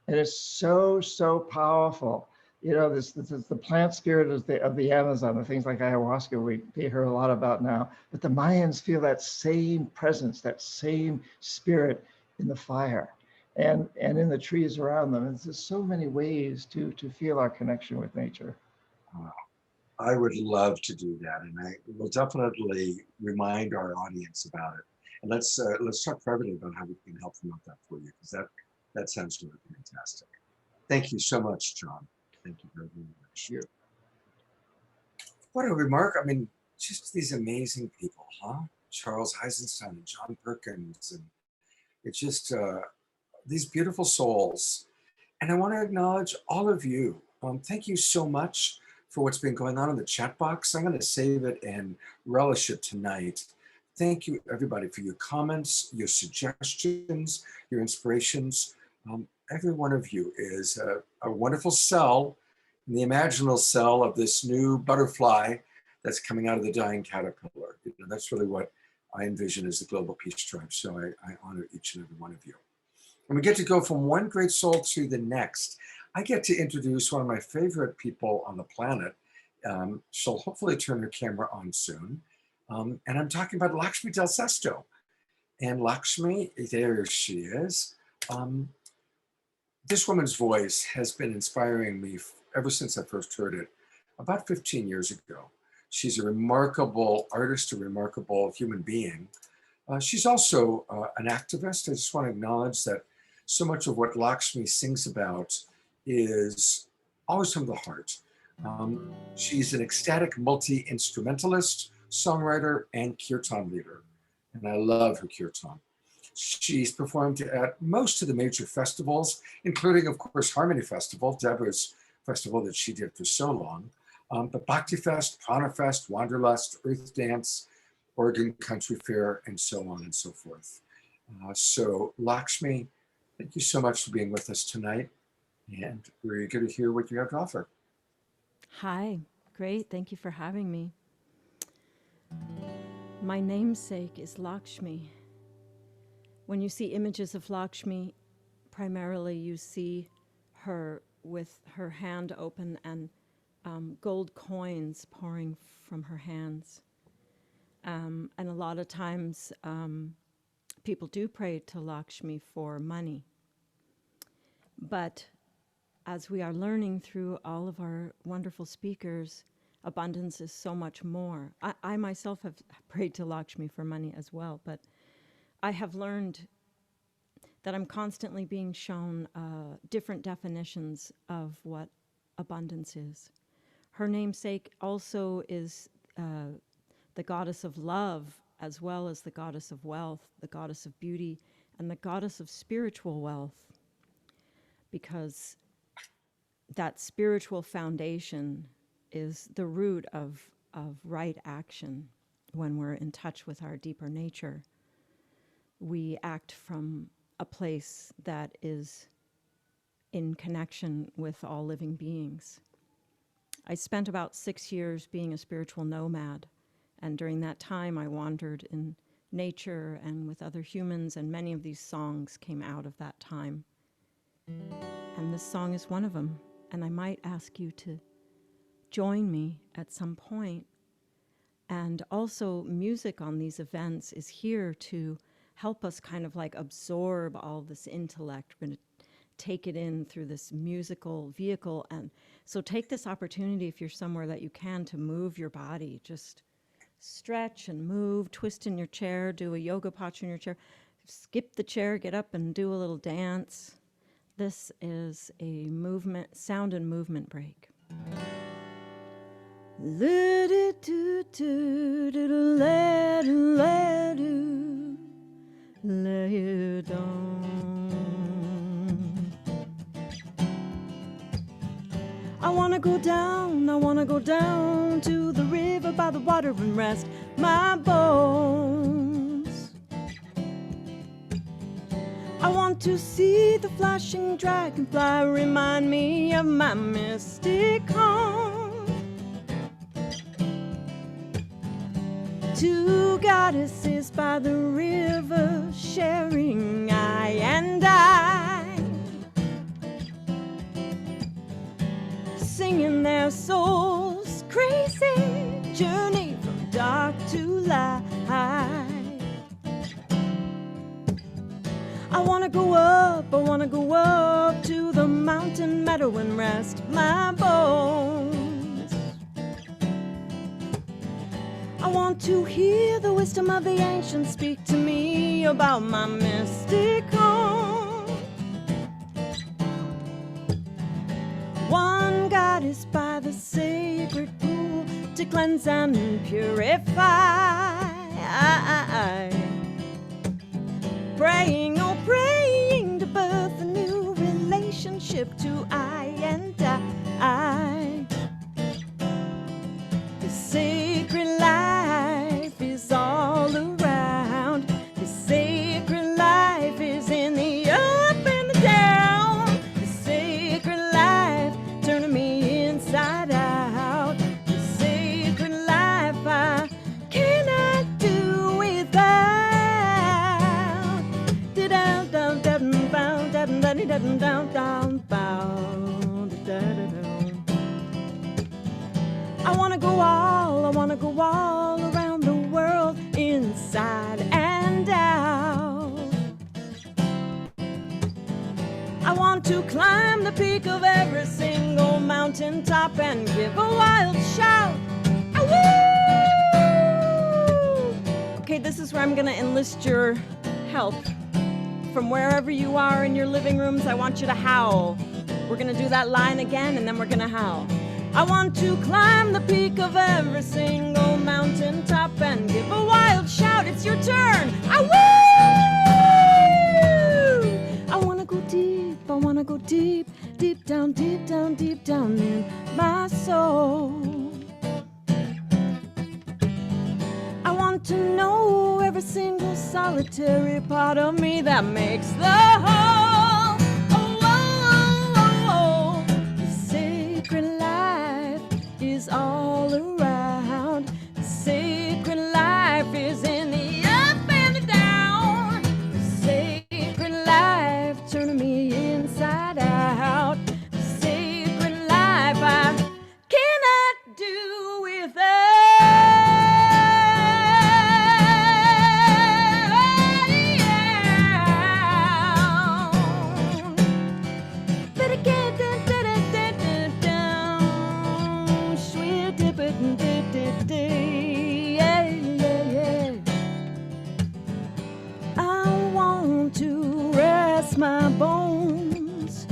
and it's so powerful. This is the plant spirit of the Amazon, the things like ayahuasca we hear a lot about now. But the Mayans feel that same presence, that same spirit in the fire, and in the trees around them. And there's so many ways to feel our connection with nature. I would love to do that, and I will definitely remind our audience about it. And let's talk privately about how we can help promote that for you, because that sounds really fantastic. Thank you so much, John. Thank you very much. What a remark! I mean, just these amazing people, huh? Charles Eisenstein and John Perkins, and it's just these beautiful souls. And I want to acknowledge all of you. Thank you so much for what's been going on in the chat box. I'm going to save it and relish it tonight. Thank you, everybody, for your comments, your suggestions, your inspirations. Every one of you is a wonderful cell in the imaginal cell of this new butterfly that's coming out of the dying caterpillar. That's really what I envision as the Global Peace Tribe. So I honor each and every one of you. And we get to go from one great soul to the next. I get to introduce one of my favorite people on the planet. She'll hopefully turn her camera on soon. And I'm talking about Lakshmi Del Sesto. And Lakshmi, there she is. This woman's voice has been inspiring me ever since I first heard it about 15 years ago. She's a remarkable artist, a remarkable human being. She's also an activist. I just want to acknowledge that so much of what Lakshmi sings about is always from the heart. She's an ecstatic multi-instrumentalist, songwriter, and kirtan leader. And I love her kirtan. She's performed at most of the major festivals, including, of course, Harmony Festival, Deborah's festival that she did for so long, but Bhakti Fest, Prana Fest, Wanderlust, Earth Dance, Oregon Country Fair, and so on and so forth. So Lakshmi, thank you so much for being with us tonight, and we're eager to hear what you have to offer. Hi, great, thank you for having me. My namesake is Lakshmi. When you see images of Lakshmi, primarily you see her with her hand open and gold coins pouring from her hands. And a lot of times people do pray to Lakshmi for money. But as we are learning through all of our wonderful speakers, abundance is so much more. I myself have prayed to Lakshmi for money as well, but I have learned that I'm constantly being shown different definitions of what abundance is. Her namesake also is the goddess of love, as well as the goddess of wealth, the goddess of beauty, and the goddess of spiritual wealth, because that spiritual foundation is the root of right action. When we're in touch with our deeper nature, we act from a place that is in connection with all living beings. I spent about 6 years being a spiritual nomad, and during that time I wandered in nature and with other humans, and many of these songs came out of that time. And this song is one of them, and I might ask you to join me at some point. And also, music on these events is here to help us kind of like absorb all this intellect. We're going to take it in through this musical vehicle. And so take this opportunity, if you're somewhere that you can, to move your body. Just stretch and move, twist in your chair, do a yoga posture in your chair, skip the chair, get up and do a little dance. This is a movement, sound and movement break. Let it do do do let it do lay it down. go down to the river by the water and rest my bones. I want to see the flashing dragonfly remind me of my mystic home. Two goddesses by the river sharing I and I, singing their souls crazy journey from dark to light. I wanna go up to the mountain meadow and rest my bones. I want to hear the wisdom of the ancients speak to me about my mystic home. One goddess by the sacred pool to cleanse and purify. Praying, oh praying to birth a new relationship to I and I. The sacred life is all around. The sacred life is in the up and the down. The sacred life turning me inside out. The sacred life I cannot do without. I wanna go all around the world, inside and out. I want to climb the peak of every single mountain top and give a wild shout. Woo! Okay, this is where I'm gonna enlist your help. From wherever you are in your living rooms, I want you to howl. We're gonna do that line again and then we're gonna howl. I want to climb the peak of every single mountain top and give a wild shout. It's your turn. Woo! I wanna go deep, deep down, deep down, deep down in my soul. I want to know every single solitary part of me that makes the whole. Oh, oh, oh, oh. The sacred life is all around. The sacred life is in the up and the down. The sacred life turning me inside out. The sacred life I cannot do without. My bones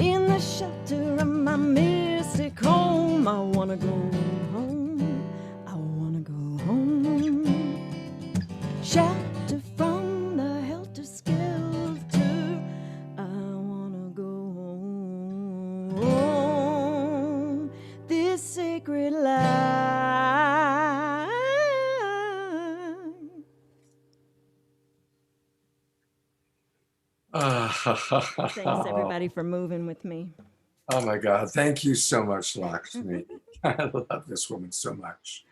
in the shelter of my mystic home. I wanna go home. I wanna go home. Shelter from the helter skelter. I wanna go home. This sacred life. Thanks everybody for moving with me. Oh my God. Thank you so much, Lakshmi. I love this woman so much.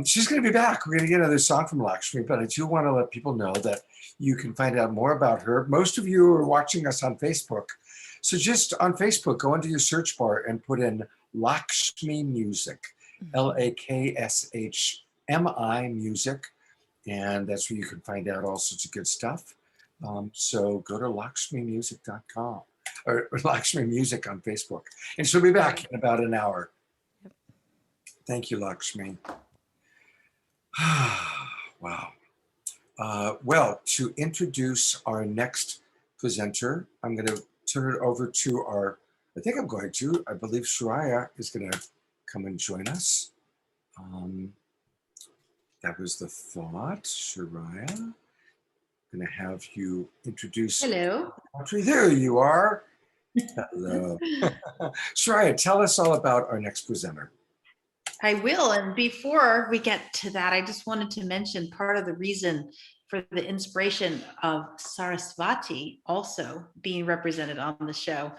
She's going to be back. We're going to get another song from Lakshmi, but I do want to let people know that you can find out more about her. Most of you are watching us on Facebook. So just on Facebook, go into your search bar and put in Lakshmi Music, LAKSHMI Music. And that's where you can find out all sorts of good stuff. So go to lakshmimusic.com or Lakshmi Music on Facebook. And she'll be back in about an hour. Thank you, Lakshmi. Wow. Well, to introduce our next presenter, I'm going to turn it over to I believe Shreya is going to come and join us. That was the thought, Shreya. I'm going to have you introduce. Hello. Patri. There you are. Hello. Shreya, tell us all about our next presenter. I will. And before we get to that, I just wanted to mention part of the reason for the inspiration of Sarasvati also being represented on the show.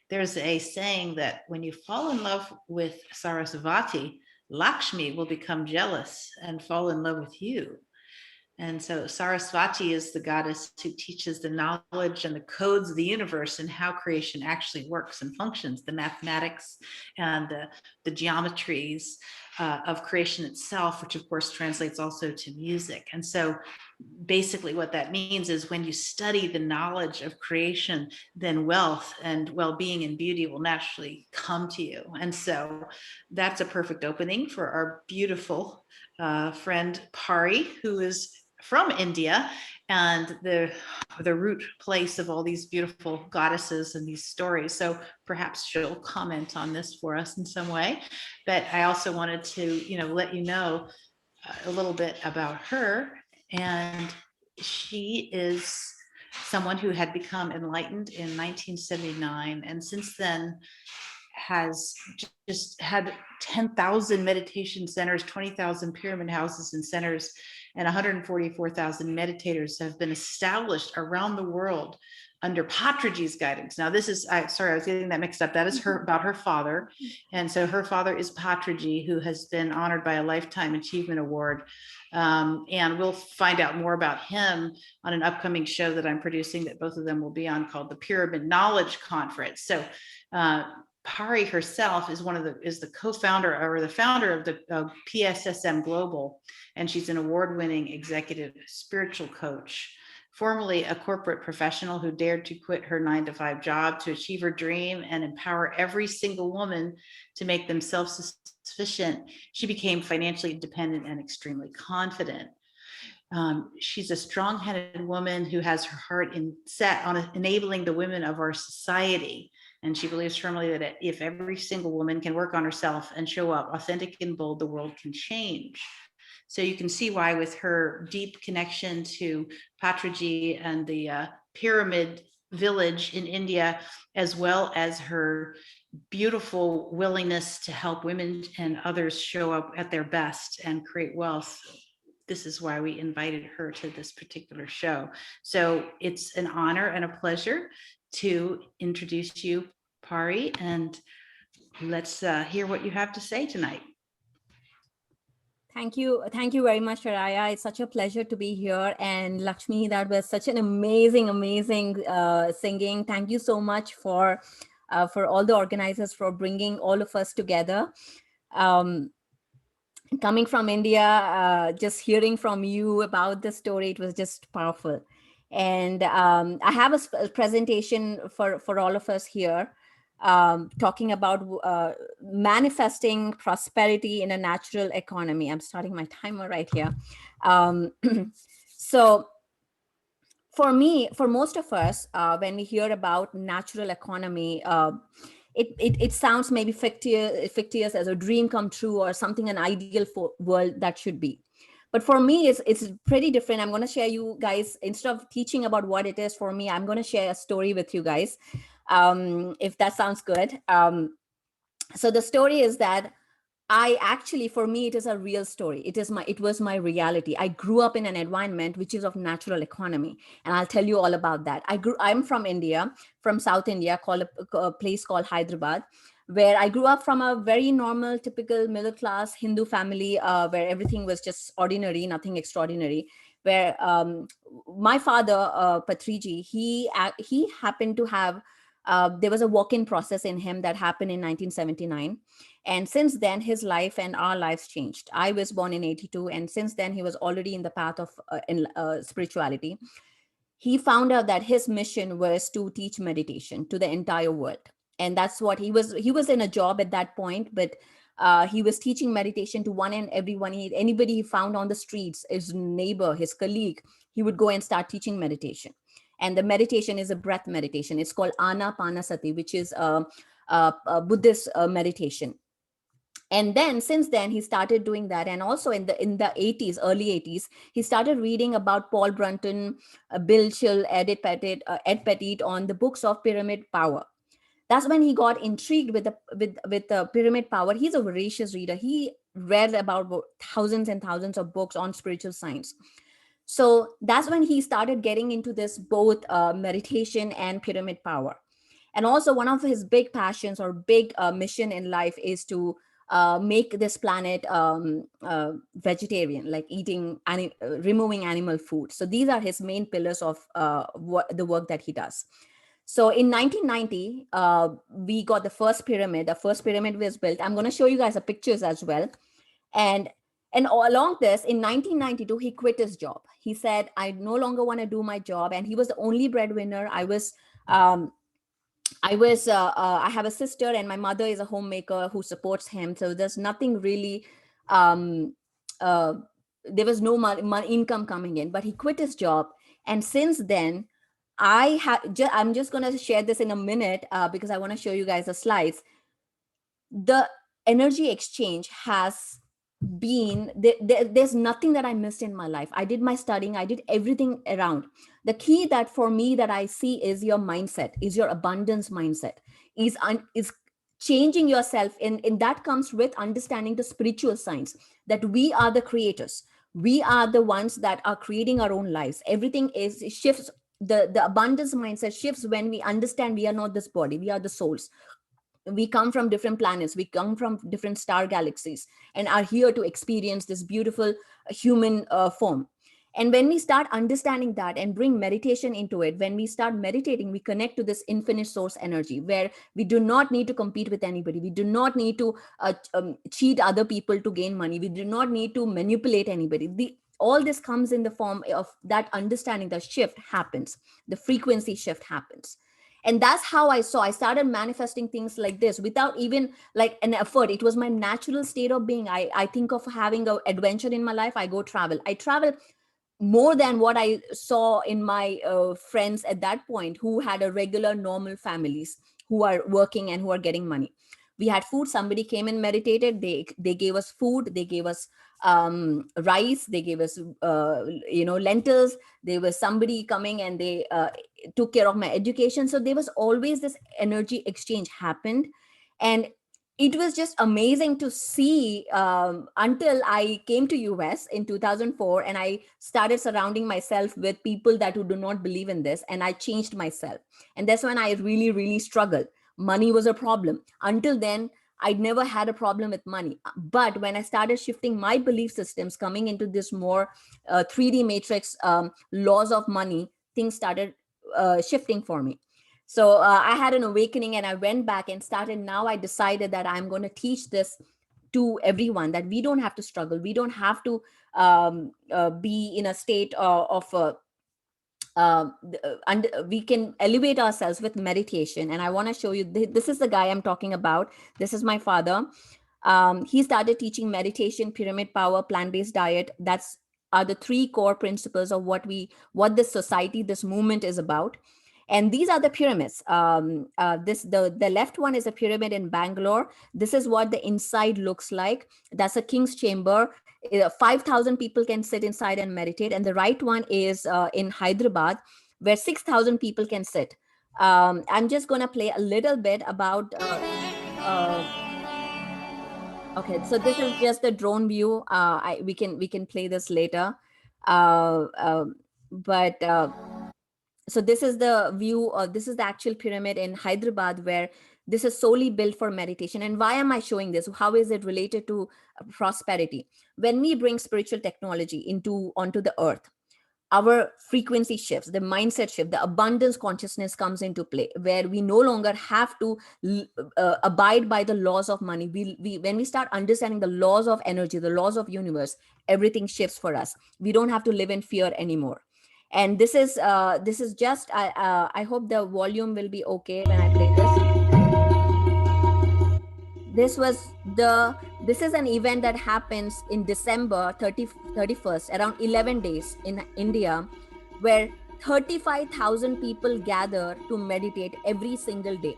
There's a saying that when you fall in love with Sarasvati, Lakshmi will become jealous and fall in love with you. And so Sarasvati is the goddess who teaches the knowledge and the codes of the universe and how creation actually works and functions, the mathematics and the geometries of creation itself, which of course translates also to music. And so basically what that means is when you study the knowledge of creation, then wealth and well-being and beauty will naturally come to you. And so that's a perfect opening for our beautiful friend Pari, who is from India and the root place of all these beautiful goddesses and these stories. So perhaps she'll comment on this for us in some way. But I also wanted to, let you know a little bit about her. And she is someone who had become enlightened in 1979, and since then has just had 10,000 meditation centers, 20,000 pyramid houses and centers, and 144,000 meditators have been established around the world under Patriji's guidance. Now this is, sorry, I was getting that mixed up. That is about her father. And so her father is Patriji, who has been honored by a Lifetime Achievement Award. And we'll find out more about him on an upcoming show that I'm producing that both of them will be on, called the Pyramid Knowledge Conference. So Pari herself is the co-founder or the founder of the PSSM Global, and she's an award-winning executive spiritual coach, formerly a corporate professional who dared to quit her 9-to-5 job to achieve her dream and empower every single woman to make them self-sufficient. She became financially independent and extremely confident. She's a strong-headed woman who has her heart set on enabling the women of our society. And she believes firmly that if every single woman can work on herself and show up authentic and bold, the world can change. So you can see why, with her deep connection to Patriji and the pyramid village in India, as well as her beautiful willingness to help women and others show up at their best and create wealth, this is why we invited her to this particular show. So it's an honor and a pleasure to introduce you, Pari, and let's hear what you have to say tonight. Thank you very much, Shreya. It's such a pleasure to be here. And Lakshmi, that was such an amazing singing. Thank you so much for all the organizers for bringing all of us together. Coming from India, just hearing from you about the story, it was just powerful. And I have a presentation for all of us here, talking about manifesting prosperity in a natural economy. I'm starting my timer right here. So for most of us, when we hear about natural economy, it sounds maybe fictitious as a dream come true or something, an ideal world that should be. But for me, it's pretty different. I'm going to share you guys, instead of teaching about what it is for me, I'm going to share a story with you guys, if that sounds good. So the story is that for me, it is a real story. It was my reality. I grew up in an environment which is of natural economy, and I'll tell you all about that. I'm from India, from South India, called a place called Hyderabad, where I grew up from a very normal, typical middle-class Hindu family, where everything was just ordinary, nothing extraordinary. Where my father, Patriji, he happened to have, there was a walk-in process in him that happened in 1979. And since then, his life and our lives changed. I was born in 82, and since then, he was already in the path of spirituality. He found out that his mission was to teach meditation to the entire world. And that's what he was in a job at that point, but he was teaching meditation to one and everyone. Anybody he found on the streets, his neighbor, his colleague, he would go and start teaching meditation. And the meditation is a breath meditation. It's called Anapanasati, which is a Buddhist meditation. And then since then, he started doing that. And also in the 80s, early 80s, he started reading about Paul Brunton, Bill Schill, Ed Pettit on the books of pyramid power. That's when he got intrigued with the pyramid power. He's a voracious reader. He read about thousands and thousands of books on spiritual science. So that's when he started getting into this, both meditation and pyramid power. And also one of his big passions or big mission in life is to make this planet vegetarian, like removing animal food. So these are his main pillars of the work that he does. So in 1990, we got the first pyramid. The first pyramid was built. I'm going to show you guys the pictures as well. And along this, in 1992, he quit his job. He said, I no longer want to do my job. And he was the only breadwinner. I have a sister, and my mother is a homemaker who supports him. So there's nothing really, there was no income coming in, but he quit his job. And since then, I'm just going to share this in a minute because I want to show you guys the slides. The energy exchange has been there's nothing that I missed in my life. I did my studying, I did everything around. The key that for me that I see is your mindset, is your abundance mindset, is changing yourself, and that comes with understanding the spiritual science, that we are the creators. We are the ones that are creating our own lives. Everything shifts. The abundance mindset shifts when we understand we are not this body, we are the souls. We come from different planets, we come from different star galaxies, and are here to experience this beautiful human form. And when we start understanding that and bring meditation into it, when we start meditating, we connect to this infinite source energy, where we do not need to compete with anybody. We do not need to cheat other people to gain money. We do not need to manipulate anybody. All this comes in the form of that understanding. The shift happens, the frequency shift happens. And that's how I started manifesting things like this without even like an effort. It was my natural state of being. I think of having an adventure in my life. I go travel. I travel more than what I saw in my friends at that point, who had a regular, normal families, who are working and who are getting money. We had food. Somebody came and meditated. They gave us food. They gave us rice. They gave us lentils. There was somebody coming and they took care of my education. So there was always this energy exchange happened. And it was just amazing to see until I came to US in 2004, and I started surrounding myself with people that who do not believe in this, and I changed myself. And that's when I really, really struggled. Money was a problem. Until then, I'd never had a problem with money. But when I started shifting my belief systems, coming into this more 3D matrix laws of money, things started shifting for me. So I had an awakening, and I went back and started. Now I decided that I'm going to teach this to everyone, that we don't have to struggle. We don't have to be in a state and we can elevate ourselves with meditation. And I want to show you, this is the guy I'm talking about. This is my father. He started teaching meditation, pyramid power, plant-based diet. That's are the three core principles of what this society, this movement is about. And these are the pyramids. The left one is a pyramid in Bangalore. This is what the inside looks like. That's a king's chamber. 5,000 people can sit inside and meditate. And the right one is in Hyderabad, where 6,000 people can sit. I'm just going to play a little bit about. Okay, so this is just the drone view. We can play this later, so this is the view, this is the actual pyramid in Hyderabad, where this is solely built for meditation. And why am I showing this? How is it related to prosperity? When we bring spiritual technology onto the earth, our frequency shifts, the mindset shift, the abundance consciousness comes into play, where we no longer have to abide by the laws of money. When we start understanding the laws of energy, the laws of universe, everything shifts for us. We don't have to live in fear anymore. And this is just, I hope the volume will be okay when I play this. This is an event that happens in December 31st, around 11 days in India, where 35,000 people gather to meditate every single day.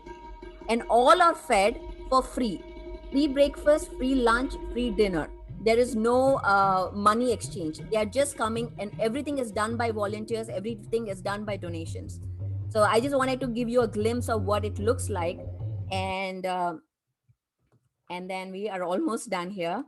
And all are fed for free. Free breakfast, free lunch, free dinner. There is no money exchange. They are just coming, and everything is done by volunteers. Everything is done by donations. So I just wanted to give you a glimpse of what it looks like. And then we are almost done here.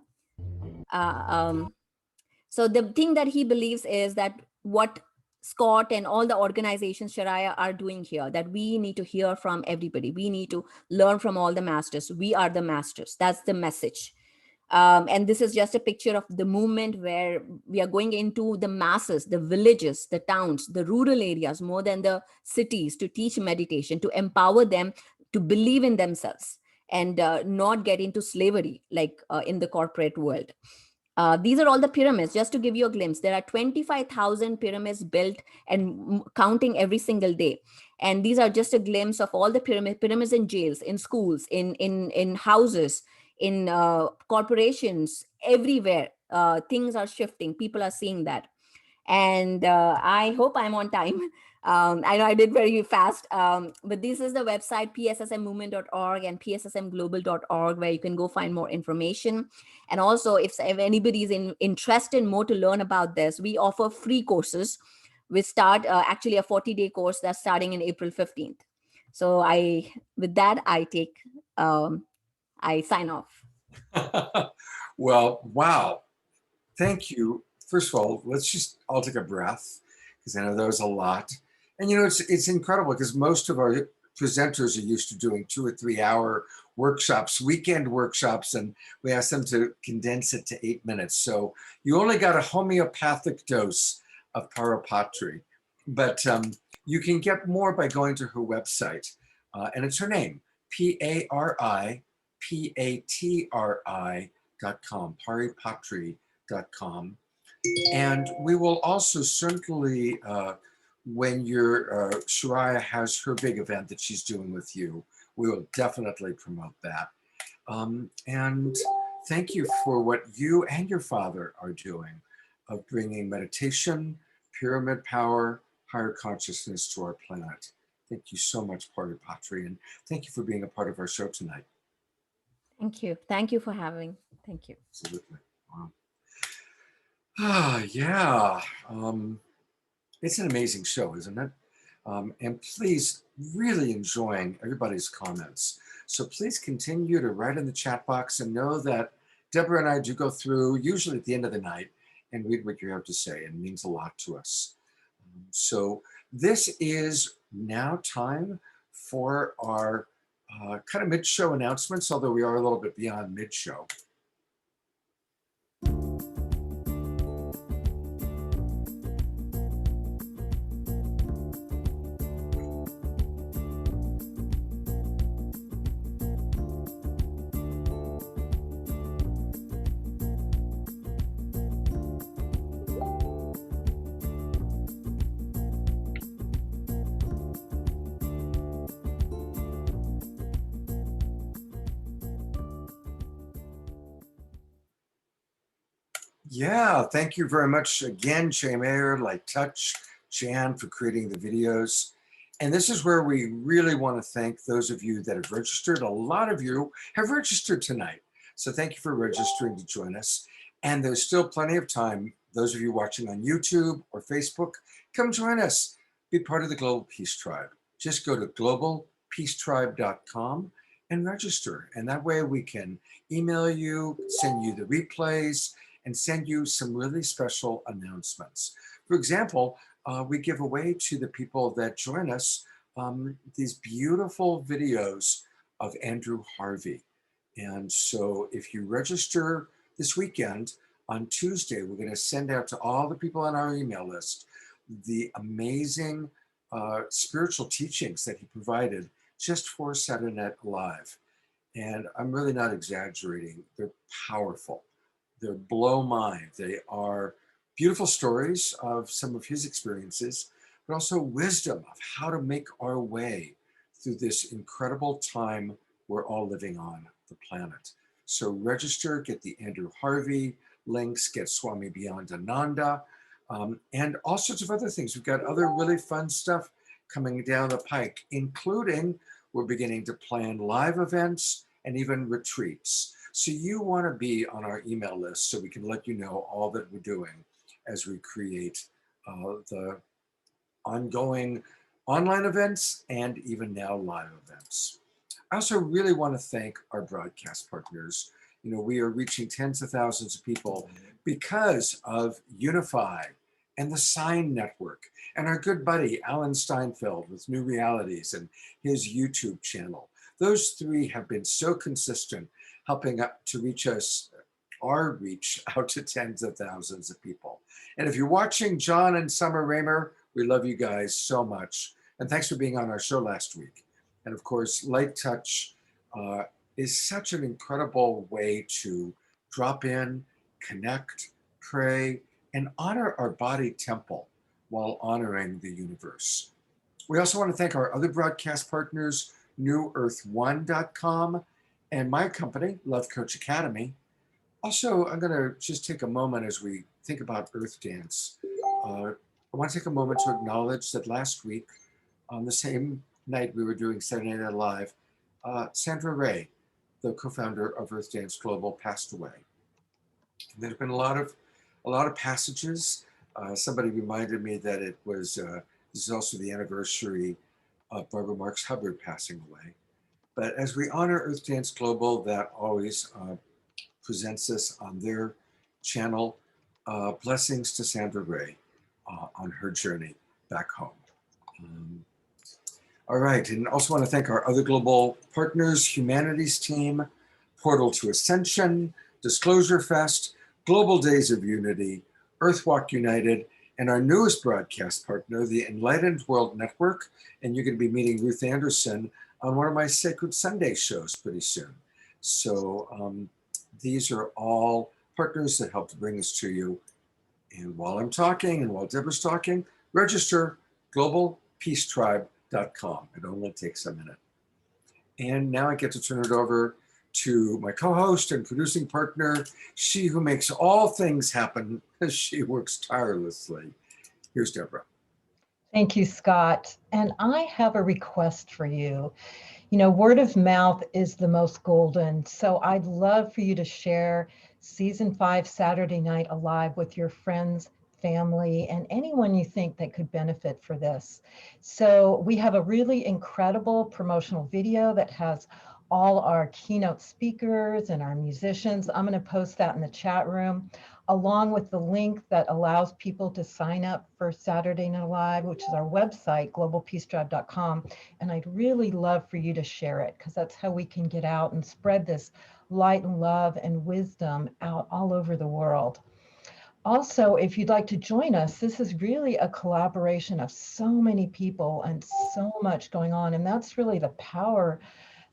So the thing that he believes is that what Scott and all the organizations Shariah are doing here, that we need to hear from everybody. We need to learn from all the masters. We are the masters. That's the message. And this is just a picture of the movement where we are going into the masses, the villages, the towns, the rural areas, more than the cities, to teach meditation, to empower them to believe in themselves and not get into slavery like in the corporate world. These are all the pyramids. Just to give you a glimpse, there are 25,000 pyramids built and counting every single day. And these are just a glimpse of all the pyramids in jails, in schools, in houses, in corporations, everywhere. Things are shifting. People are seeing that. And I hope I'm on time. I know I did very fast, but this is the website, pssmmovement.org and pssmglobal.org, where you can go find more information. And also, if anybody is interested more to learn about this, we offer free courses. We start actually a 40-day course that's starting in April 15th. So with that, I sign off. Well, wow. Thank you. First of all, let's just all take a breath, because I know that was a lot. And you know, it's incredible because most of our presenters are used to doing 2 or 3 hour workshops, weekend workshops, and we ask them to condense it to 8 minutes. So you only got a homeopathic dose of Patri, but you can get more by going to her website, and it's her name, PariPatri.com, paripatri.com. And we will also certainly, when your Shariah has her big event that she's doing with you, we will definitely promote that. And thank you for what you and your father are doing of bringing meditation, pyramid power, higher consciousness to our planet. Thank you so much, Patri, and thank you for being a part of our show tonight. Thank you. Thank you for having. Thank you. Absolutely. Wow. Yeah. It's an amazing show, isn't it? And please, really enjoying everybody's comments. So please continue to write in the chat box, and know that Deborah and I do go through, usually at the end of the night, and read what you have to say. It means a lot to us. So this is now time for our kind of mid-show announcements, although we are a little bit beyond mid-show. Yeah, thank you very much again, Shamer, Light Touch, Jan, for creating the videos. And this is where we really want to thank those of you that have registered. A lot of you have registered tonight. So thank you for registering to join us. And there's still plenty of time. Those of you watching on YouTube or Facebook, come join us. Be part of the Global Peace Tribe. Just go to globalpeacetribe.com and register. And that way we can email you, send you the replays, and send you some really special announcements. For example, we give away to the people that join us these beautiful videos of Andrew Harvey. And so if you register this weekend, on Tuesday, we're going to send out to all the people on our email list the amazing spiritual teachings that he provided just for Saturday Night Live. And I'm really not exaggerating. They're powerful. They blow mind. They are beautiful stories of some of his experiences, but also wisdom of how to make our way through this incredible time we're all living on the planet. So register, get the Andrew Harvey links, get Swami Beyondananda, and all sorts of other things. We've got other really fun stuff coming down the pike, including we're beginning to plan live events and even retreats. So you want to be on our email list so we can let you know all that we're doing as we create the ongoing online events and even now live events. I also really want to thank our broadcast partners. You know, we are reaching tens of thousands of people because of Unify and the Sign Network and our good buddy, Alan Steinfeld with New Realities and his YouTube channel. Those three have been so consistent, helping to reach us, our reach out to tens of thousands of people. And if you're watching, John and Summer Raymer, we love you guys so much. And thanks for being on our show last week. And of course, Light Touch is such an incredible way to drop in, connect, pray, and honor our body temple while honoring the universe. We also want to thank our other broadcast partners, newearth1.com and my company, Love Coach Academy. Also, I'm going to just take a moment as we think about Earth Dance. I want to take a moment to acknowledge that last week, on the same night we were doing Saturday Night Live, Sandra Ray, the co-founder of Earth Dance Global, passed away. And there have been a lot of passages. Somebody reminded me that it was this is also the anniversary of Barbara Marx Hubbard passing away. But as we honor Earth Dance Global, that always presents us on their channel. Blessings to Sandra Ray on her journey back home. All right, and also want to thank our other global partners, Humanities Team, Portal to Ascension, Disclosure Fest, Global Days of Unity, Earthwalk United, and our newest broadcast partner, the Enlightened World Network. And you're going to be meeting Ruth Anderson on one of my Sacred Sunday shows pretty soon. So these are all partners that help to bring this to you. And while I'm talking and while Deborah's talking, register globalpeacetribe.com. It only takes a minute. And now I get to turn it over to my co-host and producing partner, she who makes all things happen as she works tirelessly. Here's Deborah. Thank you, Scott. And I have a request for you. You know, word of mouth is the most golden. So I'd love for you to share season 5 Saturday Night Alive with your friends, family, and anyone you think that could benefit for this. So we have a really incredible promotional video that has all our keynote speakers and our musicians. I'm going to post that in the chat room, along with the link that allows people to sign up for Saturday Night Live, which is our website, globalpeacetribe.com. And I'd really love for you to share it, because that's how we can get out and spread this light and love and wisdom out all over the world. Also, if you'd like to join us, this is really a collaboration of so many people and so much going on. And that's really the power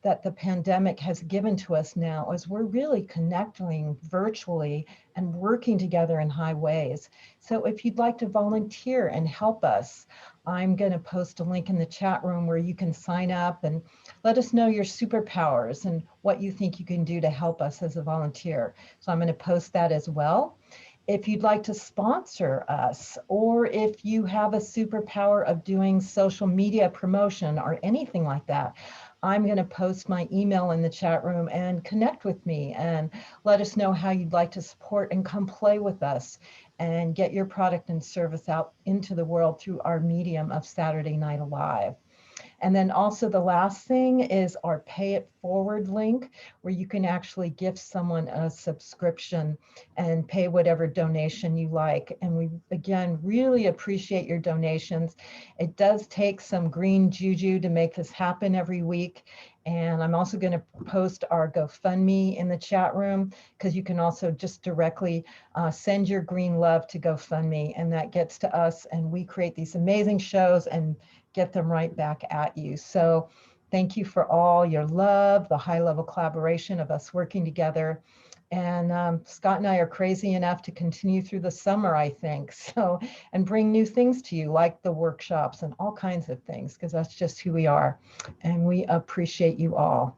that the pandemic has given to us now, as we're really connecting virtually and working together in high ways. So if you'd like to volunteer and help us, I'm going to post a link in the chat room where you can sign up and let us know your superpowers and what you think you can do to help us as a volunteer. So I'm going to post that as well. If you'd like to sponsor us, or if you have a superpower of doing social media promotion or anything like that, I'm going to post my email in the chat room, and connect with me and let us know how you'd like to support and come play with us and get your product and service out into the world through our medium of Saturday Night Alive. And then also the last thing is our Pay It Forward link, where you can actually gift someone a subscription and pay whatever donation you like. And we, again, really appreciate your donations. It does take some green juju to make this happen every week. And I'm also going to post our GoFundMe in the chat room, because you can also just directly send your green love to GoFundMe, and that gets to us, and we create these amazing shows and get them right back at you. So thank you for all your love, the high level collaboration of us working together. And Scott and I are crazy enough to continue through the summer, I think, so, and bring new things to you, like the workshops and all kinds of things, because that's just who we are. And we appreciate you all.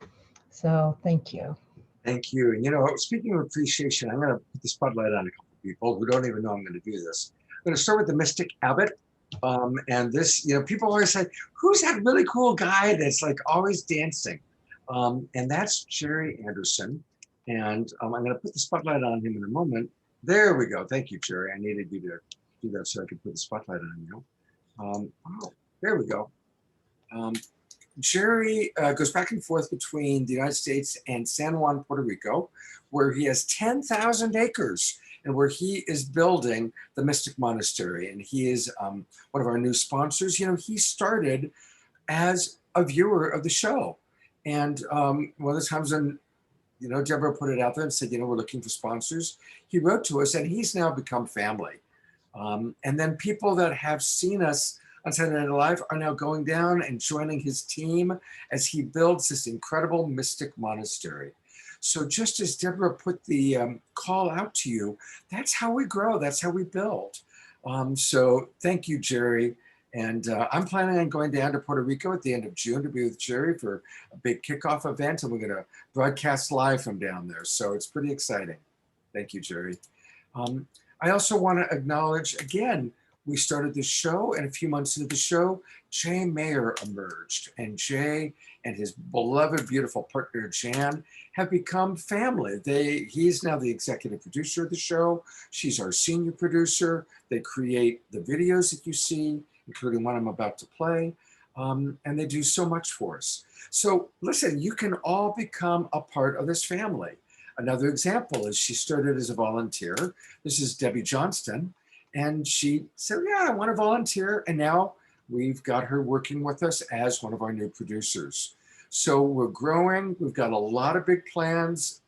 So thank you. Thank you. And you know, speaking of appreciation, I'm going to put the spotlight on a couple of people who don't even know I'm going to do this. I'm going to start with the Mystic Abbott. And this, you know, people always say, who's that really cool guy that's like always dancing? And that's Jerry Anderson. And I'm going to put the spotlight on him in a moment. There we go. Thank you, Jerry. I needed you to do that so I could put the spotlight on you. Oh, there we go. Jerry goes back and forth between the United States and San Juan, Puerto Rico, where he has 10,000 acres and where he is building the Mystic Monastery. And he is one of our new sponsors. You know, he started as a viewer of the show. And one of the times when, you know, Deborah put it out there and said, you know, we're looking for sponsors, he wrote to us and he's now become family. And then people that have seen us on Saturday Night Live are now going down and joining his team as he builds this incredible Mystic Monastery. So just as Deborah put the call out to you, that's how we grow, that's how we build. So thank you, Jerry. And I'm planning on going down to Puerto Rico at the end of June to be with Jerry for a big kickoff event, and we're gonna broadcast live from down there. So it's pretty exciting. Thank you, Jerry. I also wanna acknowledge, again, we started this show, and a few months into the show, Jay Mayer emerged, and Jay and his beloved, beautiful partner, Jan, have become family. He's now the executive producer of the show. She's our senior producer. They create the videos that you see, including one I'm about to play, and they do so much for us. So listen, you can all become a part of this family. Another example is she started as a volunteer. This is Debbie Johnston. And she said, yeah, I want to volunteer. And now we've got her working with us as one of our new producers. So we're growing. We've got a lot of big plans.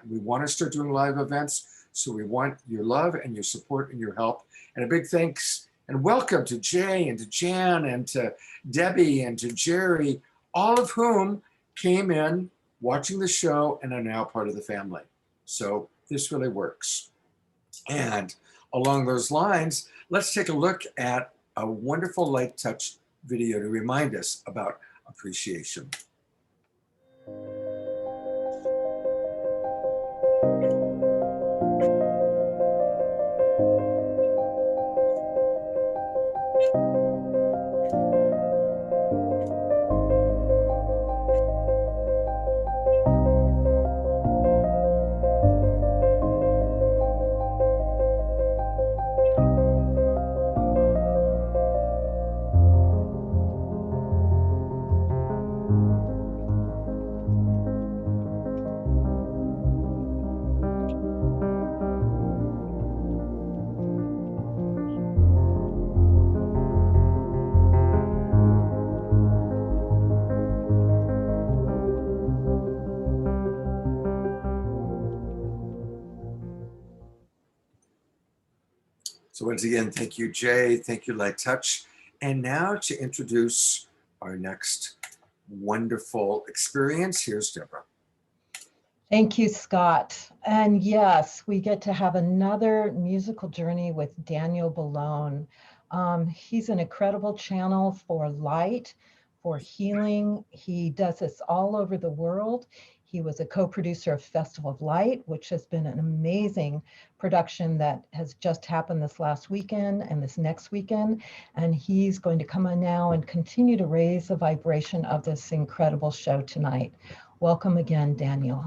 We want to start doing live events. So we want your love and your support and your help. And a big thanks and welcome to Jay and to Jan and to Debbie and to Jerry, all of whom came in watching the show and are now part of the family. So this really works. And along those lines, let's take a look at a wonderful light touch video to remind us about appreciation. So once again, thank you, Jay. Thank you, Light Touch. And now to introduce our next wonderful experience, here's Deborah. Thank you, Scott. And yes, we get to have another musical journey with Daniel Ballone. He's an incredible channel for light, for healing. He does this all over the world. He was a co-producer of Festival of Light, which has been an amazing production that has just happened this last weekend and this next weekend. And he's going to come on now and continue to raise the vibration of this incredible show tonight. Welcome again, Daniel.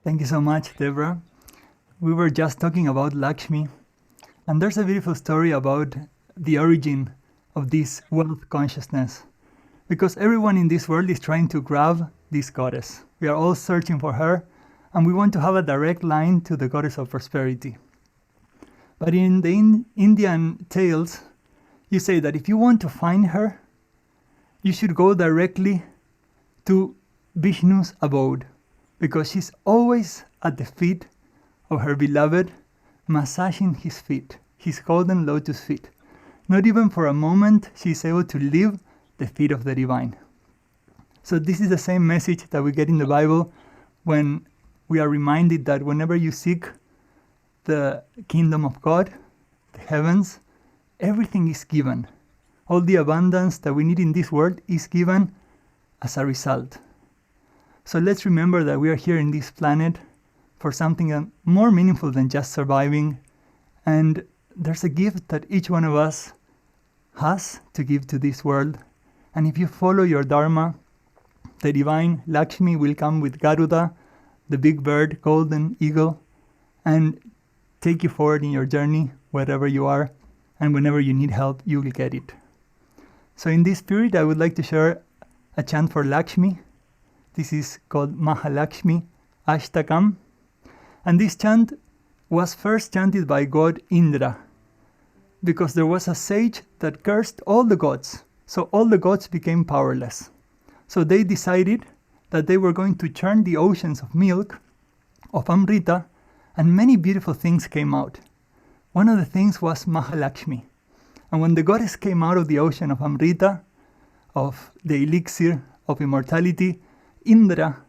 Thank you so much, Deborah. We were just talking about Lakshmi, and there's a beautiful story about the origin of this wealth consciousness, because everyone in this world is trying to grab this goddess. We are all searching for her, and we want to have a direct line to the goddess of prosperity. But in the Indian tales, you say that if you want to find her, you should go directly to Vishnu's abode, because she's always at the feet of her beloved, massaging his feet, his golden lotus feet. Not even for a moment she is able to leave the feet of the divine. So this is the same message that we get in the Bible when we are reminded that whenever you seek the kingdom of God, the heavens, everything is given. All the abundance that we need in this world is given as a result. So let's remember that we are here in this planet for something more meaningful than just surviving. And there's a gift that each one of us has to give to this world. And if you follow your Dharma, the divine Lakshmi will come with Garuda, the big bird, golden eagle, and take you forward in your journey, wherever you are, and whenever you need help, you will get it. So in this spirit, I would like to share a chant for Lakshmi. This is called Mahalakshmi Ashtakam. And this chant was first chanted by god Indra, because there was a sage that cursed all the gods. So all the gods became powerless. So they decided that they were going to churn the oceans of milk, of Amrita, and many beautiful things came out. One of the things was Mahalakshmi. And when the goddess came out of the ocean of Amrita, of the elixir of immortality, Indra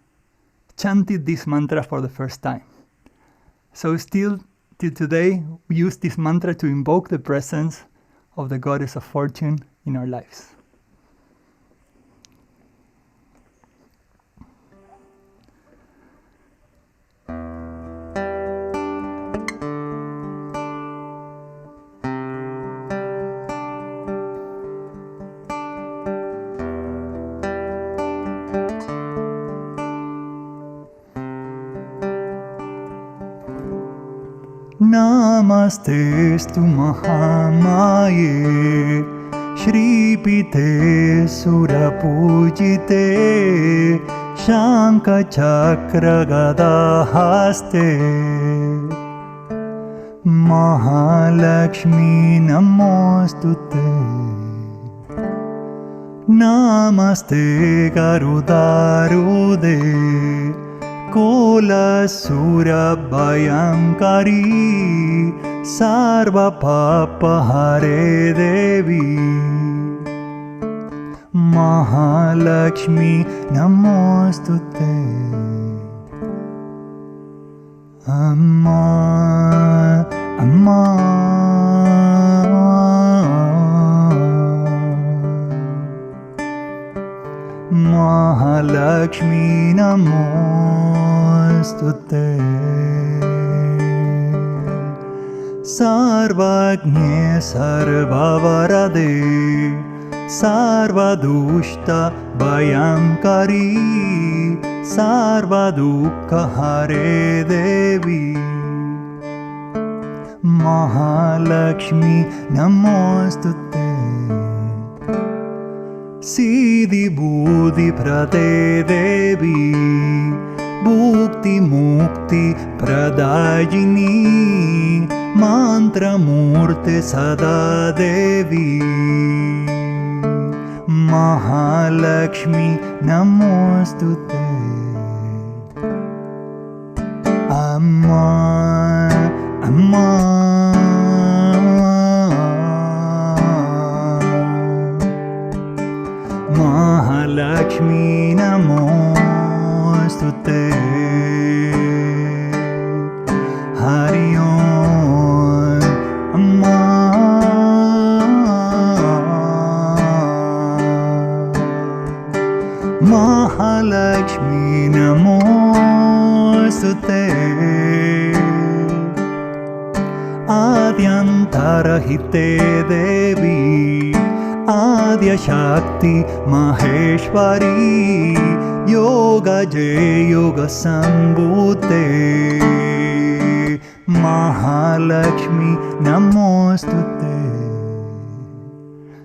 chanted this mantra for the first time. So still till today, we use this mantra to invoke the presence of the goddess of fortune in our lives. Namastestu Mahamaye Shripite Surapujite Shankha Chakra Gada Haste Mahalakshmi Namostute Namaste Garudarude Kola Sura Bhayankari Sarva Papa Hare Devi Mahalakshmi Namostute Amma Mahalakshmi Namostute Sarvagne Sarvavarade Sarvadushta Bhayankari Sarvadukha Hare Devi Mahalakshmi Namostute Siddhi Buddhi Prade Devi Bhukti Mukti Pradajini Mantra Murte Sada Devi Mahalakshmi Namostute Amma Mahalakshmi Namostute Hari Om Amma Mahalakshmi Namostute Adyantarahite Devi Adya Shakti Maheshwari Yoga Jay Yoga Sambhute Mahalakshmi Namostute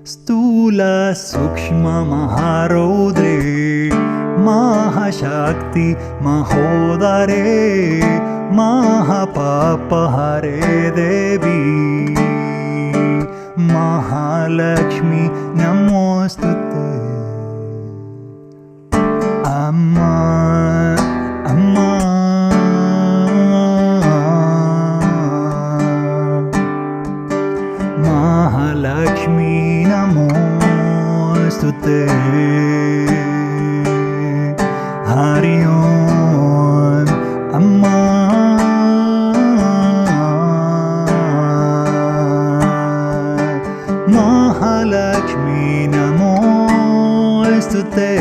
Stula Sukshma Maharodre Mahashakti Mahodare Mahapapa Hare Devi Mahalakshmi Namostute Amma Mahalakshmi Namostute Hari Om Amma Mahalakshmi Namostute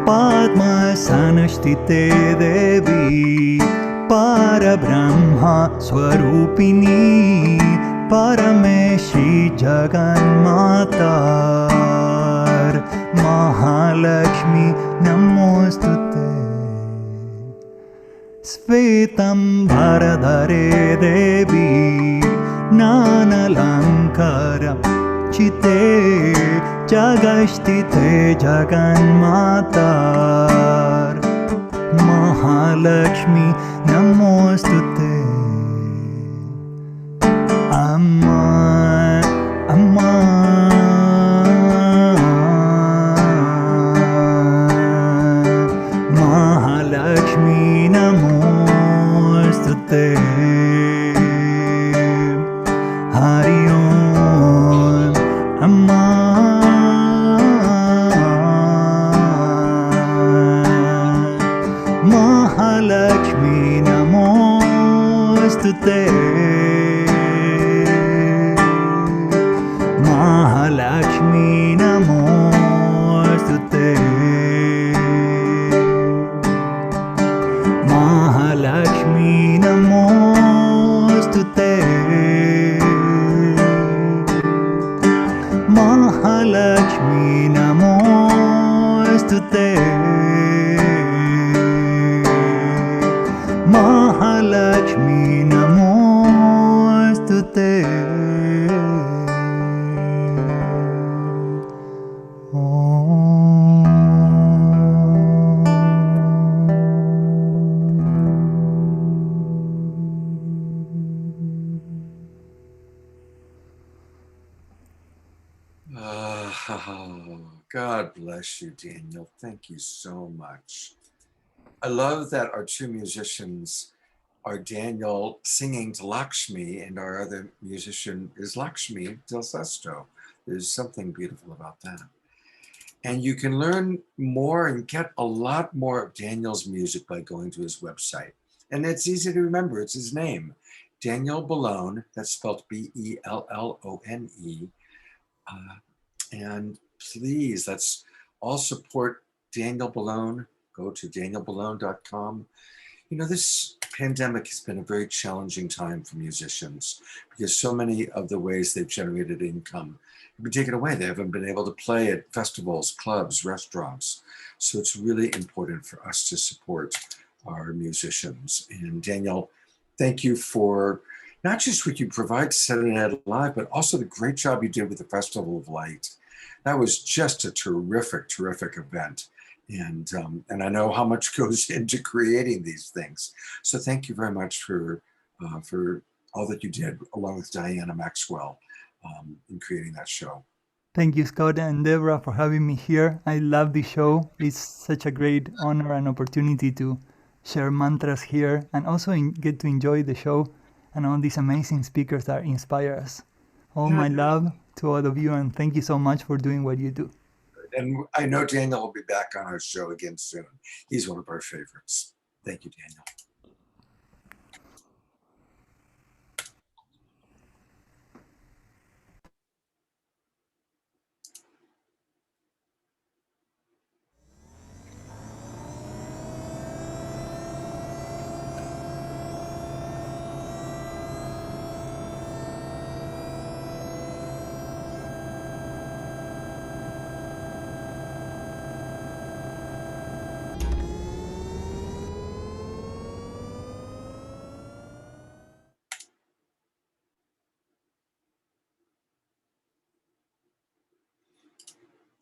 Padma Sanashtite Devi Parabrahma Swarupini Parameshi Jaganmatar Mahalakshmi Namostute Svetam Bharadare Devi Nana Lankara Chite जगष्टिते जगन्मातार Mahalakshmi नमोस्तुते अम्मा अम्मा महालक्ष्मी नमोस्तुते हरि ओम अम्मा महालक्ष्मी नमोस्तुते महालक्ष्मी नमोस्तुते महालक्ष्मी नमोस्तुते महालक्ष्मी नमोस्तुते महालक्ष्मी नमोस्तुते God bless you, Daniel. Thank you so much. I love that our two musicians are Daniel singing to Lakshmi, and our other musician is Lakshmi Del Sesto. There's something beautiful about that. And you can learn more and get a lot more of Daniel's music by going to his website. And it's easy to remember, it's his name, Daniel Bellone, that's spelled B-E-L-L-O-N-E. And please, let's all support Daniel Bellone. Go to danielbellone.com. You know, this pandemic has been a very challenging time for musicians because so many of the ways they've generated income have been taken away. They haven't been able to play at festivals, clubs, restaurants. So it's really important for us to support our musicians. And Daniel, thank you for not just what you provide to Saturday Night Live, but also the great job you did with the Festival of Light. That was just a terrific, terrific event. And I know how much goes into creating these things. So thank you very much for all that you did, along with Diana Maxwell, in creating that show. Thank you, Scott and Deborah, for having me here. I love the show. It's such a great honor and opportunity to share mantras here and also get to enjoy the show and all these amazing speakers that inspire us. All my love to all of you, and thank you so much for doing what you do. And I know Daniel will be back on our show again soon. He's one of our favorites. Thank you, Daniel.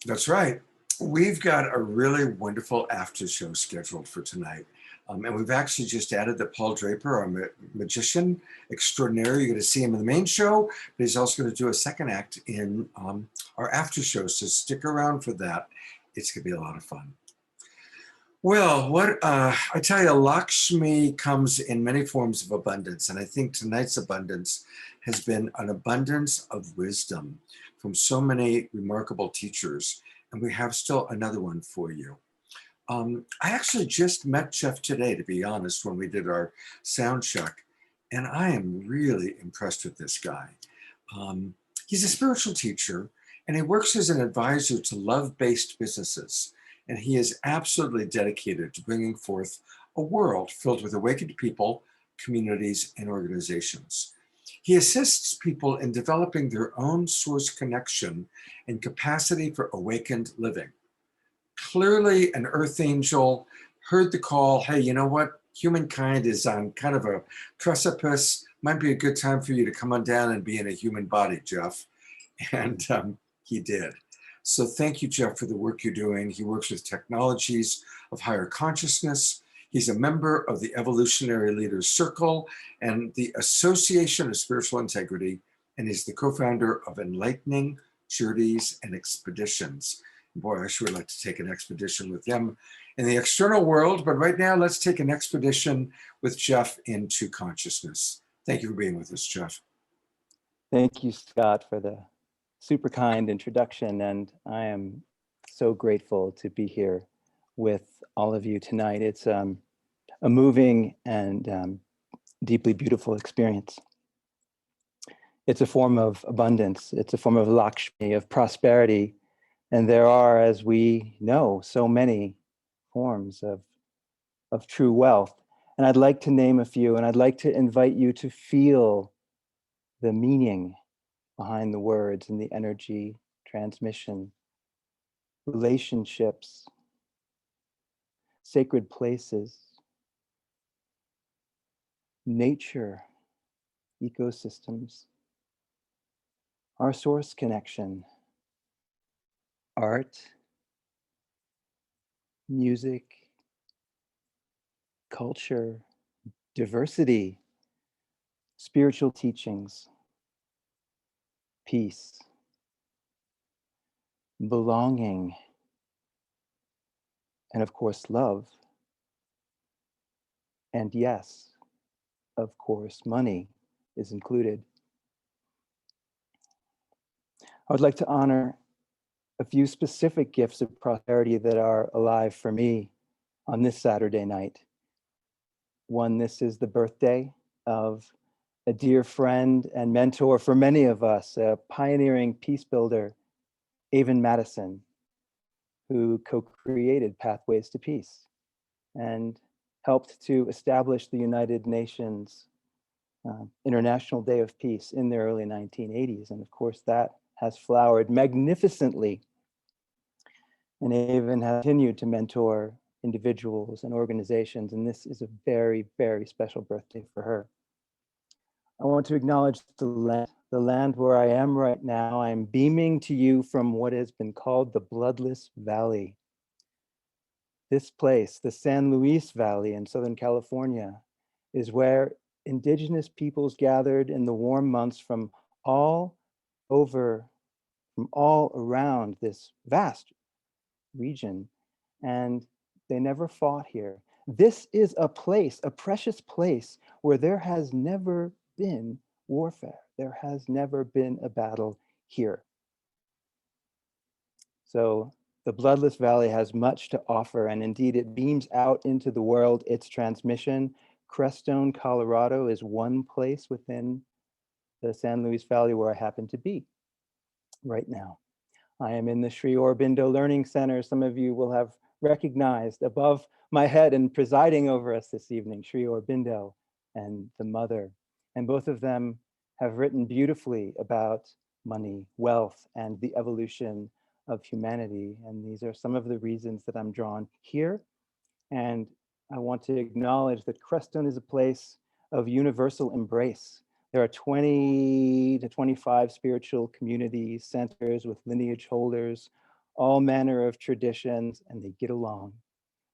That's right. We've got a really wonderful after show scheduled for tonight. And we've actually just added that Paul Draper, our magician extraordinaire, you're going to see him in the main show, but he's also going to do a second act in our after show. So stick around for that. It's going to be a lot of fun. Well, what I tell you, Lakshmi comes in many forms of abundance. And I think tonight's abundance has been an abundance of wisdom from so many remarkable teachers. And we have still another one for you. I actually just met Jeff today, to be honest, when we did our sound check. And I am really impressed with this guy. He's a spiritual teacher, and he works as an advisor to love-based businesses. And he is absolutely dedicated to bringing forth a world filled with awakened people, communities, and organizations. He assists people in developing their own source connection and capacity for awakened living. Clearly an earth angel, heard the call, hey, you know what? Humankind is on kind of a precipice. Might be a good time for you to come on down and be in a human body, Jeff. And he did. So thank you, Jeff, for the work you're doing. He works with technologies of higher consciousness. He's a member of the Evolutionary Leaders Circle and the Association of Spiritual Integrity, and he's the co-founder of Enlightening Journeys and Expeditions. Boy, I sure would like to take an expedition with them in the external world, but right now let's take an expedition with Jeff into consciousness. Thank you for being with us, Jeff. Thank you, Scott, for the super kind introduction, and I am so grateful to be here with all of you tonight. It's a moving and deeply beautiful experience. It's a form of abundance. It's a form of Lakshmi, of prosperity, and there are, as we know, so many forms of true wealth. And I'd like to name a few, and I'd like to invite you to feel the meaning behind the words and the energy transmission, relationships, sacred places, nature, ecosystems, our source connection, art, music, culture, diversity, spiritual teachings, peace, belonging, and of course, love. And yes, of course, money is included. I would like to honor a few specific gifts of prosperity that are alive for me on this Saturday night. One, this is the birthday of a dear friend and mentor for many of us, a pioneering peace builder, Avon Madison, who co-created Pathways to Peace and helped to establish the United Nations International Day of Peace in the early 1980s. And of course, that has flowered magnificently. And Avon has continued to mentor individuals and organizations, and this is a very, very special birthday for her. I want to acknowledge the land where I am right now. I'm beaming to you from what has been called the Bloodless Valley. This place, the San Luis Valley in Southern California, is where indigenous peoples gathered in the warm months from all around this vast region, and they never fought here. This is a place, a precious place, where there has never been warfare. There has never been a battle here. So the Bloodless Valley has much to offer, and indeed it beams out into the world its transmission. Crestone, Colorado is one place within the San Luis Valley where I happen to be right now. I am in the Sri Aurobindo Learning Center. Some of you will have recognized above my head and presiding over us this evening, Sri Aurobindo and the mother. And both of them have written beautifully about money, wealth, and the evolution of humanity. And these are some of the reasons that I'm drawn here. And I want to acknowledge that Crestone is a place of universal embrace. There are 20 to 25 spiritual community centers with lineage holders, all manner of traditions, and they get along.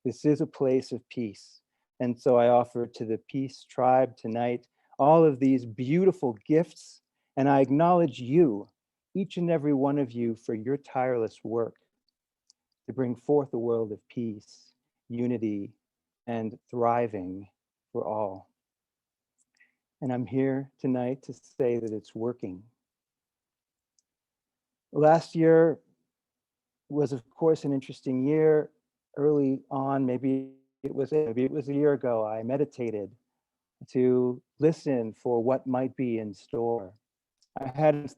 This is a place of peace. And so I offer to the Peace Tribe tonight all of these beautiful gifts, and I acknowledge you, each and every one of you, for your tireless work to bring forth a world of peace, unity, and thriving for all. And I'm here tonight to say that it's working. Last year was, of course, an interesting year. Early on, maybe it was a year ago, I meditated to listen for what might be in store.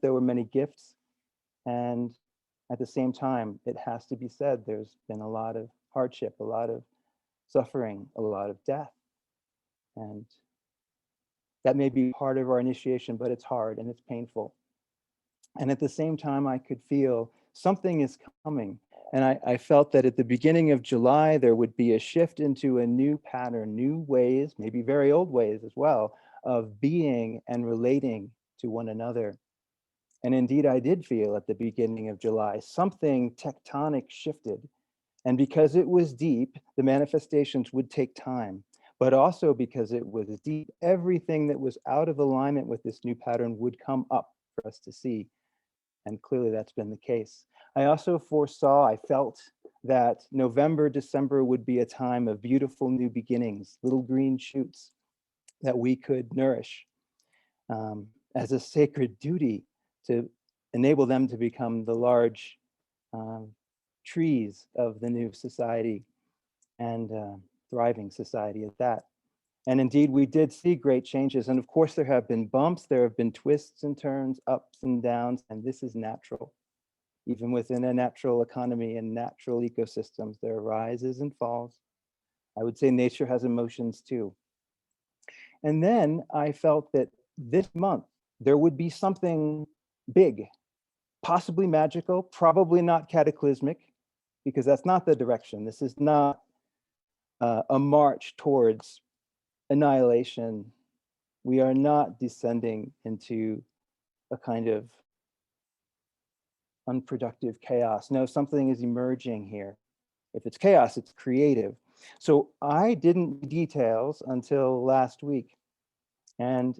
There were many gifts, and at the same time, it has to be said, there's been a lot of hardship, a lot of suffering, a lot of death. And that may be part of our initiation, but it's hard and it's painful. And at the same time, I could feel something is coming. And I felt that at the beginning of July, there would be a shift into a new pattern, new ways, maybe very old ways as well, of being and relating to one another. And indeed, I did feel at the beginning of July, something tectonic shifted. And because it was deep, the manifestations would take time. But also because it was deep, everything that was out of alignment with this new pattern would come up for us to see. And clearly that's been the case. I also foresaw, I felt that November, December would be a time of beautiful new beginnings, little green shoots that we could nourish as a sacred duty to enable them to become the large trees of the new society and thriving society at that. And indeed, we did see great changes. And of course, there have been bumps, there have been twists and turns, ups and downs, and this is natural. Even within a natural economy and natural ecosystems, there are rises and falls. I would say nature has emotions too. And then I felt that this month, there would be something big, possibly magical, probably not cataclysmic, because that's not the direction. This is not a march towards annihilation. We are not descending into a kind of unproductive chaos. No, something is emerging here. If it's chaos, it's creative. So I didn't get details until last week. And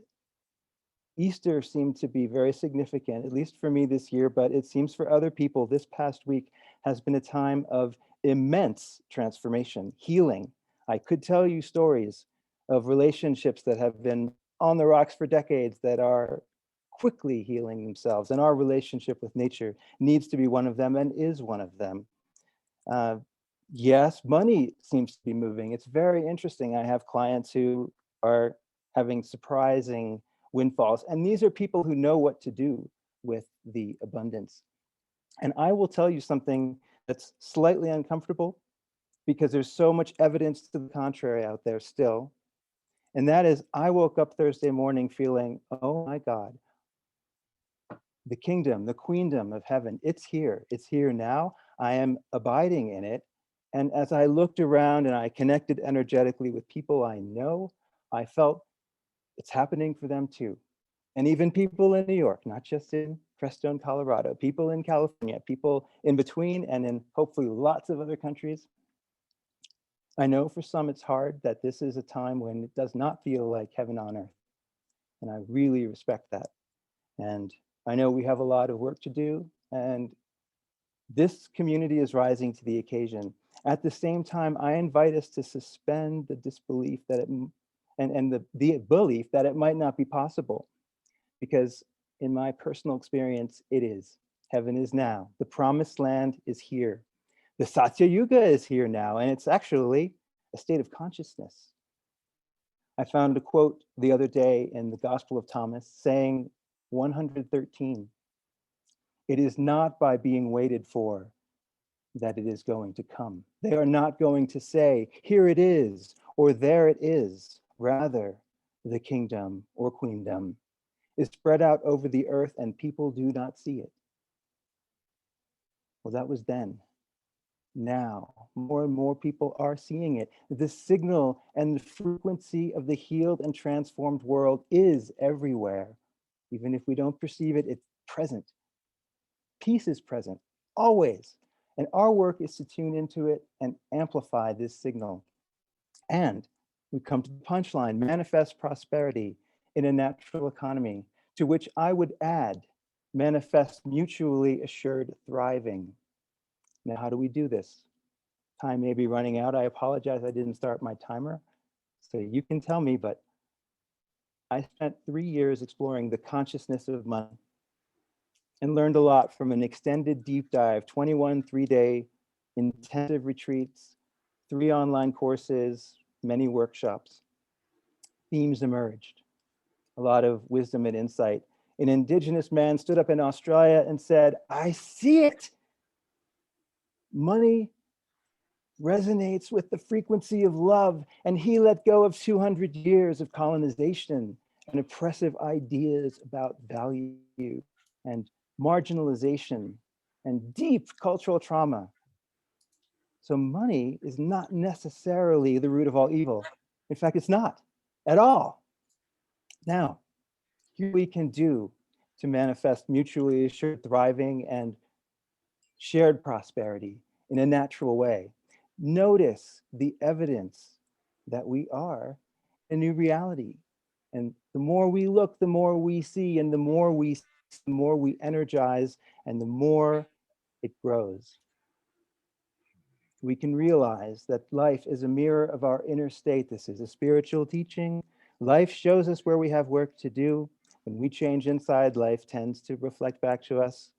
Easter seemed to be very significant, at least for me this year, but it seems for other people this past week has been a time of immense transformation, healing. I could tell you stories of relationships that have been on the rocks for decades that are quickly healing themselves. And our relationship with nature needs to be one of them and is one of them. Yes, money seems to be moving. It's very interesting. I have clients who are having surprising windfalls. And these are people who know what to do with the abundance. And I will tell you something that's slightly uncomfortable because there's so much evidence to the contrary out there still. And that is, I woke up Thursday morning feeling, oh my God, the kingdom, the queendom of heaven, it's here now. I am abiding in it. And as I looked around and I connected energetically with people I know, I felt it's happening for them too. And even people in New York, not just in Crestone, Colorado, people in California, people in between and in hopefully lots of other countries. I know for some it's hard that this is a time when it does not feel like heaven on earth. And I really respect that. And I know we have a lot of work to do, and this community is rising to the occasion. At the same time, I invite us to suspend the disbelief that it, and the belief that it might not be possible. Because in my personal experience, it is. Heaven is now. The promised land is here. The Satya Yuga is here now, and it's actually a state of consciousness. I found a quote the other day in the Gospel of Thomas saying 113, it is not by being waited for that it is going to come. They are not going to say, here it is, or there it is. Rather, the kingdom or queendom is spread out over the earth and people do not see it. Well, that was then. Now, more and more people are seeing it. The signal and the frequency of the healed and transformed world is everywhere. Even if we don't perceive it, it's present. Peace is present, always. And our work is to tune into it and amplify this signal. And we come to the punchline, manifest prosperity in a natural economy, to which I would add, manifest mutually assured thriving. Now, how do we do this? Time may be running out. I apologize, I didn't start my timer. So you can tell me, but I spent 3 years exploring the consciousness of money and learned a lot from an extended deep dive, 21 3-day intensive retreats, 3 online courses, many workshops. Themes emerged, a lot of wisdom and insight. An indigenous man stood up in Australia and said, I see it. Money resonates with the frequency of love, and he let go of 200 years of colonization and oppressive ideas about value and marginalization and deep cultural trauma. So money is not necessarily the root of all evil. In fact, it's not at all. Now, here we can do to manifest mutually assured thriving and shared prosperity in a natural way. Notice the evidence that we are a new reality. And the more we look, the more we see, and the more we energize, and the more it grows. We can realize that life is a mirror of our inner state. This is a spiritual teaching. Life shows us where we have work to do. When we change inside, life tends to reflect back to us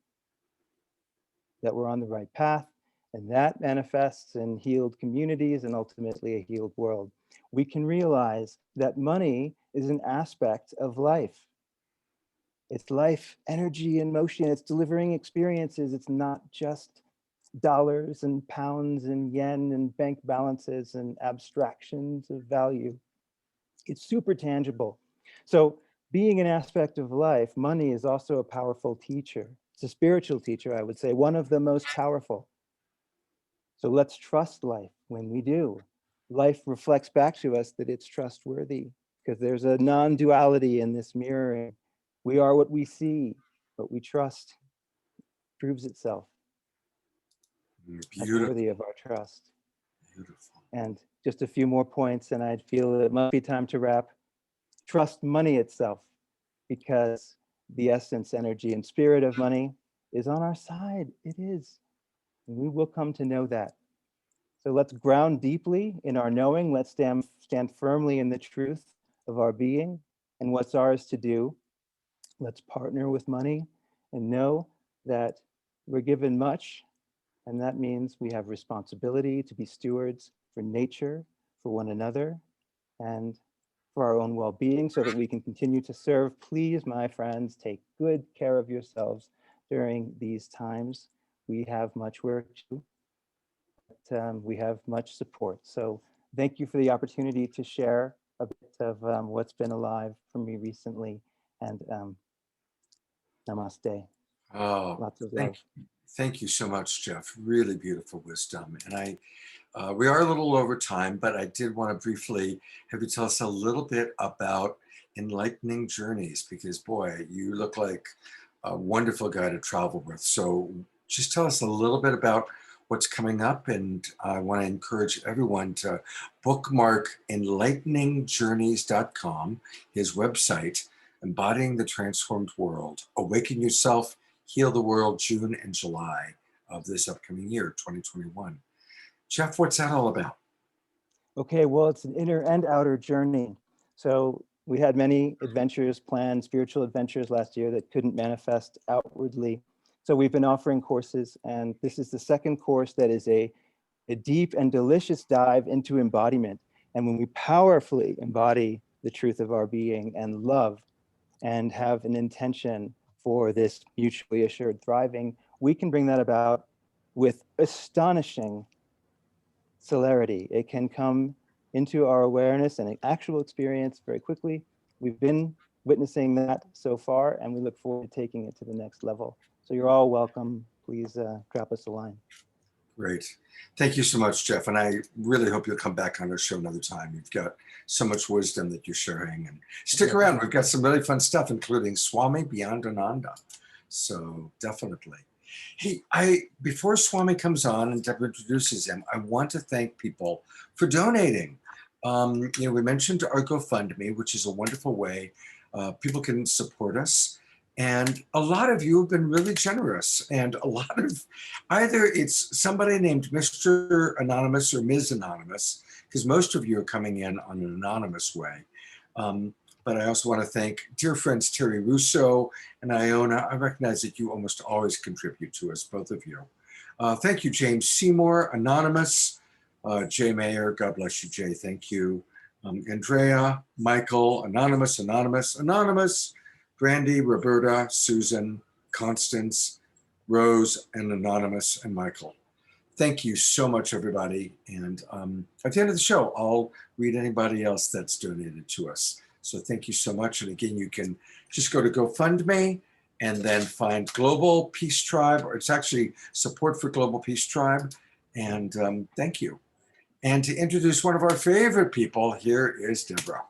that we're on the right path, and that manifests in healed communities and ultimately a healed world. We can realize that money is an aspect of life. It's life, energy, and motion. It's delivering experiences. It's not just dollars and pounds and yen and bank balances and abstractions of value. It's super tangible. So being an aspect of life, money is also a powerful teacher. It's a spiritual teacher, I would say, one of the most powerful. So let's trust life when we do. Life reflects back to us that it's trustworthy because there's a non-duality in this mirroring. We are what we see, but we trust proves itself. That's worthy of our trust. Beautiful. And just a few more points, and I'd feel it must be time to wrap. Trust money itself, because the essence, energy, and spirit of money is on our side. It is. And we will come to know that. So let's ground deeply in our knowing. Let's stand firmly in the truth of our being and what's ours to do. Let's partner with money and know that we're given much. And that means we have responsibility to be stewards for nature, for one another, and for our own well-being so that we can continue to serve. Please, my friends, take good care of yourselves during these times. We have much work to do, but we have much support. So thank you for the opportunity to share a bit of what's been alive for me recently. And namaste. Oh, lots of love. Thank you so much, Jeff. Really beautiful wisdom. And we are a little over time, but I did want to briefly have you tell us a little bit about Enlightening Journeys, because boy, you look like a wonderful guy to travel with. So just tell us a little bit about what's coming up. And I want to encourage everyone to bookmark enlighteningjourneys.com, his website, Embodying the Transformed World, Awaken Yourself, Heal the World, June and July of this upcoming year, 2021. Jeff, what's that all about? Okay, well, it's an inner and outer journey. So we had many adventures planned, spiritual adventures last year that couldn't manifest outwardly. So we've been offering courses, and this is the second course that is a deep and delicious dive into embodiment. And when we powerfully embody the truth of our being and love and have an intention for this mutually assured thriving, we can bring that about with astonishing celerity. It can come into our awareness and an actual experience very quickly. We've been witnessing that so far, and we look forward to taking it to the next level. So you're all welcome. Please drop us a line. Great. Thank you so much, Jeff. And I really hope you'll come back on our show another time. You've got so much wisdom that you're sharing. And stick around. We've got some really fun stuff, including Swami Beyond Ananda. So definitely. Hey, before Swami comes on and Deborah introduces him, I want to thank people for donating. We mentioned our GoFundMe, which is a wonderful way people can support us. And a lot of you have been really generous, and a lot of either it's somebody named Mr. Anonymous or Ms. Anonymous, because most of you are coming in on an anonymous way. But I also want to thank dear friends Terry Russo and Iona. I recognize that you almost always contribute to us, both of you. Thank you, James Seymour, Anonymous, Jay Mayer, God bless you, Jay, thank you. Andrea, Michael, Anonymous, Brandy, Roberta, Susan, Constance, Rose, and Anonymous, and Michael. Thank you so much, everybody. And at the end of the show, I'll read anybody else that's donated to us. So thank you so much. And again, you can just go to GoFundMe and then find Global Peace Tribe, or it's actually Support for Global Peace Tribe. And thank you. And to introduce one of our favorite people, here is Deborah.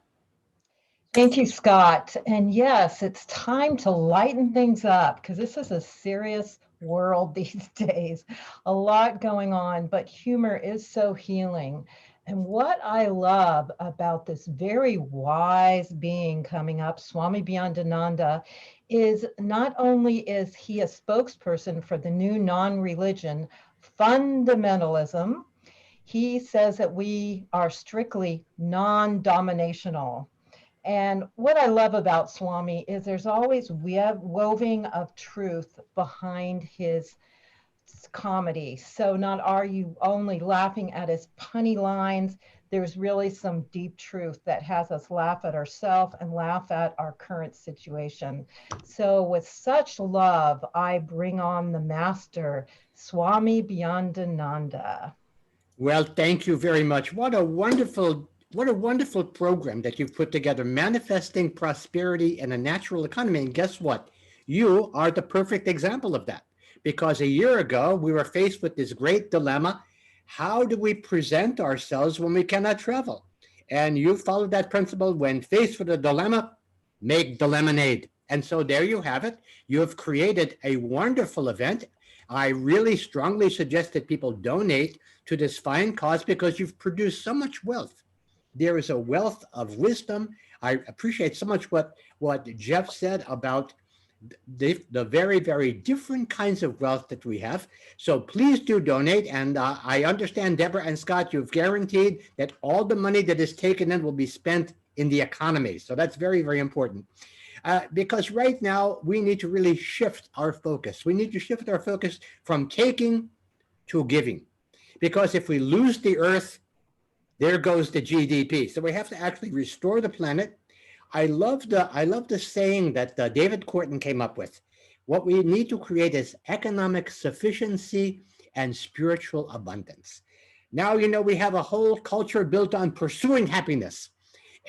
Thank you, Scott. And yes, it's time to lighten things up because this is a serious world these days. A lot going on, but humor is so healing. And what I love about this very wise being coming up, Swami Beyondananda, is not only is he a spokesperson for the new non-religion fundamentalism, he says that we are strictly non-dominational. And what I love about Swami is there's always woving of truth behind his comedy. So not are you only laughing at his punny lines, there's really some deep truth that has us laugh at ourselves and laugh at our current situation. So with such love, I bring on the master, Swami Beyondananda. Well, thank you very much. What a wonderful program that you've put together, manifesting prosperity in a natural economy. And guess what? You are the perfect example of that. Because a year ago, we were faced with this great dilemma. How do we present ourselves when we cannot travel? And you followed that principle. When faced with a dilemma, make the lemonade. And so there you have it. You have created a wonderful event. I really strongly suggest that people donate to this fine cause because you've produced so much wealth. There is a wealth of wisdom. I appreciate so much what Jeff said about the very, very different kinds of wealth that we have. So please do donate. And I understand, Deborah and Scott, you've guaranteed that all the money that is taken in will be spent in the economy. So that's very, very important. Because right now we need to really shift our focus. We need to shift our focus from taking to giving. Because if we lose the earth, there goes the GDP. So we have to actually restore the planet. I love the saying that David Corton came up with. What we need to create is economic sufficiency and spiritual abundance. Now, we have a whole culture built on pursuing happiness.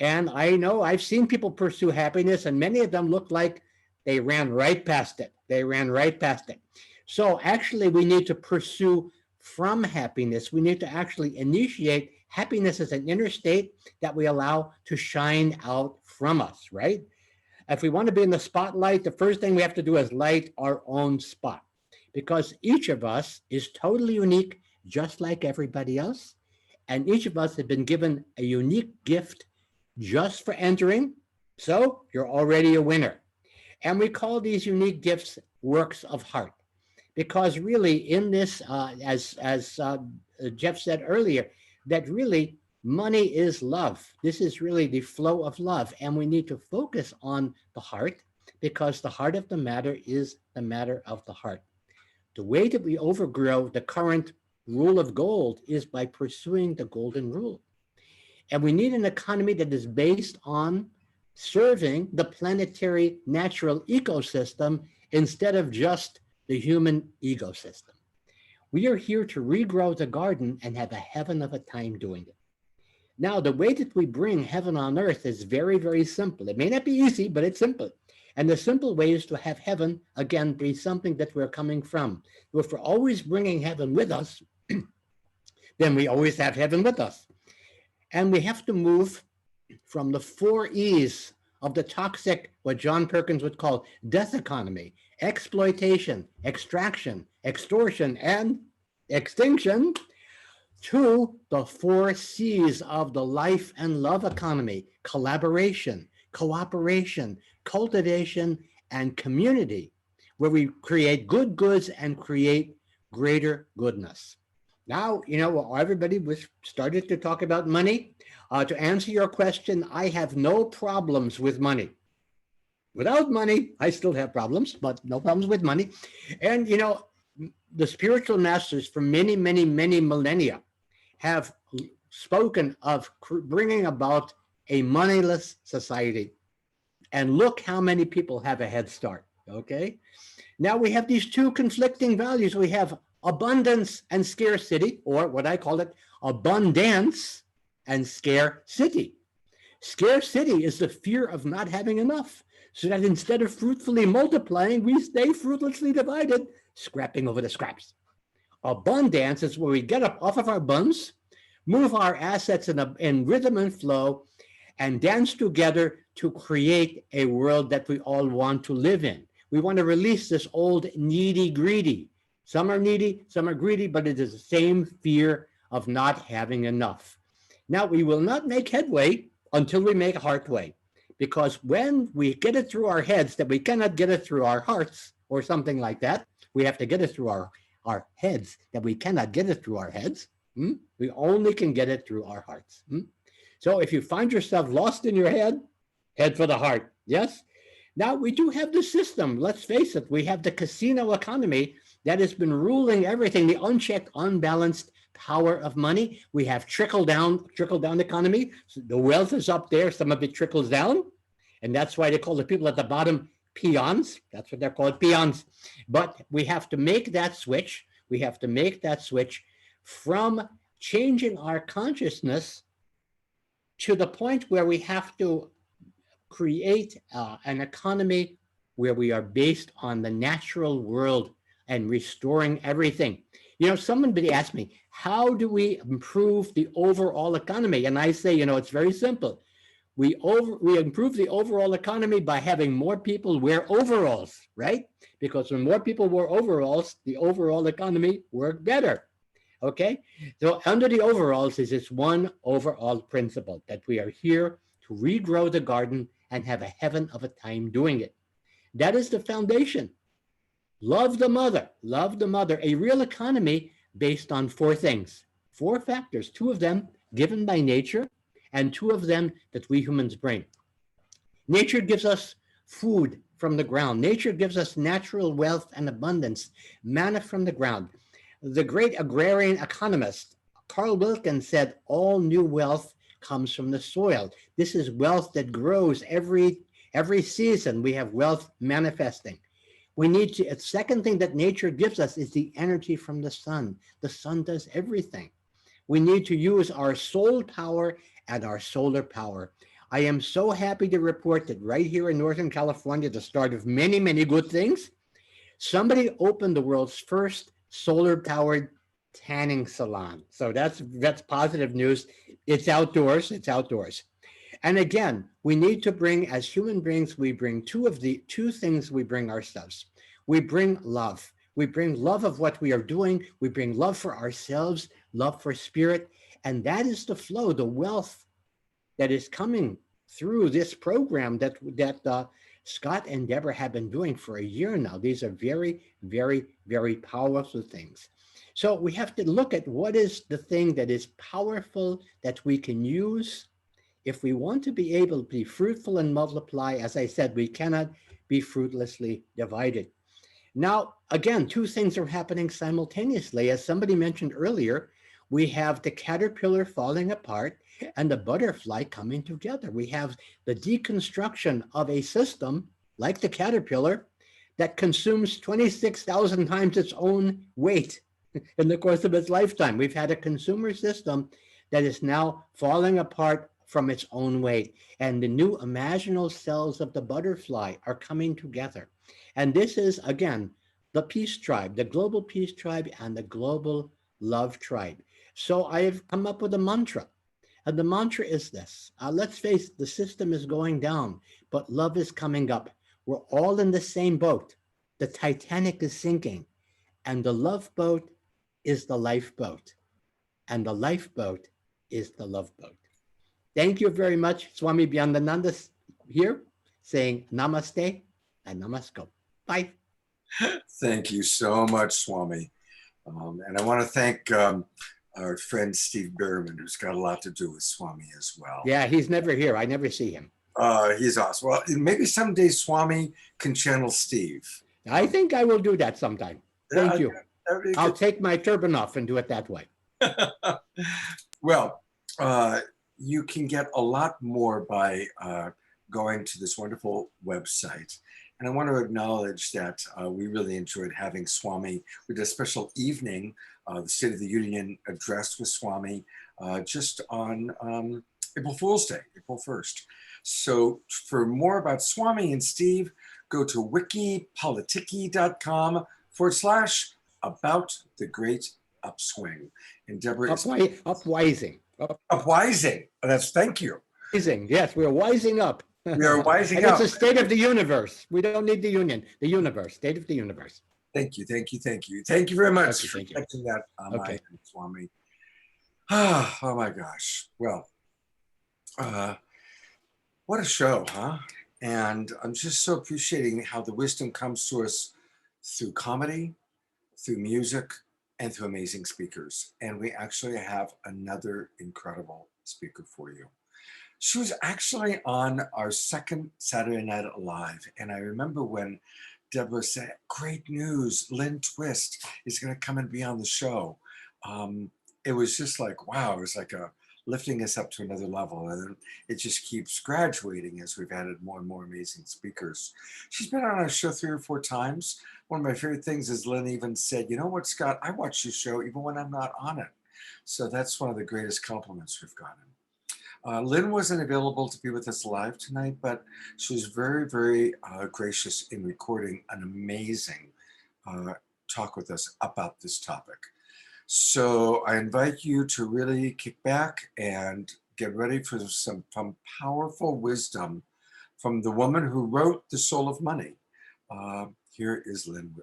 And I know I've seen people pursue happiness, and many of them look like they ran right past it. They ran right past it. So actually, we need to pursue from happiness. We need to actually initiate happiness as an inner state that we allow to shine out from us, right? If we want to be in the spotlight, the first thing we have to do is light our own spot, because each of us is totally unique, just like everybody else. And each of us has been given a unique gift just for entering. So you're already a winner. And we call these unique gifts works of heart, because really in this, as Jeff said earlier, that really money is love. This is really the flow of love. And we need to focus on the heart, because the heart of the matter is the matter of the heart. The way that we overgrow the current rule of gold is by pursuing the golden rule. And we need an economy that is based on serving the planetary natural ecosystem instead of just the human ecosystem. We are here to regrow the garden and have a heaven of a time doing it. Now, the way that we bring heaven on earth is very, very simple. It may not be easy, but it's simple. And the simple way is to have heaven, again, be something that we're coming from. If we're always bringing heaven with us, then we always have heaven with us. And we have to move from the 4 E's of the toxic, what John Perkins would call death economy: exploitation, extraction, extortion, and extinction, to the 4 C's of the life and love economy: collaboration, cooperation, cultivation, and community, where we create good goods and create greater goodness. Now, everybody was started to talk about money. To answer your question, I have no problems with money. Without money, I still have problems, but no problems with money. And, the spiritual masters for many, many, many millennia have spoken of bringing about a moneyless society. And look how many people have a head start, okay? Now we have these 2 conflicting values. We have abundance and scarcity, or what I call it, abundance and scarcity. Scarcity is the fear of not having enough, so that instead of fruitfully multiplying, we stay fruitlessly divided, scrapping over the scraps. Abundance is where we get up off of our buns, move our assets in rhythm and flow, and dance together to create a world that we all want to live in. We want to release this old needy, greedy. Some are needy, some are greedy, but it is the same fear of not having enough. Now, we will not make headway until we make heartway, because when we get it through our heads that we cannot get it through our hearts or something like that, we have to get it through our heads that we cannot get it through our heads. We only can get it through our hearts. So if you find yourself lost in your head, head for the heart. Yes? Now, we do have the system. Let's face it. We have the casino economy that has been ruling everything, the unchecked, unbalanced power of money. We have trickle-down economy. So the wealth is up there. Some of it trickles down. And that's why they call the people at the bottom peons. That's what they're called, peons. But we have to make that switch. We have to make that switch from changing our consciousness to the point where we have to create an economy where we are based on the natural world and restoring everything. You know, somebody asked me, how do we improve the overall economy? And I say, you know, it's very simple. We improve the overall economy by having more people wear overalls, right? Because when more people wear overalls, the overall economy worked better. Okay, so under the overalls is this one overall principle that we are here to regrow the garden and have a heaven of a time doing it. That is the foundation. Love the mother, a real economy based on four things, four factors, two of them given by nature and two of them that we humans bring. Nature gives us food from the ground. Nature gives us natural wealth and abundance, manna from the ground. The great agrarian economist, Carl Wilkins, said all new wealth comes from the soil. This is wealth that grows every season. We have wealth manifesting. We need to, the second thing that nature gives us is the energy from the sun. The sun does everything. We need to use our soul power and our solar power. I am so happy to report that right here in Northern California, the start of many, many good things, somebody opened the world's first solar-powered tanning salon. So that's positive news. It's outdoors. And again, we need to bring, as human beings, we bring two things we bring ourselves. We bring love. We bring love of what we are doing. We bring love for ourselves, love for spirit. And that is the flow, the wealth that is coming through this program that Scott and Deborah have been doing for a year now. These are very, very, very powerful things. So we have to look at what is the thing that is powerful that we can use. If we want to be able to be fruitful and multiply, as I said, we cannot be fruitlessly divided. Now, again, two things are happening simultaneously. As somebody mentioned earlier, we have the caterpillar falling apart and the butterfly coming together. We have the deconstruction of a system like the caterpillar that consumes 26,000 times its own weight in the course of its lifetime. We've had a consumer system that is now falling apart from its own weight. And the new imaginal cells of the butterfly are coming together. And this is, again, the peace tribe, the global peace tribe and the global love tribe. So I have come up with a mantra. And the mantra is this. Let's face it, the system is going down, but love is coming up. We're all in the same boat. The Titanic is sinking, and the love boat is the lifeboat, and the lifeboat is the love boat. Thank you very much. Swami Byandananda here saying namaste and namasko. Bye. Thank you so much, Swami. And I want to thank our friend Steve Berman, who's got a lot to do with Swami as well. Yeah, he's never here. I never see him. He's awesome. Well, maybe someday Swami can channel Steve. I think I will do that sometime. Thank you. I'll take my turban off and do it that way. Well, you can get a lot more by going to this wonderful website. And I want to acknowledge that we really enjoyed having Swami. We did a special evening, the State of the Union address with Swami, just on April Fool's Day, April 1st. So for more about Swami and Steve, go to wikipolitiki.com/about the great upswing. And Deborah upwising. Upwising. That's, thank you. Wising, yes, we're wising up. We are wising And up. it's the state of the universe. We don't need the union, the universe, state of the universe. Thank you, thank you, thank you. Thank you very much for Thank you. catching that on my Okay. end for me. Oh my gosh. Well, what a show, huh? And I'm just so appreciating how the wisdom comes to us through comedy, through music, and through amazing speakers. And we actually have another incredible speaker for you. She was actually on our second Saturday Night Live. And I remember when Deborah said, great news, Lynne Twist is going to come and be on the show. It was just like, wow, it was like lifting us up to another level. And it just keeps graduating as we've added more and more amazing speakers. She's been on our show 3 or 4 times. One of my favorite things is Lynne even said, you know what, Scott, I watch your show even when I'm not on it. So that's one of the greatest compliments we've gotten. Lynne wasn't available to be with us live tonight, but she was very, very gracious in recording an amazing talk with us about this topic. So I invite you to really kick back and get ready for some powerful wisdom from the woman who wrote The Soul of Money. Here is Lynne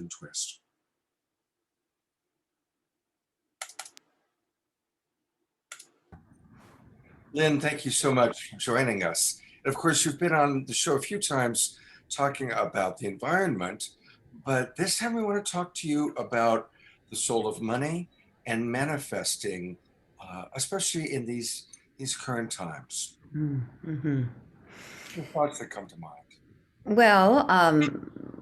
Twist. Lynne, thank you so much for joining us. And of course, you've been on the show a few times talking about the environment, but this time we want to talk to you about the soul of money and manifesting, especially in these current times. Mm-hmm. What thoughts that come to mind? Well,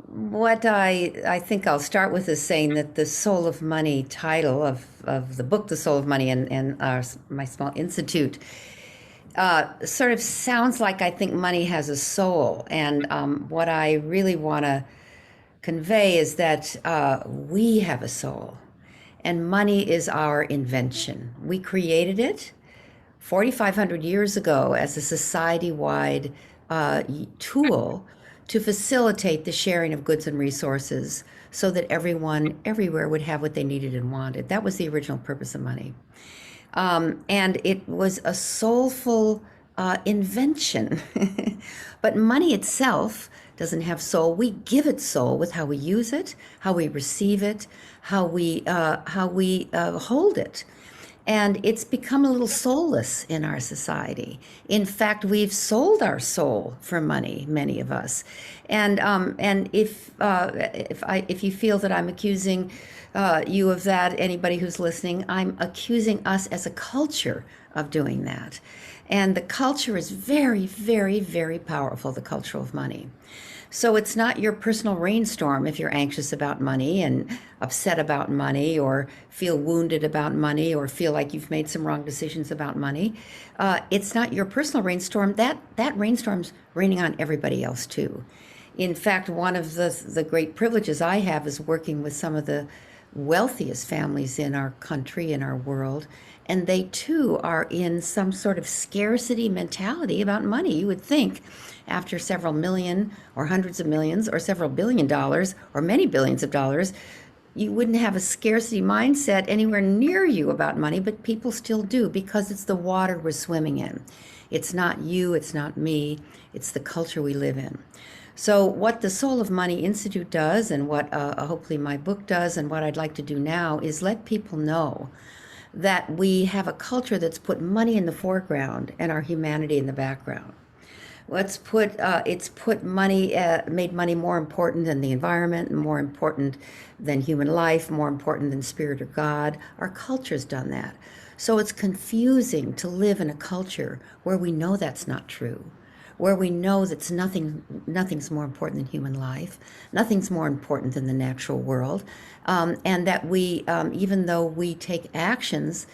what I think I'll start with is saying that the Soul of Money title of the book, The Soul of Money, and my small institute, sort of sounds like I think money has a soul. And what I really want to convey is that we have a soul. And money is our invention. We created it 4,500 years ago as a society-wide tool to facilitate the sharing of goods and resources so that everyone everywhere would have what they needed and wanted. That was the original purpose of money. And it was a soulful invention. But money itself doesn't have soul. We give it soul with how we use it, how we receive it, how we hold it. And it's become a little soulless in our society. In fact, we've sold our soul for money, many of us. And if you feel that I'm accusing you of that, anybody who's listening, I'm accusing us as a culture of doing that. And the culture is very, very, very powerful, the culture of money. So it's not your personal rainstorm if you're anxious about money and upset about money or feel wounded about money or feel like you've made some wrong decisions about money. It's not your personal rainstorm. That rainstorm's raining on everybody else too. In fact, one of the great privileges I have is working with some of the wealthiest families in our country, in our world, and they too are in some sort of scarcity mentality about money. You would think after several million or hundreds of millions or several $1 billion or many billions of dollars, you wouldn't have a scarcity mindset anywhere near you about money, but people still do because it's the water we're swimming in. It's not you, it's not me, it's the culture we live in. So what the Soul of Money Institute does and what hopefully my book does and what I'd like to do now is let people know that we have a culture that's put money in the foreground and our humanity in the background. It's put money, made money more important than the environment, more important than human life, more important than spirit or God. Our culture's done that. So it's confusing to live in a culture where we know that's not true, where we know that nothing's more important than human life, nothing's more important than the natural world, and that we, even though we take actions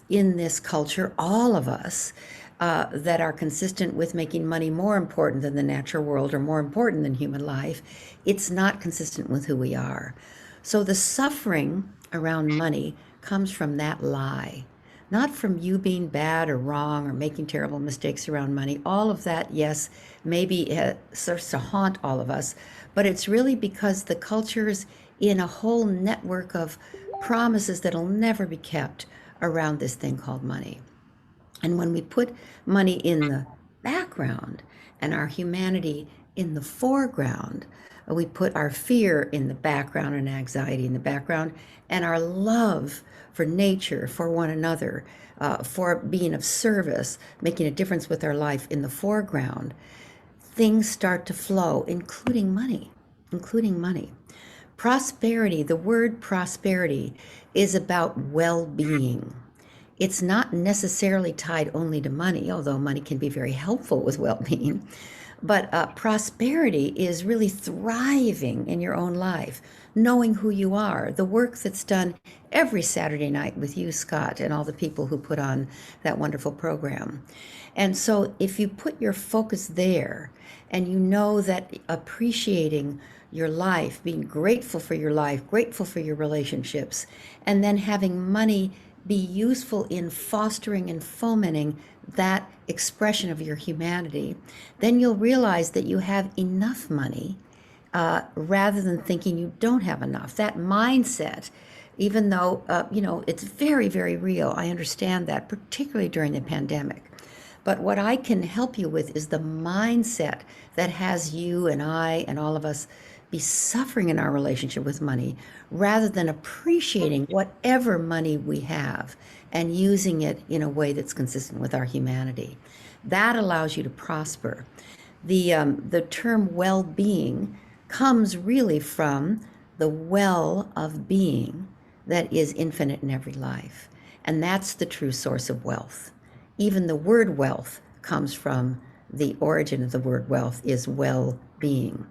in this culture, all of us, that are consistent with making money more important than the natural world or more important than human life, it's not consistent with who we are. So the suffering around money comes from that lie, not from you being bad or wrong or making terrible mistakes around money. All of that, yes, maybe starts to haunt all of us, but it's really because the culture's in a whole network of promises that'll never be kept around this thing called money. And when we put money in the background and our humanity in the foreground, we put our fear in the background and anxiety in the background, and our love for nature, for one another, for being of service, making a difference with our life in the foreground, things start to flow, including money, including money. Prosperity, the word prosperity is about well-being. It's not necessarily tied only to money, although money can be very helpful with well-being. But prosperity is really thriving in your own life, knowing who you are, the work that's done every Saturday night with you, Scott, and all the people who put on that wonderful program. And so if you put your focus there and you know that appreciating your life, being grateful for your life, grateful for your relationships, and then having money be useful in fostering and fomenting that expression of your humanity, then you'll realize that you have enough money rather than thinking you don't have enough. That mindset, even though, it's very, very real. I understand that, particularly during the pandemic. But what I can help you with is the mindset that has you and I and all of us be suffering in our relationship with money rather than appreciating whatever money we have and using it in a way that's consistent with our humanity. That allows you to prosper. The term well-being comes really from the well of being that is infinite in every life. And that's the true source of wealth. Even the word wealth comes from the origin of the word wealth is well-being.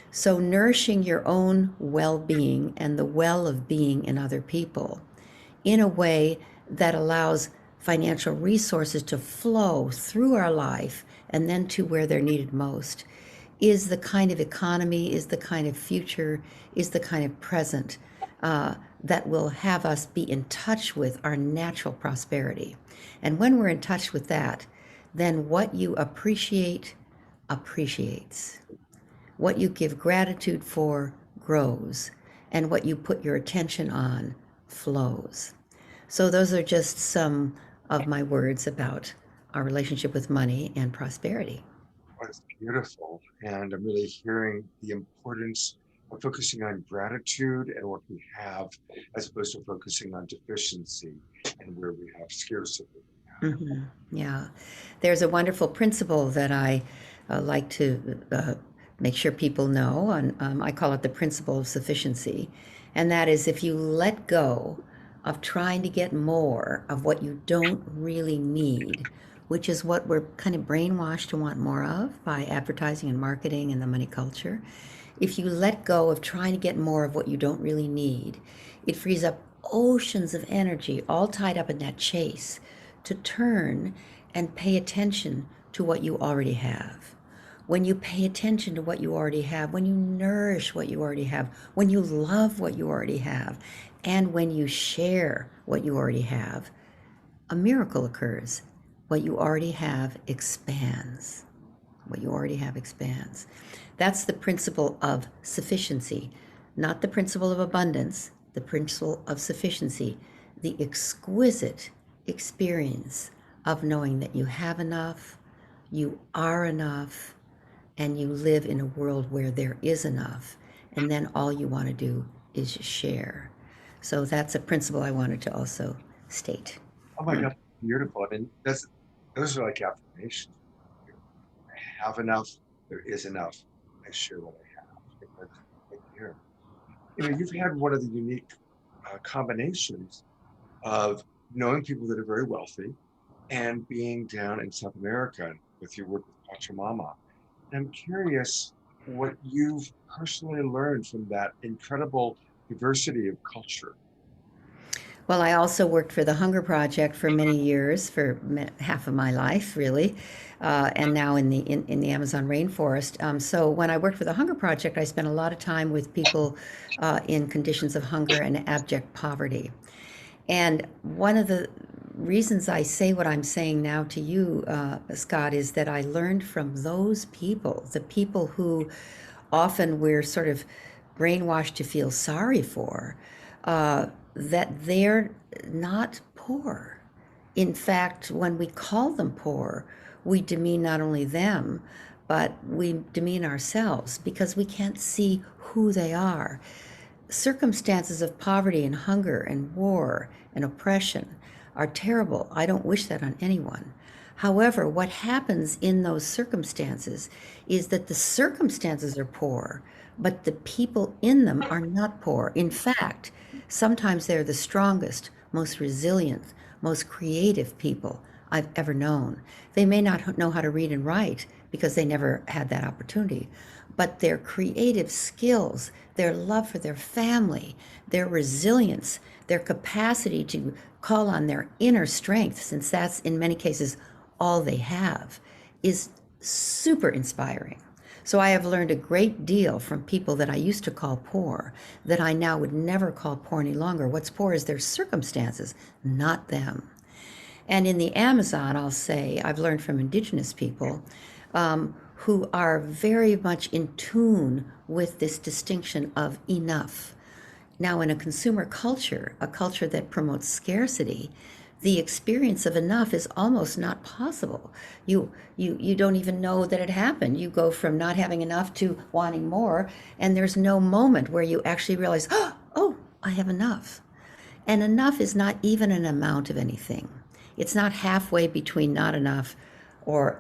So nourishing your own well-being and the well of being in other people in a way that allows financial resources to flow through our life and then to where they're needed most is the kind of economy, is the kind of future, is the kind of present that will have us be in touch with our natural prosperity. And when we're in touch with that, then what you appreciate appreciates. What you give gratitude for grows, and what you put your attention on flows. So those are just some of my words about our relationship with money and prosperity. That's beautiful. And I'm really hearing the importance of focusing on gratitude and what we have, as opposed to focusing on deficiency and where we have scarcity. Mm-hmm. Yeah. There's a wonderful principle that I like to make sure people know, and I call it the principle of sufficiency. And that is if you let go of trying to get more of what you don't really need, which is what we're kind of brainwashed to want more of by advertising and marketing and the money culture. If you let go of trying to get more of what you don't really need, it frees up oceans of energy all tied up in that chase to turn and pay attention to what you already have. When you pay attention to what you already have, when you nourish what you already have, when you love what you already have, and when you share what you already have, a miracle occurs. What you already have expands. What you already have expands. That's the principle of sufficiency, not the principle of abundance, the principle of sufficiency, the exquisite experience of knowing that you have enough, you are enough, and you live in a world where there is enough, and then all you want to do is share. So that's a principle I wanted to also state. Oh my God, beautiful. I mean, those are like affirmations. I have enough, there is enough. I share what I have. I think that's right here. You've had one of the unique combinations of knowing people that are very wealthy and being down in South America with your work with Pachamama. I'm curious what you've personally learned from that incredible diversity of culture. Well, I also worked for the Hunger Project for many years, for half of my life, really, and now in the Amazon rainforest. So when I worked for the Hunger Project, I spent a lot of time with people in conditions of hunger and abject poverty. And one of the reasons I say what I'm saying now to you, Scott, is that I learned from those people, the people who often we're sort of brainwashed to feel sorry for, that they're not poor. In fact, when we call them poor, we demean not only them, but we demean ourselves because we can't see who they are. Circumstances of poverty and hunger and war and oppression are terrible. I don't wish that on anyone. However, what happens in those circumstances is that the circumstances are poor, but the people in them are not poor. In fact, sometimes they're the strongest, most resilient, most creative people I've ever known. They may not know how to read and write because they never had that opportunity, but their creative skills, their love for their family, their resilience, their capacity to call on their inner strength, since that's in many cases all they have, is super inspiring. So I have learned a great deal from people that I used to call poor, that I now would never call poor any longer. What's poor is their circumstances, not them. And in the Amazon, I'll say, I've learned from indigenous people who are very much in tune with this distinction of enough. Now, in a consumer culture, a culture that promotes scarcity, the experience of enough is almost not possible. You don't even know that it happened. You go from not having enough to wanting more, and there's no moment where you actually realize, oh, I have enough. And enough is not even an amount of anything. It's not halfway between not enough or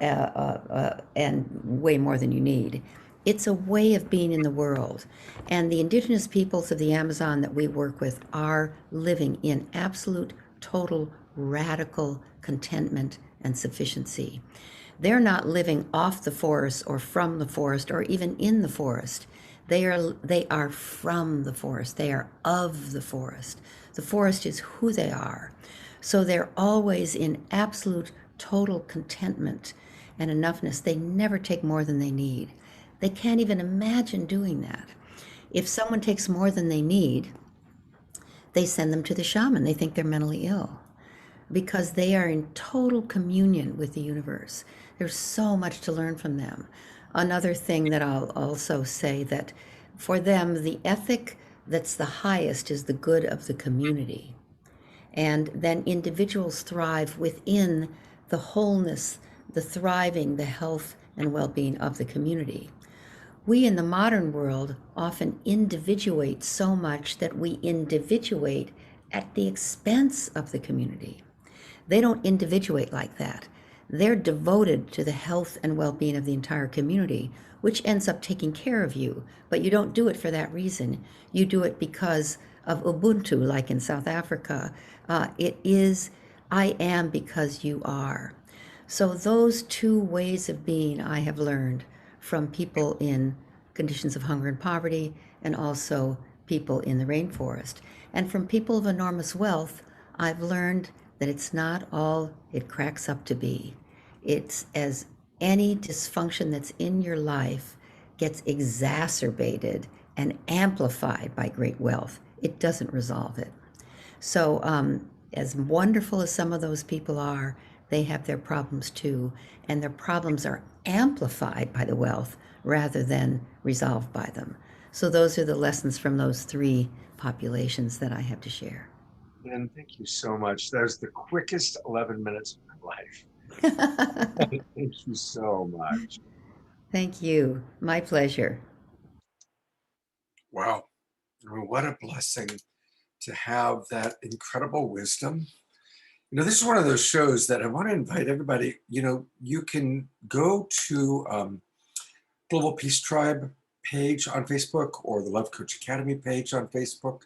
and way more than you need. It's a way of being in the world. And the indigenous peoples of the Amazon that we work with are living in absolute, total, radical contentment and sufficiency. They're not living off the forest or from the forest or even in the forest. They are from the forest. They are of the forest. The forest is who they are. So they're always in absolute, total contentment and enoughness. They never take more than they need. They can't even imagine doing that. If someone takes more than they need, they send them to the shaman. They think they're mentally ill because they are in total communion with the universe. There's so much to learn from them. Another thing that I'll also say, that for them, the ethic that's the highest is the good of the community. And then individuals thrive within the wholeness, the thriving, the health and well-being of the community. We in the modern world often individuate so much that we individuate at the expense of the community. They don't individuate like that. They're devoted to the health and well-being of the entire community, which ends up taking care of you. But you don't do it for that reason. You do it because of Ubuntu, like in South Africa. It is, I am because you are. So those two ways of being I have learned from people in conditions of hunger and poverty, and also people in the rainforest. And from people of enormous wealth, I've learned that it's not all it cracks up to be. It's as any dysfunction that's in your life gets exacerbated and amplified by great wealth, it doesn't resolve it. So as wonderful as some of those people are, they have their problems too, and their problems are amplified by the wealth rather than resolved by them. So those are the lessons from those three populations that I have to share. Lynne, thank you so much. That was the quickest 11 minutes of my life. Thank you so much. Thank you. My pleasure. Wow. I mean, what a blessing to have that incredible wisdom. You know, this is one of those shows that I want to invite everybody. You know, you can go to Global Peace Tribe page on Facebook or the Love Coach Academy page on Facebook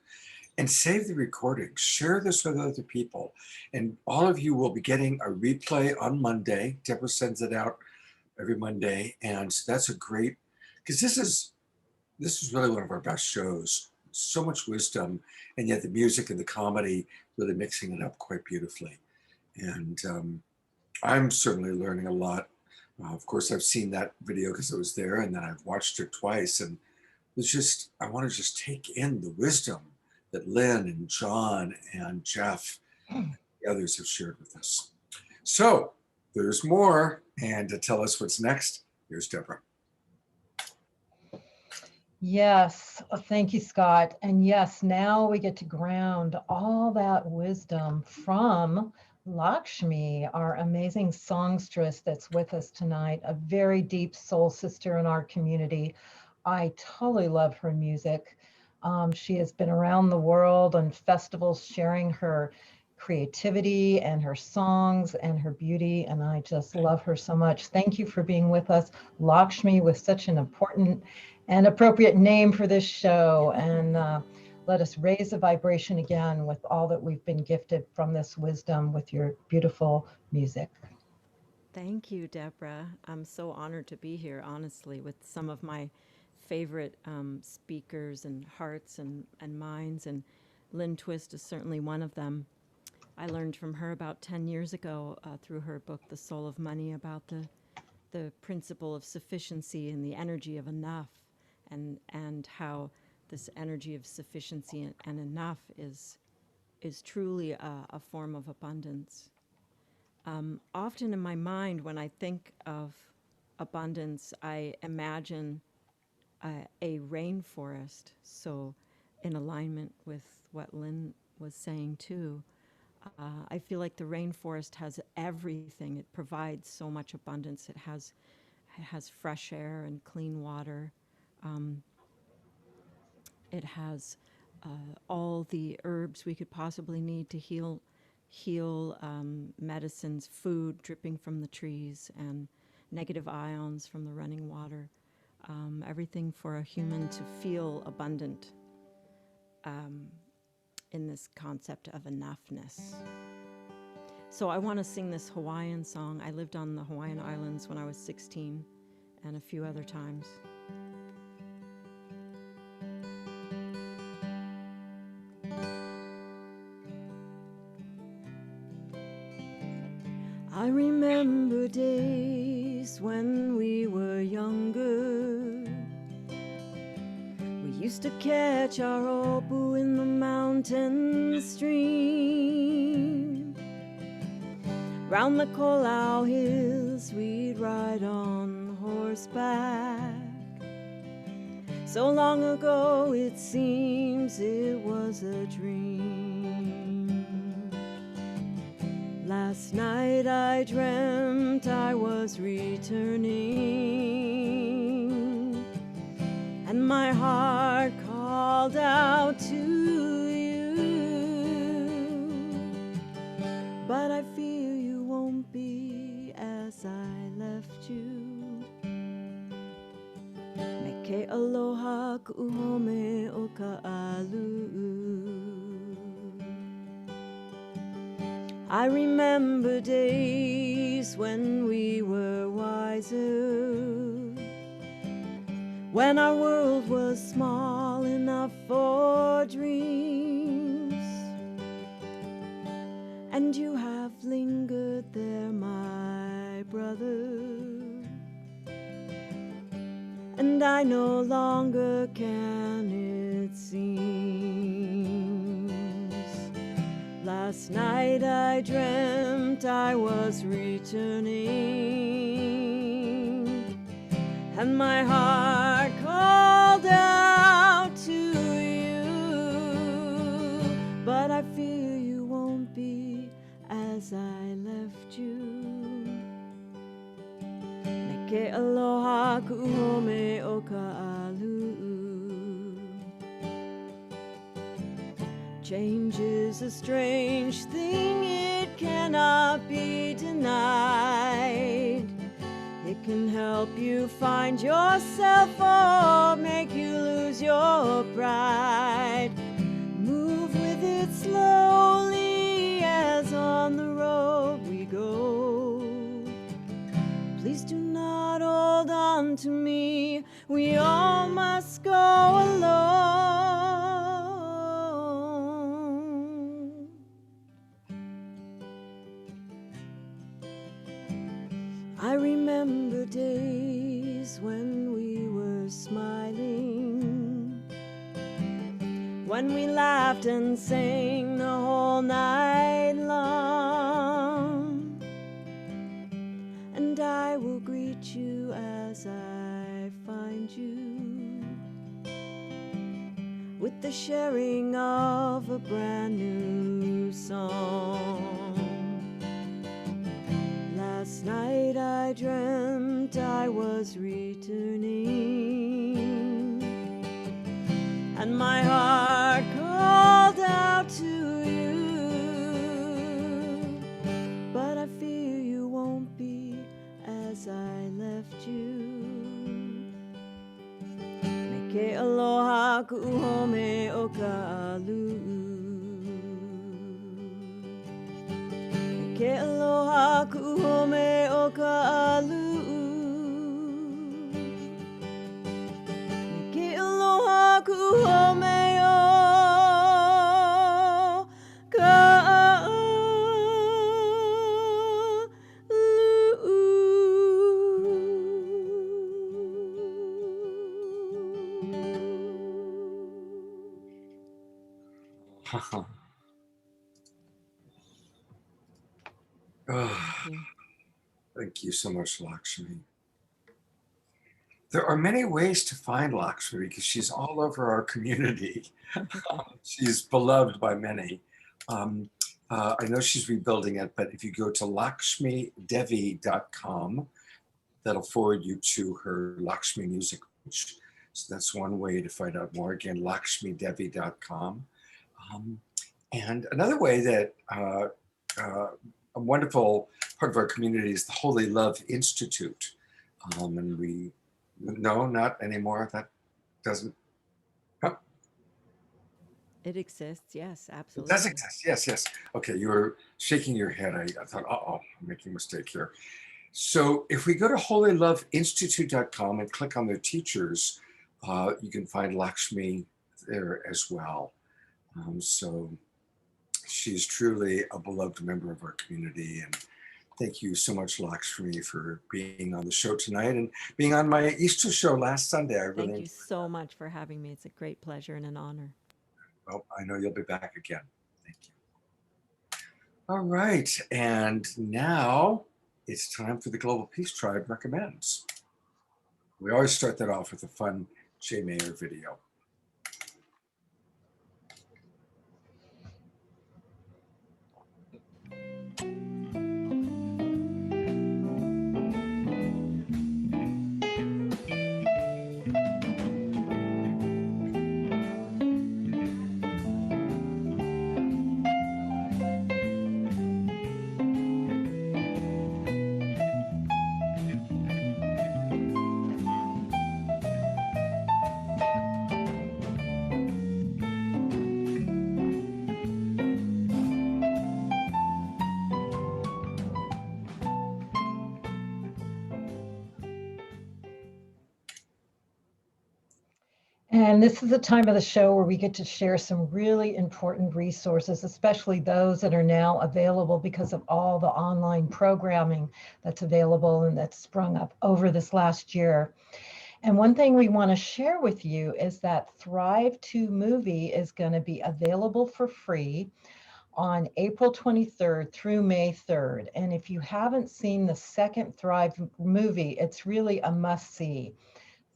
and save the recording. Share this with other people. And all of you will be getting a replay on Monday. Deborah sends it out every Monday. And that's a great, because this is really one of our best shows. So much wisdom, and yet the music and the comedy really mixing it up quite beautifully. And I'm certainly learning a lot. Of course, I've seen that video because I was there, and then I've watched it twice. And it's just, I want to just take in the wisdom that Lynne and John and Jeff and the others have shared with us. So there's more. And to tell us what's next, here's Deborah. Yes, thank you, Scott. And yes, now we get to ground all that wisdom from Lakshmi, our amazing songstress that's with us tonight, a very deep soul sister in our community. I totally love her music. She has been around the world on festivals sharing her creativity and her songs and her beauty, and I just love her so much. Thank you for being with us, Lakshmi, with such an important and appropriate name for this show. And let us raise the vibration again with all that we've been gifted from this wisdom with your beautiful music. Thank you, Deborah. I'm so honored to be here, honestly, with some of my favorite speakers and hearts and minds, and Lynne Twist is certainly one of them. I learned from her about 10 years ago through her book, The Soul of Money, about the principle of sufficiency and the energy of enough, and how this energy of sufficiency and enough is truly a form of abundance. Often in my mind, when I think of abundance, I imagine a rainforest, so in alignment with what Lynne was saying too. I feel like the rainforest has everything. It provides so much abundance. It has fresh air and clean water. It has all the herbs we could possibly need to heal medicines, food dripping from the trees, and negative ions from the running water. Everything for a human to feel abundant in this concept of enoughness. So I want to sing this Hawaiian song. I lived on the Hawaiian Islands when I was 16 and a few other times. I remember days when we were younger. We used to catch our opu in the mountain stream. Round the Kolau hills we'd ride on horseback. So long ago it seems it was a dream. Last night I dreamt I was returning, and my heart called out to you. But I fear you won't be as I left you. Meke aloha ku'uhome o ka'alu'u. I remember days when we were wiser, when our world was small enough for dreams. And you have lingered there, my brother, and I no longer can, it seems. Last night I dreamt I was returning, and my heart called out to you. But I fear you won't be as I left you. Neke aloha ku'uhome o ka'alu'u. Change is a strange thing, it cannot be denied. It can help you find yourself or make you lose your pride. Move with it slowly as on the road we go. Please do not hold on to me, we all must go alone. I remember days when we were smiling, when we laughed and sang the whole night long. And I will greet you as I find you, with the sharing of a brand new song. Last night I dreamt I was returning, and my heart called out to you, but I fear you won't be as I left you. Ke aloha ku'uhome o ka'alu'u. Ke aloha ku'uhome o ka'alu'u. Ke aloha ku'uhome o Thank you so much, Lakshmi. There are many ways to find Lakshmi because she's all over our community. She's beloved by many. I know she's rebuilding it, but if you go to lakshmidevi.com, that'll forward you to her Lakshmi music page. So that's one way to find out more. Again, lakshmidevi.com. And another way that a wonderful part of our community is the Holy Love Institute. And we, no, not anymore. That doesn't. Huh? It exists, yes, It absolutely. does exist. Yes, yes. Okay, you were shaking your head. I thought, uh-oh, I'm making a mistake here. So if we go to holyloveinstitute.com and click on their teachers, you can find Lakshmi there as well. So she's truly a beloved member of our community. And thank you so much, Lakshmi, for being on the show tonight and being on my Easter show last Sunday. I really Thank you so much for having me. It's a great pleasure and an honor. Well, I know you'll be back again. Thank you. All right. And now it's time for the Global Peace Tribe Recommends. We always start that off with a fun Jay Mayer video. And this is a time of the show where we get to share some really important resources, especially those that are now available because of all the online programming that's available and that's sprung up over this last year. And one thing we want to share with you is that Thrive 2 movie is going to be available for free on April 23rd through May 3rd. And if you haven't seen the second Thrive movie, it's really a must-see.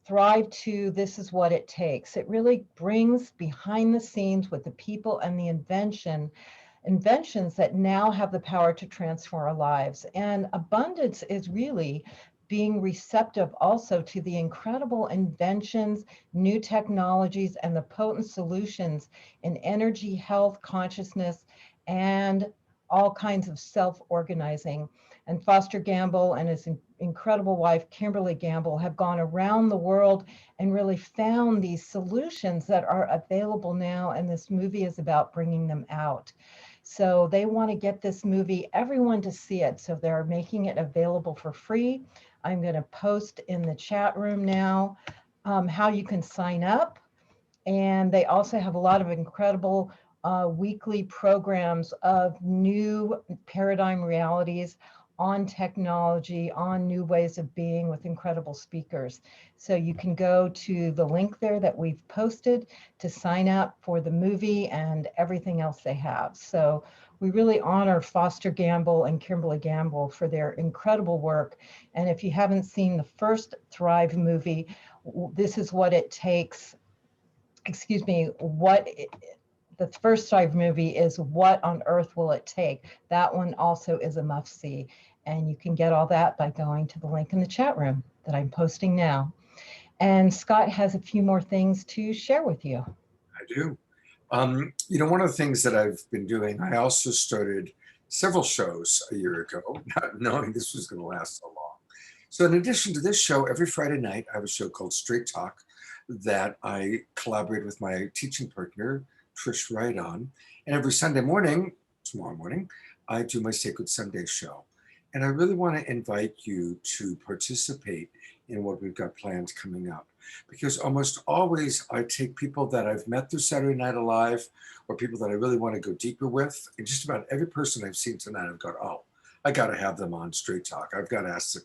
Thrive 2, This Is What It Takes. It really brings behind the scenes with the people and the inventions that now have the power to transform our lives. And abundance is really being receptive also to the incredible inventions, new technologies, and the potent solutions in energy, health, consciousness, and all kinds of self-organizing. And Foster Gamble and his incredible wife, Kimberly Gamble, have gone around the world and really found these solutions that are available now. And this movie is about bringing them out. So they want to get this movie, everyone to see it. So they're making it available for free. I'm going to post in the chat room now how you can sign up. And they also have a lot of incredible weekly programs of new paradigm realities on technology, on new ways of being with incredible speakers. So you can go to the link there that we've posted to sign up for the movie and everything else they have. So we really honor Foster Gamble and Kimberly Gamble for their incredible work. And if you haven't seen the first Thrive movie, This Is What It Takes, the first Thrive movie is What on Earth Will It Take? That one also is a must-see. And you can get all that by going to the link in the chat room that I'm posting now. And Scott has a few more things to share with you. I do. One of the things that I've been doing, I also started several shows a year ago, not knowing this was going to last so long. So in addition to this show, every Friday night, I have a show called Straight Talk that I collaborate with my teaching partner, Trish Wright on. And every Sunday morning, tomorrow morning, I do my Sacred Sunday show. And I really want to invite you to participate in what we've got planned coming up. Because almost always I take people that I've met through Saturday Night Alive or people that I really want to go deeper with. And just about every person I've seen tonight, I've got, oh, I got to have them on Straight Talk. I've got to ask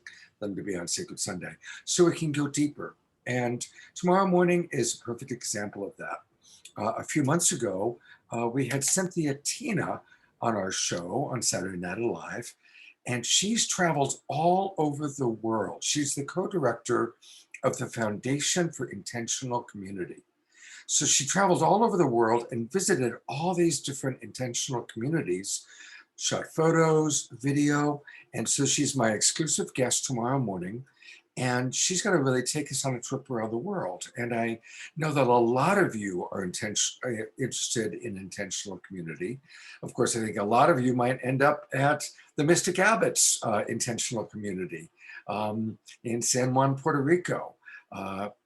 them to be on Sacred Sunday so we can go deeper. And tomorrow morning is a perfect example of that. A few months ago, we had Cynthia Tina on our show on Saturday Night Alive, and she's traveled all over the world. She's the co-director of the Foundation for Intentional Community. So she traveled all over the world and visited all these different intentional communities, shot photos, video, and so she's my exclusive guest tomorrow morning. And she's going to really take us on a trip around the world. And I know that a lot of you are interested in intentional community. Of course, I think a lot of you might end up at the Mystic Abbots intentional community in San Juan, Puerto Rico.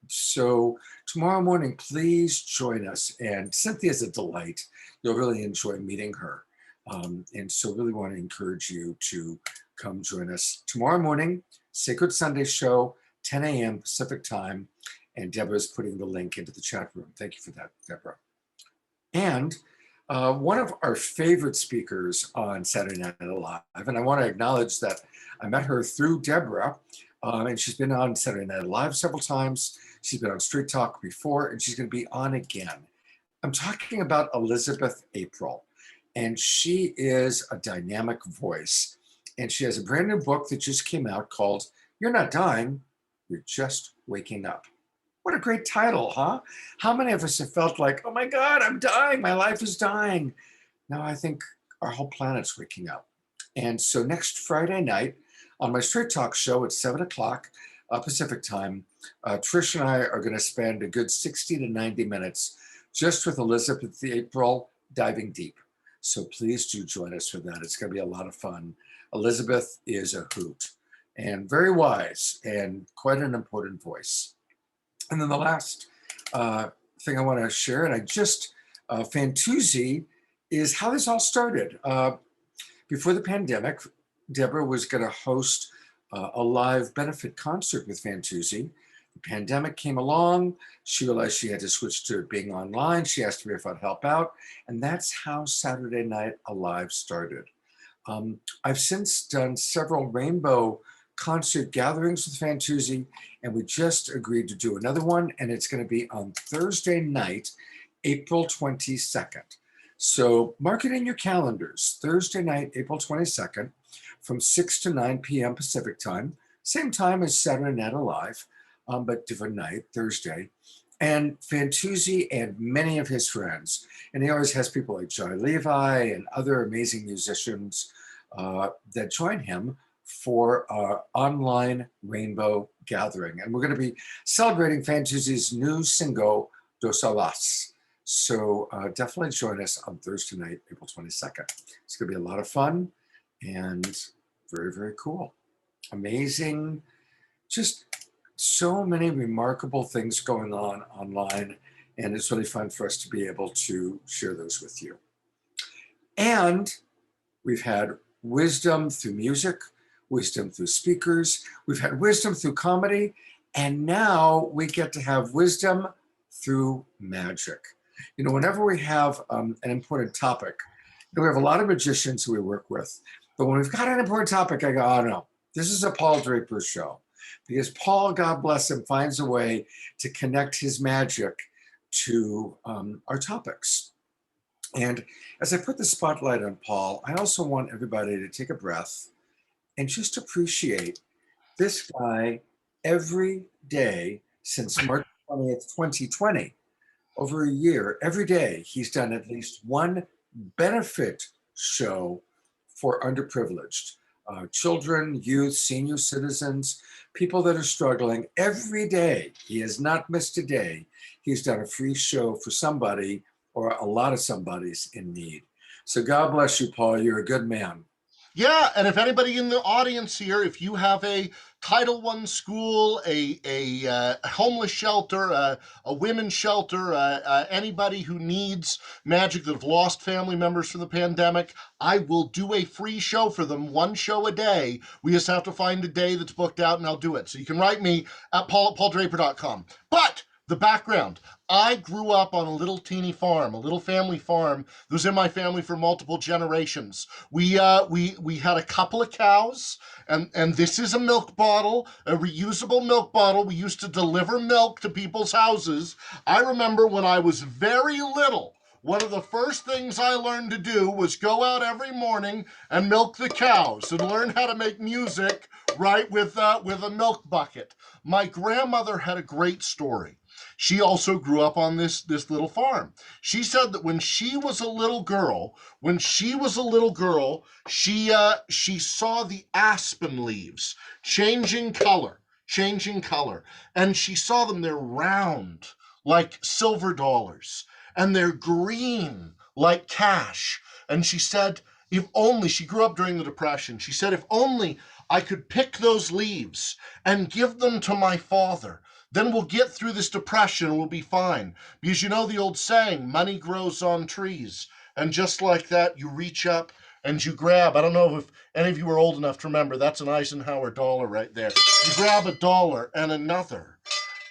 So tomorrow morning, please join us. And Cynthia's a delight. You'll really enjoy meeting her. And so really want to encourage you to come join us tomorrow morning. Sacred Sunday show, 10 a.m. Pacific time, and Deborah's putting the link into the chat room. Thank you for that, Deborah. And one of our favorite speakers on Saturday Night Alive, and I want to acknowledge that I met her through Deborah, and she's been on Saturday Night Alive several times. She's been on Straight Talk before, and she's going to be on again. I'm talking about Elizabeth April, and she is a dynamic voice. And she has a brand new book that just came out called You're Not Dying, You're Just Waking Up. What a great title, huh? How many of us have felt like, oh my God, I'm dying, my life is dying. Now I think our whole planet's waking up. And so next Friday night on my Straight Talk show at 7 o'clock Pacific time, Trish and I are going to spend a good 60 to 90 minutes just with Elizabeth April diving deep. So please do join us for that. It's going to be a lot of fun. Elizabeth is a hoot and very wise and quite an important voice. And then the last thing I want to share, and I just, Fantuzzi, is how this all started. Before the pandemic, Deborah was going to host a live benefit concert with Fantuzzi. The pandemic came along. She realized she had to switch to being online. She asked me if I'd help out. And that's how Saturday Night Alive started. I've since done several rainbow concert gatherings with Fantuzzi, and we just agreed to do another one, and it's going to be on Thursday night, April 22nd. So mark it in your calendars, Thursday night, April 22nd, from 6 to 9 p.m. Pacific time, same time as Saturday Night Alive, but different night, Thursday. And Fantuzzi and many of his friends, and he always has people like Johnny Levi and other amazing musicians that join him for our online rainbow gathering. And we're going to be celebrating Fantuzzi's new single, Dos Alas. So definitely join us on Thursday night, April 22nd. It's going to be a lot of fun and very, very cool. Amazing. Just so many remarkable things going on online, and it's really fun for us to be able to share those with you. And we've had wisdom through music, wisdom through speakers, we've had wisdom through comedy, and now we get to have wisdom through magic. You know, whenever we have an important topic, we have a lot of magicians who we work with, but when we've got an important topic, I go, oh no, this is a Paul Draper show. Because Paul, God bless him, finds a way to connect his magic to our topics. And as I put the spotlight on Paul, I also want everybody to take a breath and just appreciate this guy every day since March 20th, 2020, over a year, every day, he's done at least one benefit show for underprivileged. children, youth, senior citizens, people that are struggling. Every day, he has not missed a day. He's done a free show for somebody or a lot of somebody's in need. So God bless you, Paul. You're a good man. Yeah, and if anybody in the audience here, if you have a Title I school, a homeless shelter, a women's shelter, anybody who needs magic that have lost family members from the pandemic, I will do a free show for them, one show a day. We just have to find a day that's booked out and I'll do it. So you can write me at paul@pauldraper.com. But the background, I grew up on a little teeny farm, a little family farm that was in my family for multiple generations. We had a couple of cows, and this is a milk bottle, a reusable milk bottle. We used to deliver milk to people's houses. I remember when I was very little, one of the first things I learned to do was go out every morning and milk the cows and learn how to make music, right, with a milk bucket. My grandmother had a great story. She also grew up on this little farm. She said that when she was a little girl, she saw the aspen leaves changing color, and she saw them, they're round like silver dollars, and they're green like cash. And she said, if only, she grew up during the Depression, she said, if only I could pick those leaves and give them to my father, then we'll get through this depression and we'll be fine. Because you know the old saying, money grows on trees. And just like that, you reach up and you grab, I don't know if any of you are old enough to remember, that's an Eisenhower dollar right there. You grab a dollar and another,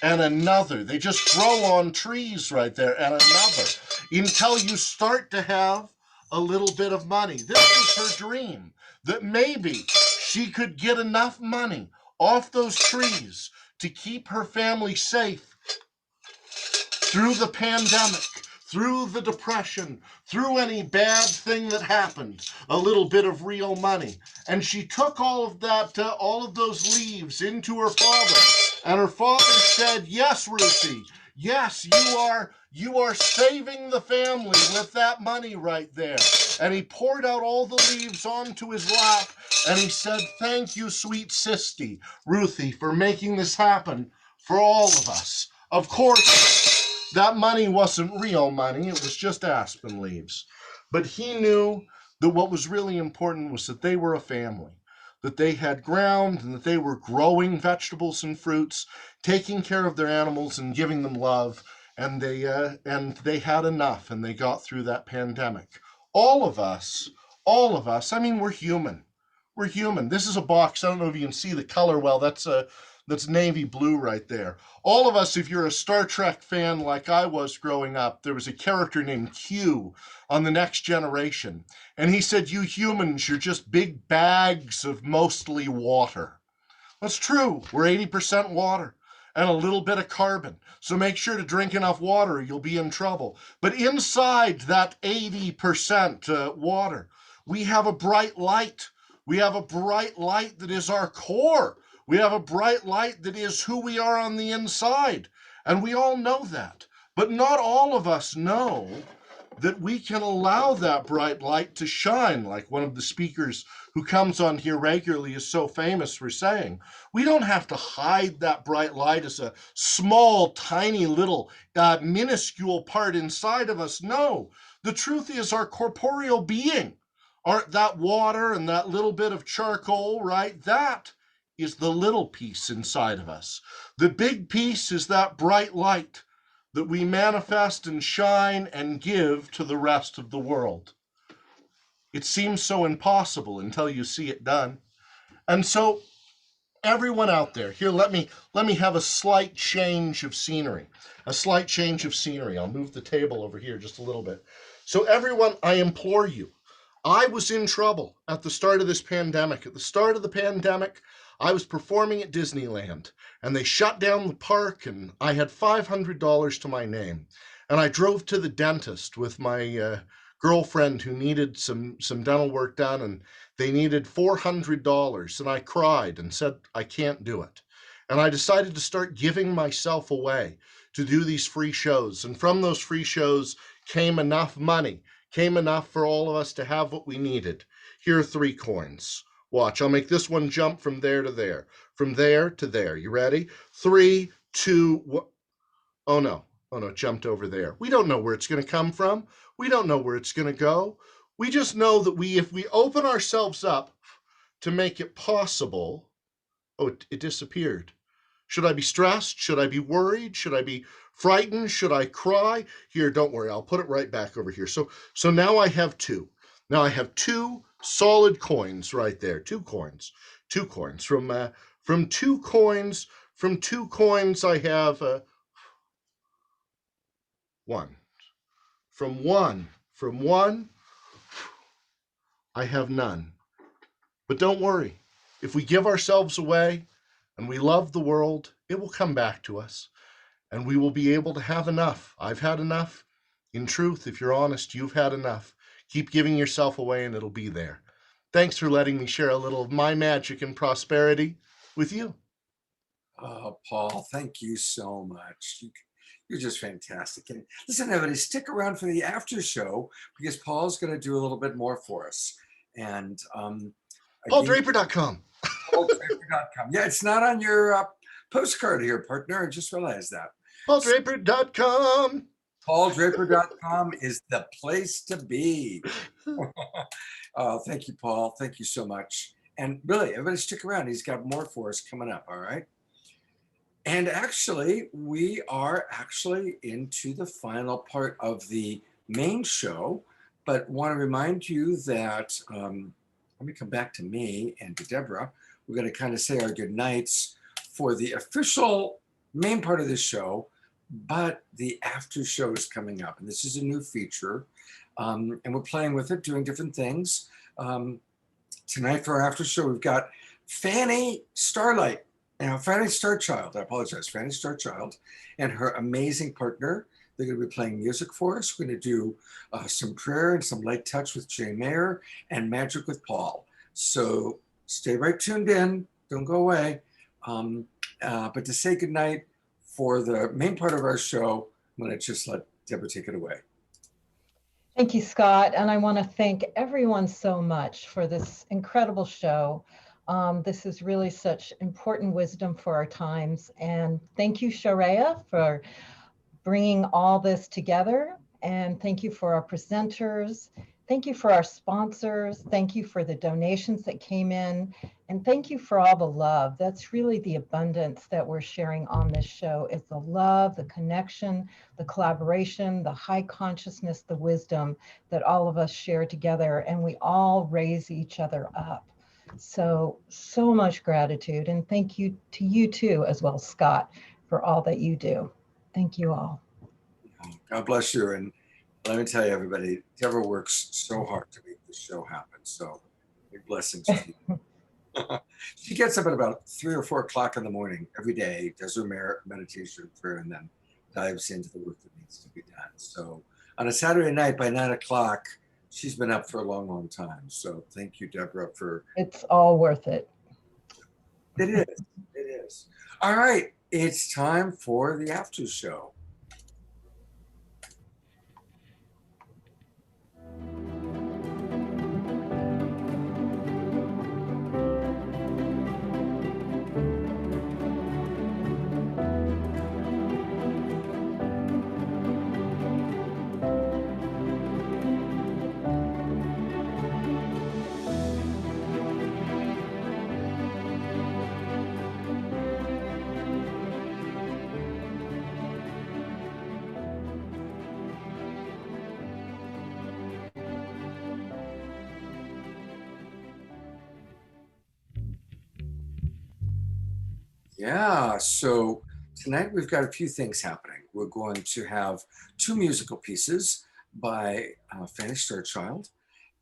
and another. They just grow on trees right there, and another, until you start to have a little bit of money. This was her dream, that maybe she could get enough money off those trees to keep her family safe through the pandemic, through the depression, through any bad thing that happened, a little bit of real money. And she took all of that, all of those leaves into her father. And her father said, yes, Ruthie, yes, you are saving the family with that money right there. And he poured out all the leaves onto his lap, and he said, thank you, sweet sisty, Ruthie, for making this happen for all of us. Of course, that money wasn't real money, it was just aspen leaves. But he knew that what was really important was that they were a family, that they had ground and that they were growing vegetables and fruits, taking care of their animals and giving them love, and they had enough, and they got through that pandemic. All of us, I mean, we're human. We're human. This is a box. I don't know if you can see the color well. That's navy blue right there. All of us, if you're a Star Trek fan like I was growing up, there was a character named Q on The Next Generation. And he said, you humans, you're just big bags of mostly water. That's true. We're 80% water and a little bit of carbon. So make sure to drink enough water or you'll be in trouble. But inside that 80% water, we have a bright light. We have a bright light that is our core. We have a bright light that is who we are on the inside. And we all know that. But not all of us know that we can allow that bright light to shine, like one of the speakers who comes on here regularly is so famous for saying. We don't have to hide that bright light as a small, tiny little, minuscule part inside of us. No, the truth is our corporeal being, that water and that little bit of charcoal, right? That is the little piece inside of us. The big piece is that bright light that we manifest and shine and give to the rest of the world. It seems so impossible until you see it done. And so everyone out there, here, let me have a slight change of scenery. I'll move the table over here just a little bit. So everyone, I implore you, I was in trouble at the start of this pandemic. At the start of the pandemic, I was performing at Disneyland, and they shut down the park, and I had $500 to my name. And I drove to the dentist with my girlfriend who needed some dental work done, and they needed $400. And I cried and said, I can't do it. And I decided to start giving myself away to do these free shows. And from those free shows came enough money, came enough for all of us to have what we needed. Here are 3 coins. Watch, I'll make this one jump from there to there, from there to there. You ready? 3, 2, 1. Oh no, it jumped over there. We don't know where it's going to come from. We don't know where it's going to go. We just know that if we open ourselves up to make it possible, it disappeared. Should I be stressed? Should I be worried? Should I be frightened? Should I cry? Here, don't worry, I'll put it right back over here. So now I have 2. Now I have 2 solid coins right there. 2 coins. From 2 coins I have 1. From one I have none. But don't worry. If we give ourselves away and we love the world, it will come back to us and we will be able to have enough. I've had enough. In truth, if you're honest, you've had enough. Keep giving yourself away and it'll be there. Thanks for letting me share a little of my magic and prosperity with you. Oh, Paul, thank you so much. You're just fantastic. And listen, everybody, stick around for the after show because Paul's going to do a little bit more for us. And PaulDraper.com. PaulDraper.com. Yeah, it's not on your postcard here, partner. I just realized that. PaulDraper.com. PaulDraper.com is the place to be. Oh, thank you, Paul. Thank you so much. And really, everybody stick around. He's got more for us coming up, all right? And actually, we are into the final part of the main show, but want to remind you that, let me come back to me and to Deborah. We're going to kind of say our good nights for the official main part of the show, but the after show is coming up. And this is a new feature, and we're playing with it, doing different things. Tonight for our after show, we've got Fanny Starlight. Now, Fanny Starchild, I apologize, Fanny Starchild and her amazing partner. They're going to be playing music for us. We're going to do some prayer and some light touch with Jay Mayer and magic with Paul. So stay right tuned in. Don't go away. But to say goodnight for the main part of our show, I'm going to just let Deborah take it away. Thank you, Scott. And I want to thank everyone so much for this incredible show. This is really such important wisdom for our times. And thank you, Sharia, for bringing all this together. And thank you for our presenters. Thank you for our sponsors. Thank you for the donations that came in. And thank you for all the love. That's really the abundance that we're sharing on this show. It's the love, the connection, the collaboration, the high consciousness, the wisdom that all of us share together. And we all raise each other up. So much gratitude. And thank you to you too, as well, Scott, for all that you do. Thank you all. God bless you. And let me tell you, everybody, Deborah works so hard to make this show happen. So big blessings to you. She gets up at about 3 or 4 o'clock in the morning every day, does her meditation prayer, and then dives into the work that needs to be done. So on a Saturday night by 9 o'clock, she's been up for a long, long time. So thank you, Deborah, for... It's all worth it. It is. It is. All right. It's time for the after show. Yeah, so tonight we've got a few things happening. We're going to have 2 musical pieces by Fanny Starchild,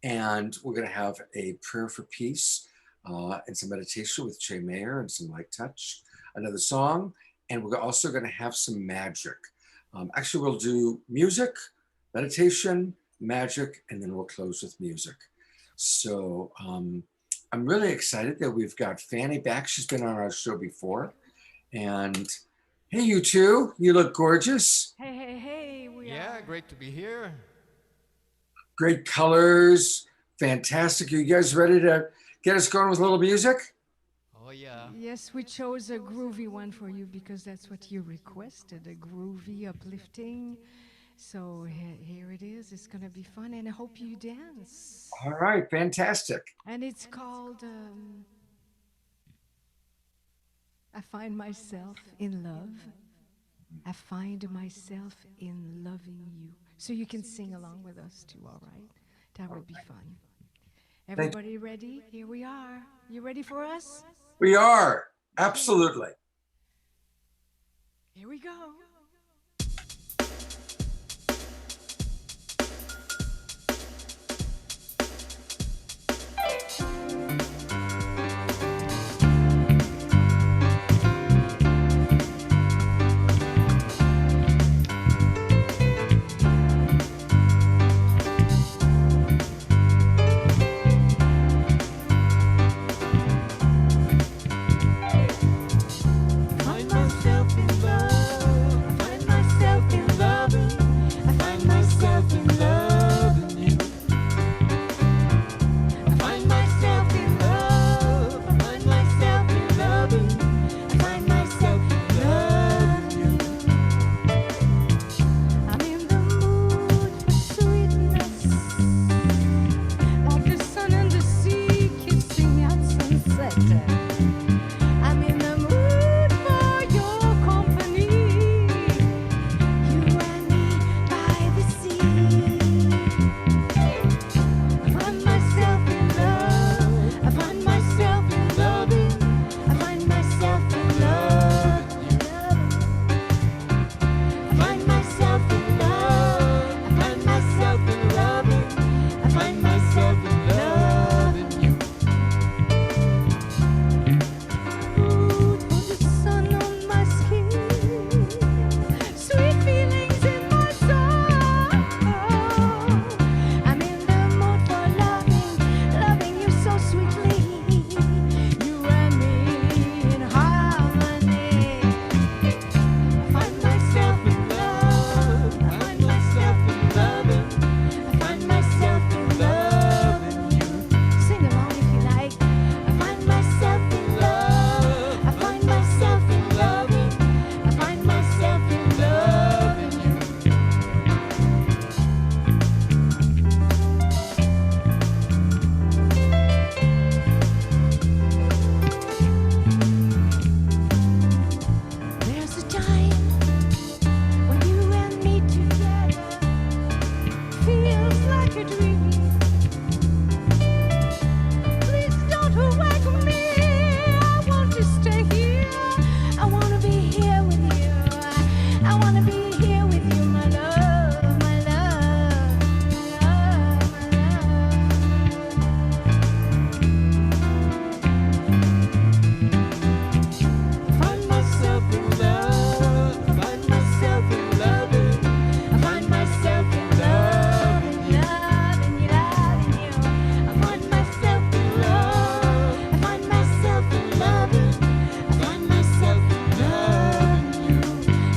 and we're going to have a prayer for peace and some meditation with Jay Mayer and some light touch, another song, and we're also going to have some magic. Actually, we'll do music, meditation, magic, and then we'll close with music. So I'm really excited that we've got Fanny back. She's been on our show before. And hey, you two, you look gorgeous. Hey. Yeah, great to be here. Great colors, fantastic. Are you guys ready to get us going with a little music? Oh, yeah. Yes, we chose a groovy one for you because that's what you requested, a groovy, uplifting. So here it is. It's going to be fun, and I hope you dance. All right, fantastic. And it's called I Find Myself in Love. I find myself in loving you. So you can sing along with us too, all right? That would be fun. Everybody ready? Here we are. You ready for us? We are, absolutely. Here we go.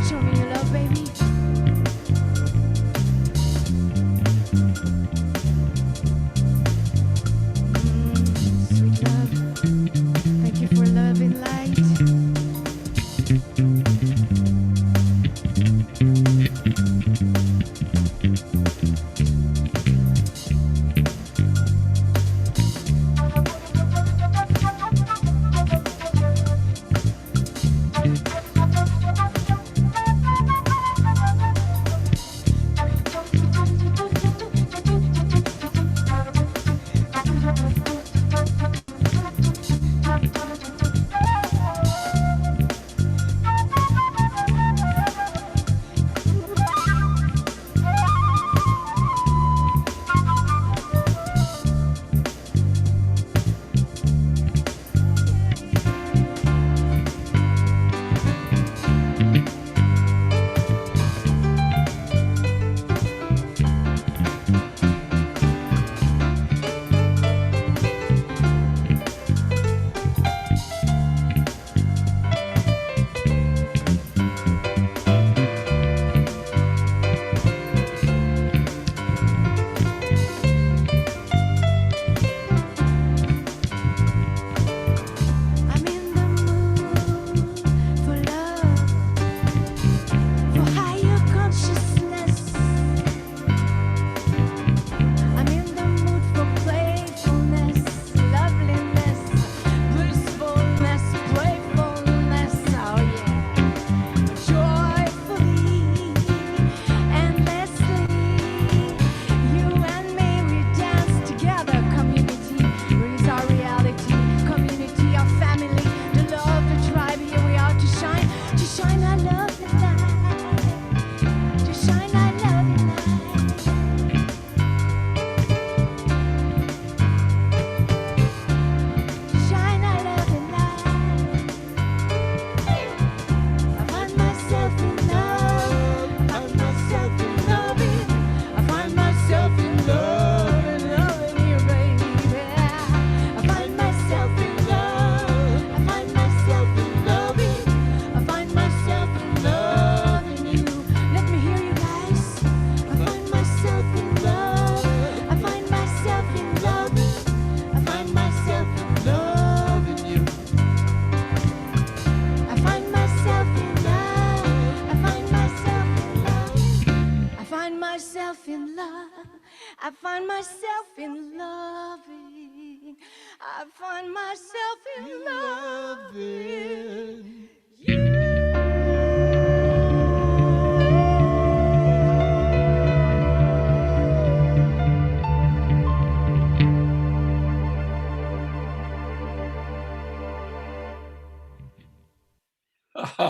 Show me your love, baby. love. I find myself in loving. I find myself in loving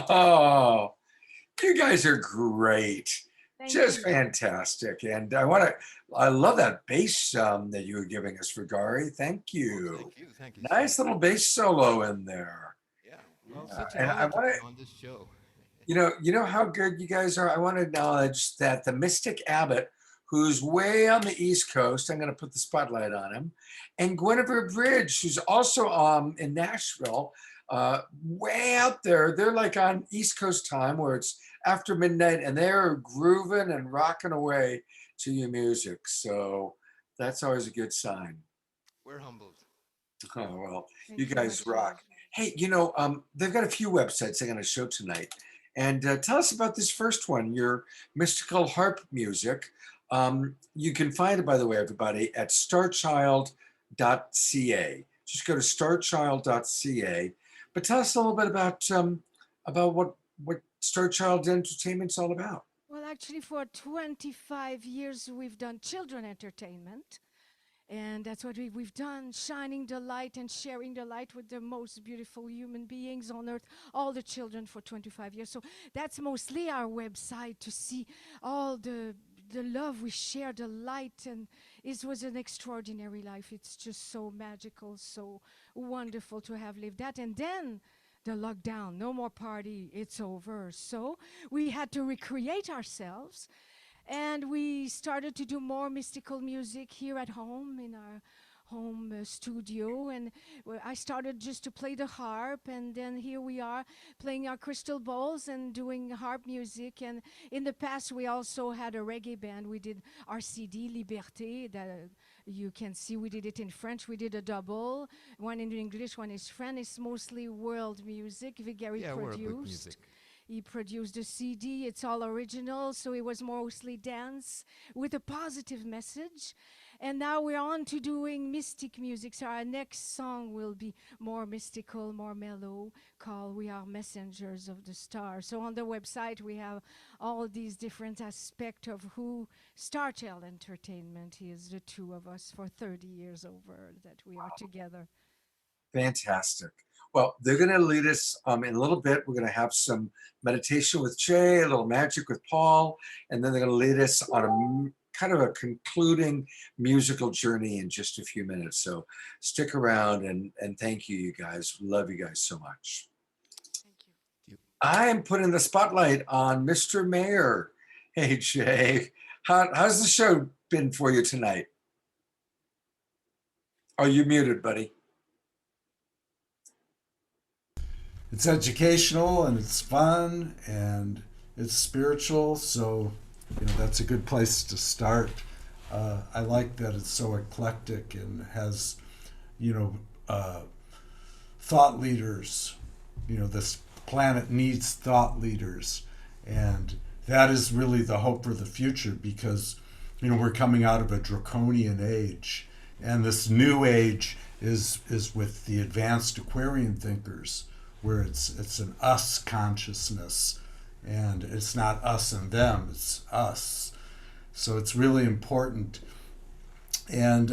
Oh, you guys are great. Thank Just you. fantastic. And I love that bass that you were giving us for Gary. Thank you. Thank you. Nice little bass solo in there. Yeah, well, Yeah, such an and I honor to want be on this show. you know how good you guys are. I want to acknowledge that the Mystic Abbott, who's way on the East Coast, I'm going to put the spotlight on him, and Gwenevere Bridge, who's also in Nashville, way out there. They're like on East Coast time where it's after midnight, and they're grooving and rocking away to your music. So that's always a good sign. We're humbled. Oh, well, Thank you you guys much, rock. Hey, they've got a few websites they're going to show tonight. And tell us about this first one, your mystical harp music. You can find it, by the way, everybody, at starchild.ca. Just go to starchild.ca. But tell us a little bit about what Starchild Entertainment's all about. Well, actually, for 25 years, we've done children entertainment. And that's what we've done, shining the light and sharing the light with the most beautiful human beings on earth, all the children for 25 years. So that's mostly our website to see all the love we share, the light. And it was an extraordinary life. It's just so magical, so wonderful to have lived that. And then the lockdown, no more party, it's over. So we had to recreate ourselves. And we started to do more mystical music here at home in our home studio. And I started just to play the harp. And then here we are playing our crystal bowls and doing harp music. And in the past, we also had a reggae band. We did our CD, Liberté, that you can see we did it in French. We did a double, one in English, one is French. It's mostly world music. Gary produced. He produced a CD. It's all original, so it was mostly dance with a positive message. And now we're on to doing mystic music. So our next song will be more mystical, more mellow, called We Are Messengers of the Stars. So on the website, we have all these different aspects of who Starchild Entertainment is, the two of us for 30 years over that we are together. Fantastic. Well, they're going to lead us in a little bit. We're going to have some meditation with Jay, a little magic with Paul, and then they're going to lead us on a kind of a concluding musical journey in just a few minutes. So stick around and thank you, you guys. Love you guys so much. Thank you. I am putting the spotlight on Mr. Mayor. Hey, Jay, how's the show been for you tonight? Are you muted, buddy? It's educational and it's fun and it's spiritual, so that's a good place to start. I like that it's so eclectic and has thought leaders. This planet needs thought leaders, and that is really the hope for the future, because we're coming out of a draconian age, and this new age is with the advanced Aquarian thinkers, where it's an us consciousness, and it's not us and them, it's us. So it's really important. And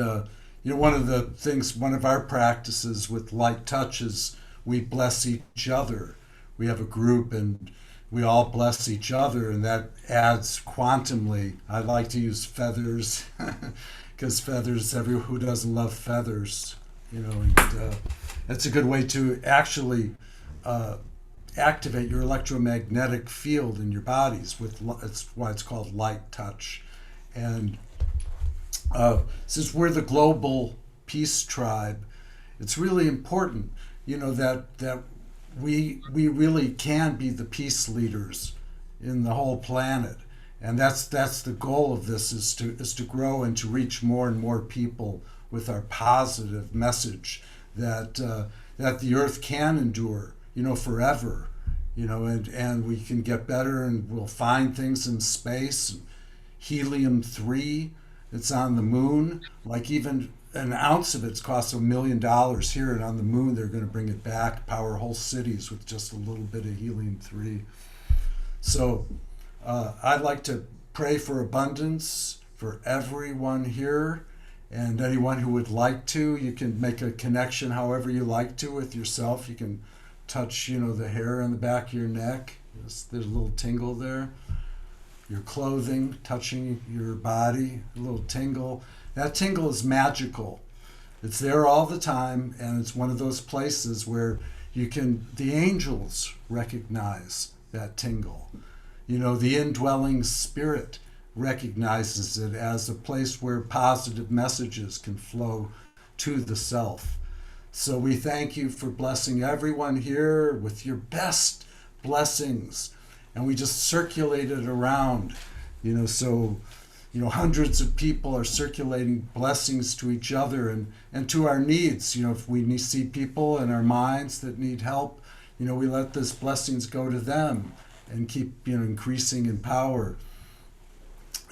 one of our practices with light touch is we bless each other. We have a group and we all bless each other, and that adds quantumly. I like to use feathers because feathers, who doesn't love feathers? That's a good way to actually activate your electromagnetic field in your bodies. That's why it's called light touch. And since we're the global peace tribe, it's really important, that we really can be the peace leaders in the whole planet. And that's the goal of this, is to grow and to reach more and more people with our positive message that the earth can endure, forever, and we can get better, and we'll find things in space. helium-3 that's on the moon. Like even an ounce of it's costs $1 million here, and on the moon they're going to bring it back, power whole cities with just a little bit of helium-3. So I'd like to pray for abundance for everyone here, and anyone who would like to, you can make a connection however you like to with yourself. You can touch, the hair on the back of your neck. There's a little tingle there. Your clothing, touching your body, a little tingle. That tingle is magical. It's there all the time, and it's one of those places where the angels recognize that tingle. The indwelling spirit recognizes it as a place where positive messages can flow to the self. So we thank you for blessing everyone here with your best blessings. And we just circulate it around, so hundreds of people are circulating blessings to each other and to our needs. If we see people in our minds that need help, we let those blessings go to them and keep, increasing in power.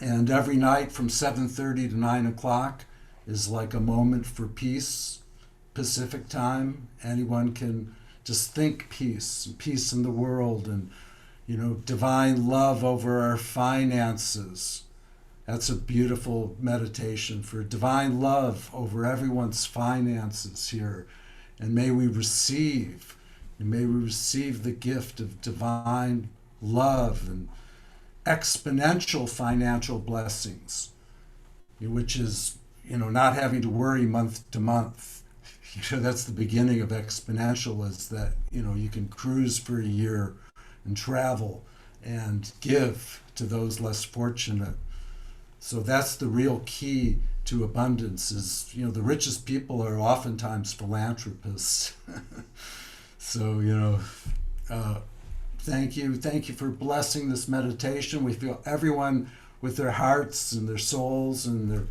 And every night from 7:30 to 9 o'clock is like a moment for peace, Pacific time. Anyone can just think peace in the world, and divine love over our finances. That's a beautiful meditation for divine love over everyone's finances here. And may we receive the gift of divine love and exponential financial blessings, which is, not having to worry month to month. That's the beginning of exponential, is that, you can cruise for a year and travel and give to those less fortunate. So that's the real key to abundance is, the richest people are oftentimes philanthropists. So, thank you for blessing this meditation. We feel everyone with their hearts and their souls and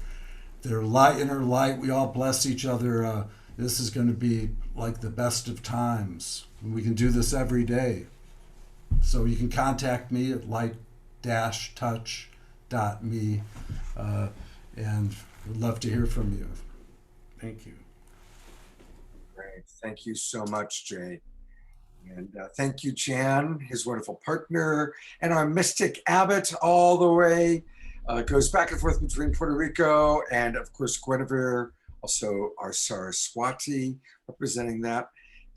their light, inner light. We all bless each other. This is going to be like the best of times. We can do this every day. So you can contact me at light-touch.me, and would love to hear from you. Thank you. Great. Thank you so much, Jay. And thank you, Jan, his wonderful partner, and our mystic abbot all the way. Goes back and forth between Puerto Rico and, of course, Gwenevere, also our Saraswati representing that.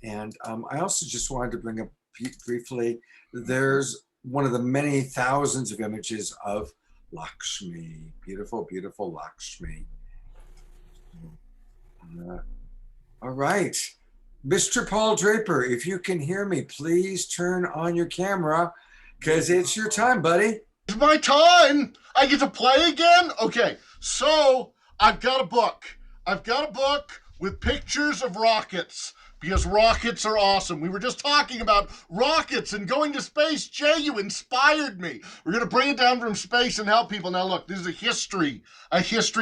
And I also just wanted to bring up briefly, there's one of the many thousands of images of Lakshmi, beautiful, beautiful Lakshmi. All right. Mr. Paul Draper, if you can hear me, please turn on your camera because it's your time, buddy. It's my time. I get to play again? Okay, so I've got a book. I've got a book with pictures of rockets because rockets are awesome. We were just talking about rockets and going to space. Jay, you inspired me. We're going to bring it down from space and help people. Now, look, this is a history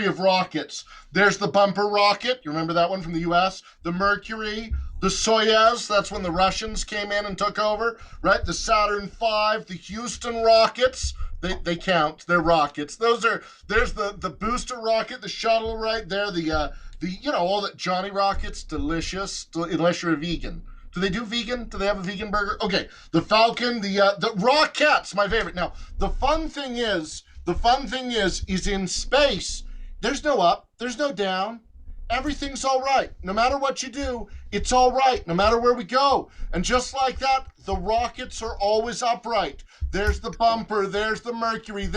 of rockets. There's the bumper rocket. You remember that one from the U.S.? The Mercury, the Soyuz. That's when the Russians came in and took over, right? The Saturn V, the Houston rockets. They count. They're rockets. There's the booster rocket, the shuttle right there, the all that Johnny Rockets, delicious, unless you're a vegan. Do they do vegan? Do they have a vegan burger? Okay, the Falcon, the Rockettes, my favorite. Now, the fun thing is in space, there's no up, there's no down. Everything's all right. No matter what you do, it's all right, no matter where we go. And just like that, the rockets are always upright. There's the bumper, there's the Mercury,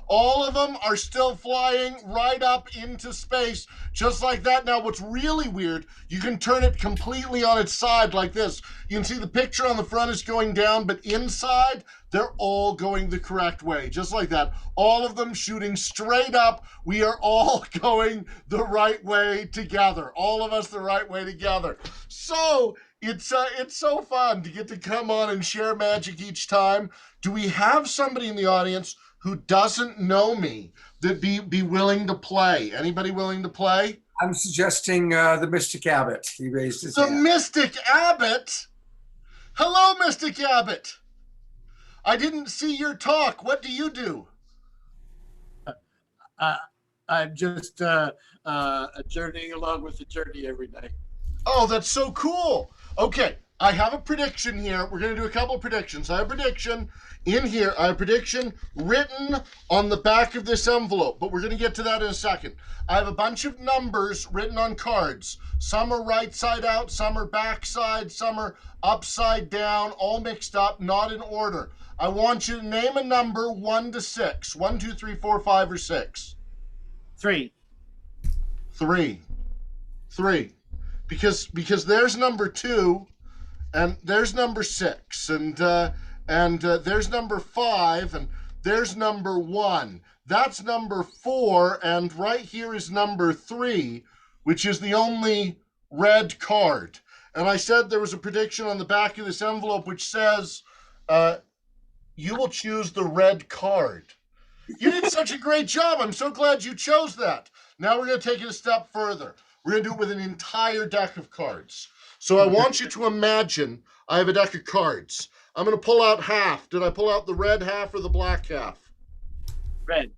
all of them are still flying right up into space, just like that. Now, what's really weird, you can turn it completely on its side like this. You can see the picture on the front is going down, but inside, they're all going the correct way, just like that. All of them shooting straight up. We are all going the right way together. All of us the right way together. So it's so fun to get to come on and share magic each time. Do we have somebody in the audience who doesn't know me that be willing to play? Anybody willing to play? I'm suggesting the Mystic Abbot. He raised his hand. The Mystic Abbot? Hello, Mystic Abbot. I didn't see your talk. What do you do? I'm just journeying along with the journey every night. Oh, that's so cool. Okay, I have a prediction here. We're going to do a couple of predictions. I have a prediction in here. I have a prediction written on the back of this envelope, but we're going to get to that in a second. I have a bunch of numbers written on cards. Some are right side out, some are back side, some are upside down, all mixed up, not in order. I want you to name a number 1 to 6. 1, 2, 3, 4, 5, or 6. 3. 3. Because there's number 2, and there's number 6, and there's number 5, and there's number 1. That's number 4, and right here is number 3, which is the only red card. And I said there was a prediction on the back of this envelope which says, you will choose the red card. You did such a great job. I'm so glad you chose that. Now we're going to take it a step further. We're going to do it with an entire deck of cards. So I want you to imagine I have a deck of cards. I'm going to pull out half. Did I pull out the red half or the black half? Red.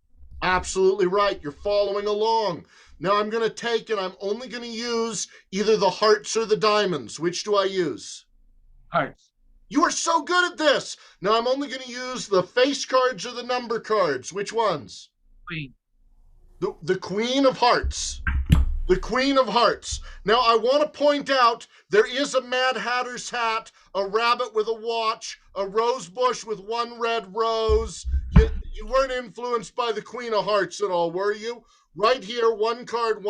Absolutely right. You're following along. Now I'm going to take, and I'm only going to use either the hearts or the diamonds. Which do I use? Hearts. You are so good at this. Now I'm only going to use the face cards or the number cards. Which ones? Queen. The Queen of Hearts. The Queen of Hearts. Now I want to point out there is a Mad Hatter's hat, a rabbit with a watch, a rose bush with one red rose. You weren't influenced by the Queen of Hearts at all, were you? Right here, one card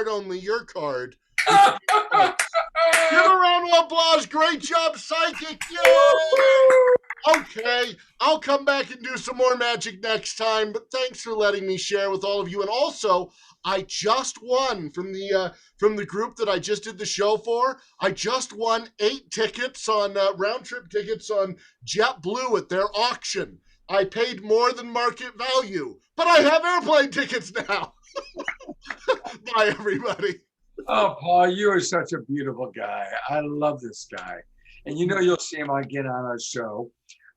only, your card. Give a round of applause. Great job, Psychic. Yay! Okay, I'll come back and do some more magic next time, but thanks for letting me share with all of you. And also, I just won from the group that I just did the show for. I just won 8 tickets on round trip tickets on JetBlue at their auction. I paid more than market value, but I have airplane tickets now. Bye, everybody. Oh, Paul, you are such a beautiful guy. I love this guy. And you know you'll see him again on our show.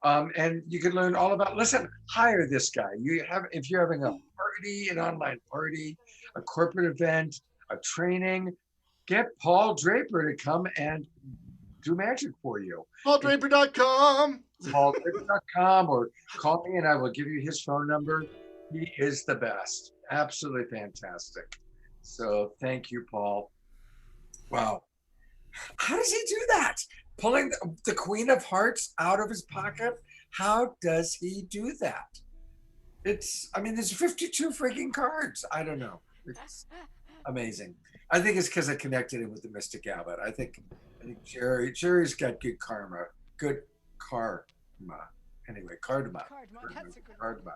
And you can learn all about, listen, hire this guy. If you're having a party, an online party, a corporate event, a training, get Paul Draper to come and do magic for you. PaulDraper.com. PaulDraper.com, or call me and I will give you his phone number. He is the best. Absolutely fantastic. So thank you, Paul. Wow. How does he do that? Pulling the Queen of Hearts out of his pocket? How does he do that? There's 52 freaking cards. I don't know. It's amazing. I think it's because I connected him with the Mystic Abbot. I think Jerry's got good karma. Good karma. Anyway, Cardma. Cardma.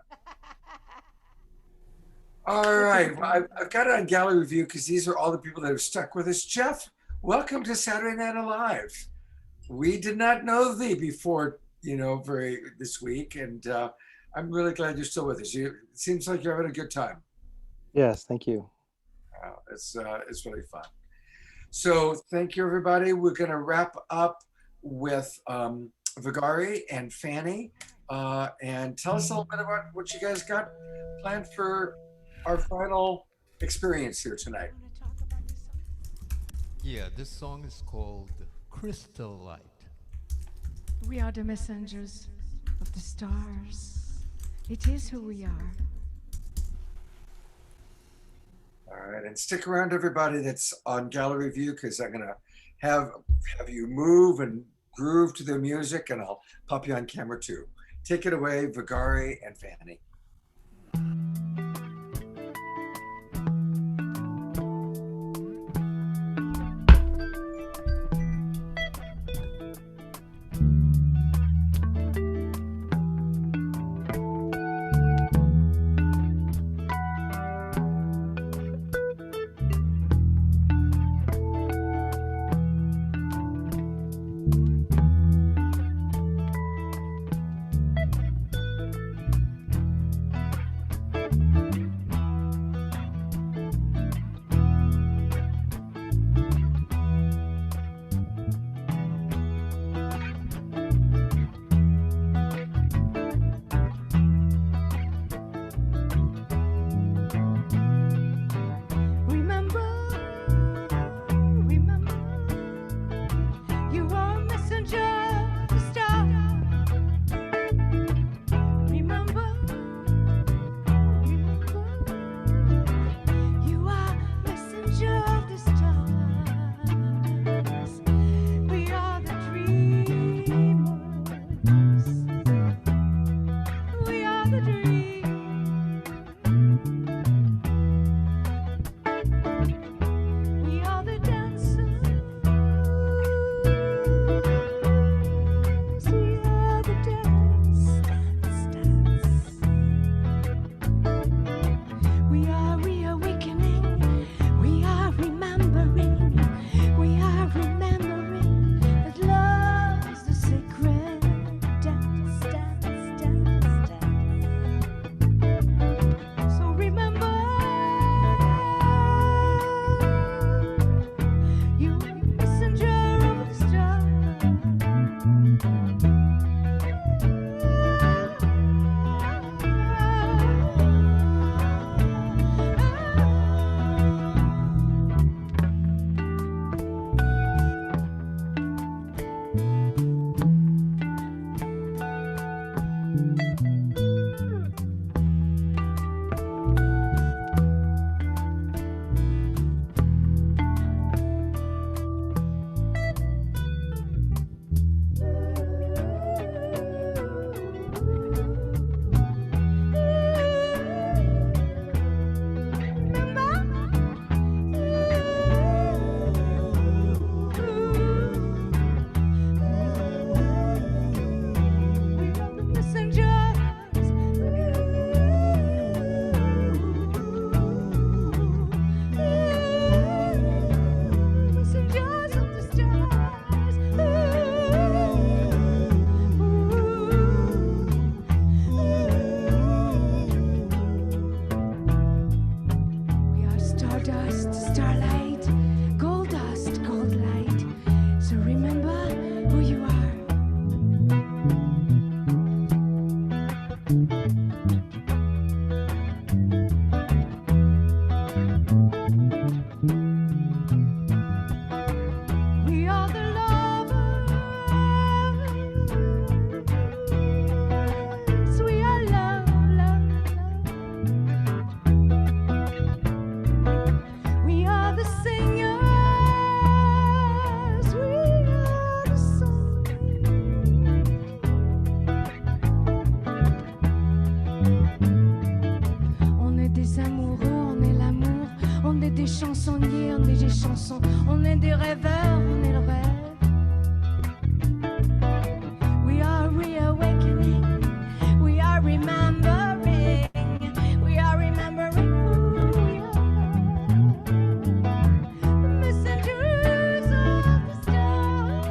All right, well, I've got it on gallery review because these are all the people that have stuck with us. Jeff, welcome to Saturday Night Alive. We did not know thee before, this week, and I'm really glad you're still with us. It seems like you're having a good time. Yes, thank you. It's really fun. So thank you, everybody. We're going to wrap up with Vigari and Fanny, and tell us a little bit about what you guys got planned for our final experience here tonight. Yeah, this song is called Crystal Light. We are the messengers of the stars. It is who we are. All right, and stick around, everybody that's on gallery view, because I'm gonna have you move and groove to the music, and I'll pop you on camera too. Take it away, Vigari and Fanny. chansons. On est des rêveurs, on est le rêve. We are reawakening, we are remembering, we are remembering who we are. The messengers of the stars.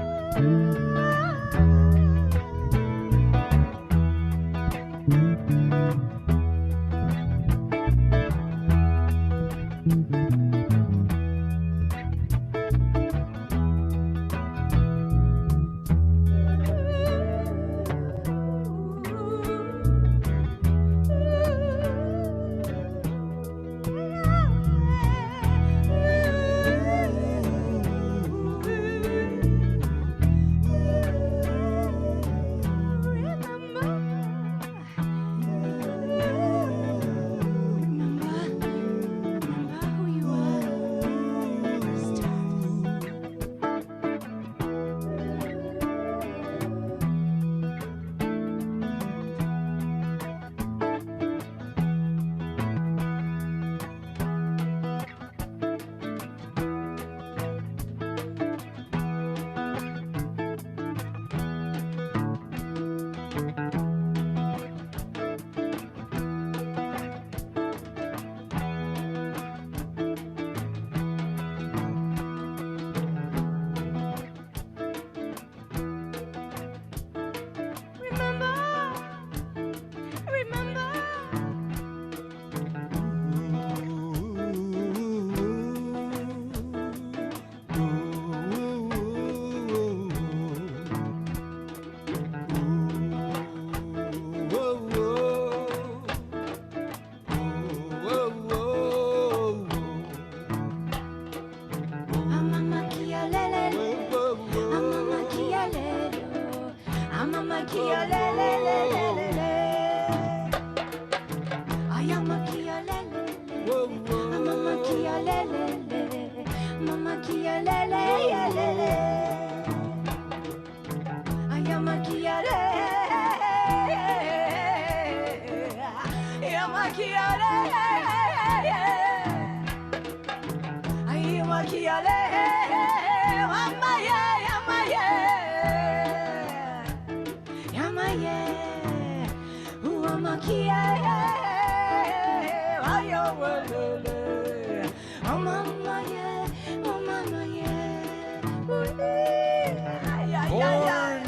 Born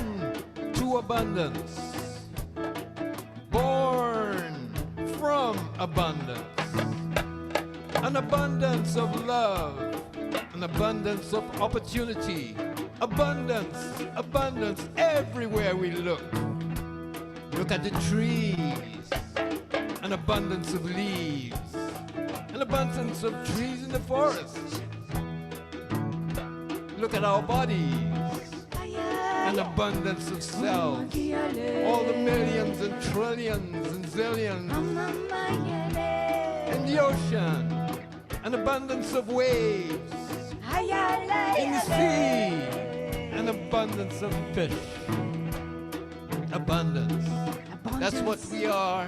to abundance. Born from abundance. An abundance of love. An abundance of opportunity. Abundance, abundance everywhere we look. Look at the trees. An abundance of leaves. An abundance of trees in the forest. Look at our bodies. An abundance of cells. All the millions and trillions and zillions. In the ocean. An abundance of waves. In the sea. An abundance of fish. Abundance. That's what we are.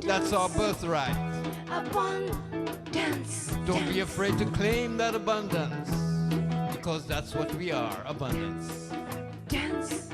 That's our birthright. Abundance. Don't be afraid to claim that abundance, because that's what we are, abundance. Dance.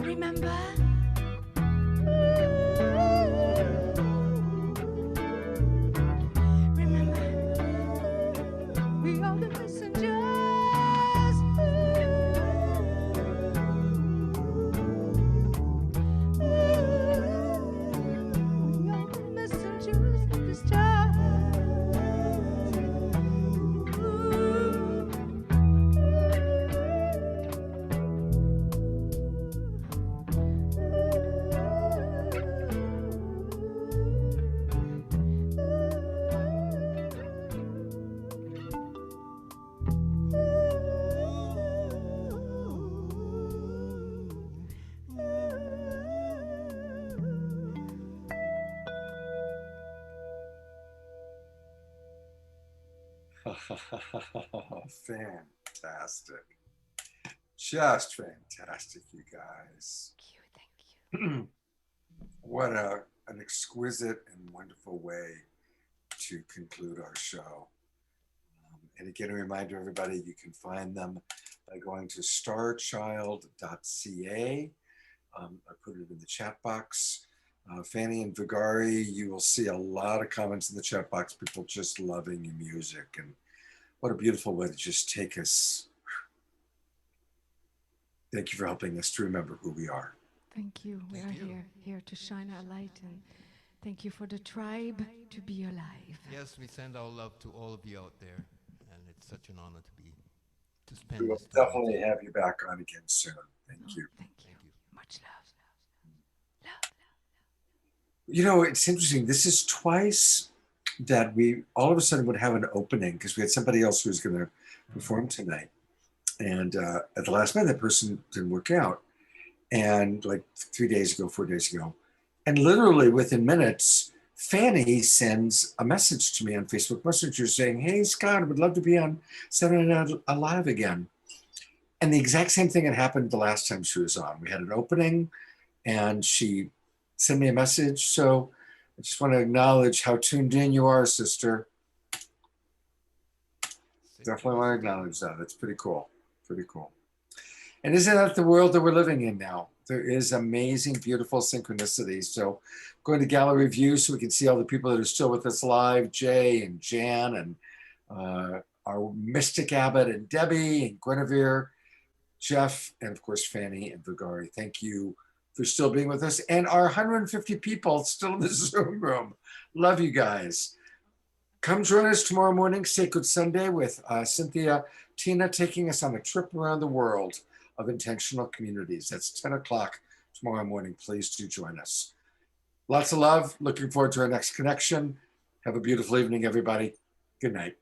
Remember? We are the messengers. We are the messengers of the stars. Fantastic. Just fantastic, you guys. Thank you. What an exquisite and wonderful way to conclude our show. And again, a reminder, everybody, you can find them by going to starchild.ca. I put it in the chat box. Fanny and Vigari, you will see a lot of comments in the chat box, people just loving your music. And what a beautiful way to just take us. Thank you for helping us to remember who we are. Thank you. We are here to shine our light, and thank you for the tribe to be alive. Yes, we send our love to all of you out there, and it's such an honor to spend We will this time. definitely have you back on again soon. Thank you. Thank you. Much love. You know, it's interesting. This is twice that we all of a sudden would have an opening because we had somebody else who was going to perform tonight. And at the last minute, that person didn't work out. And like 4 days ago. And literally within minutes, Fanny sends a message to me on Facebook Messenger saying, "Hey, Scott, I would love to be on Saturday Night Live again." And the exact same thing had happened the last time she was on. We had an opening and she sent me a message. So I just want to acknowledge how tuned in you are, sister. Definitely want to acknowledge that. That's pretty cool. Pretty cool. And isn't that the world that we're living in now? There is amazing, beautiful synchronicity. So going to gallery view so we can see all the people that are still with us live, Jay and Jan and our Mystic Abbott and Debbie and Gwenevere, Jeff, and of course, Fanny and Vigari. Thank you for still being with us. And our 150 people still in the Zoom room. Love you guys. Come join us tomorrow morning, Sacred Sunday, with Cynthia Tina taking us on a trip around the world of intentional communities. That's 10 o'clock tomorrow morning. Please do join us. Lots of love. Looking forward to our next connection. Have a beautiful evening, everybody. Good night.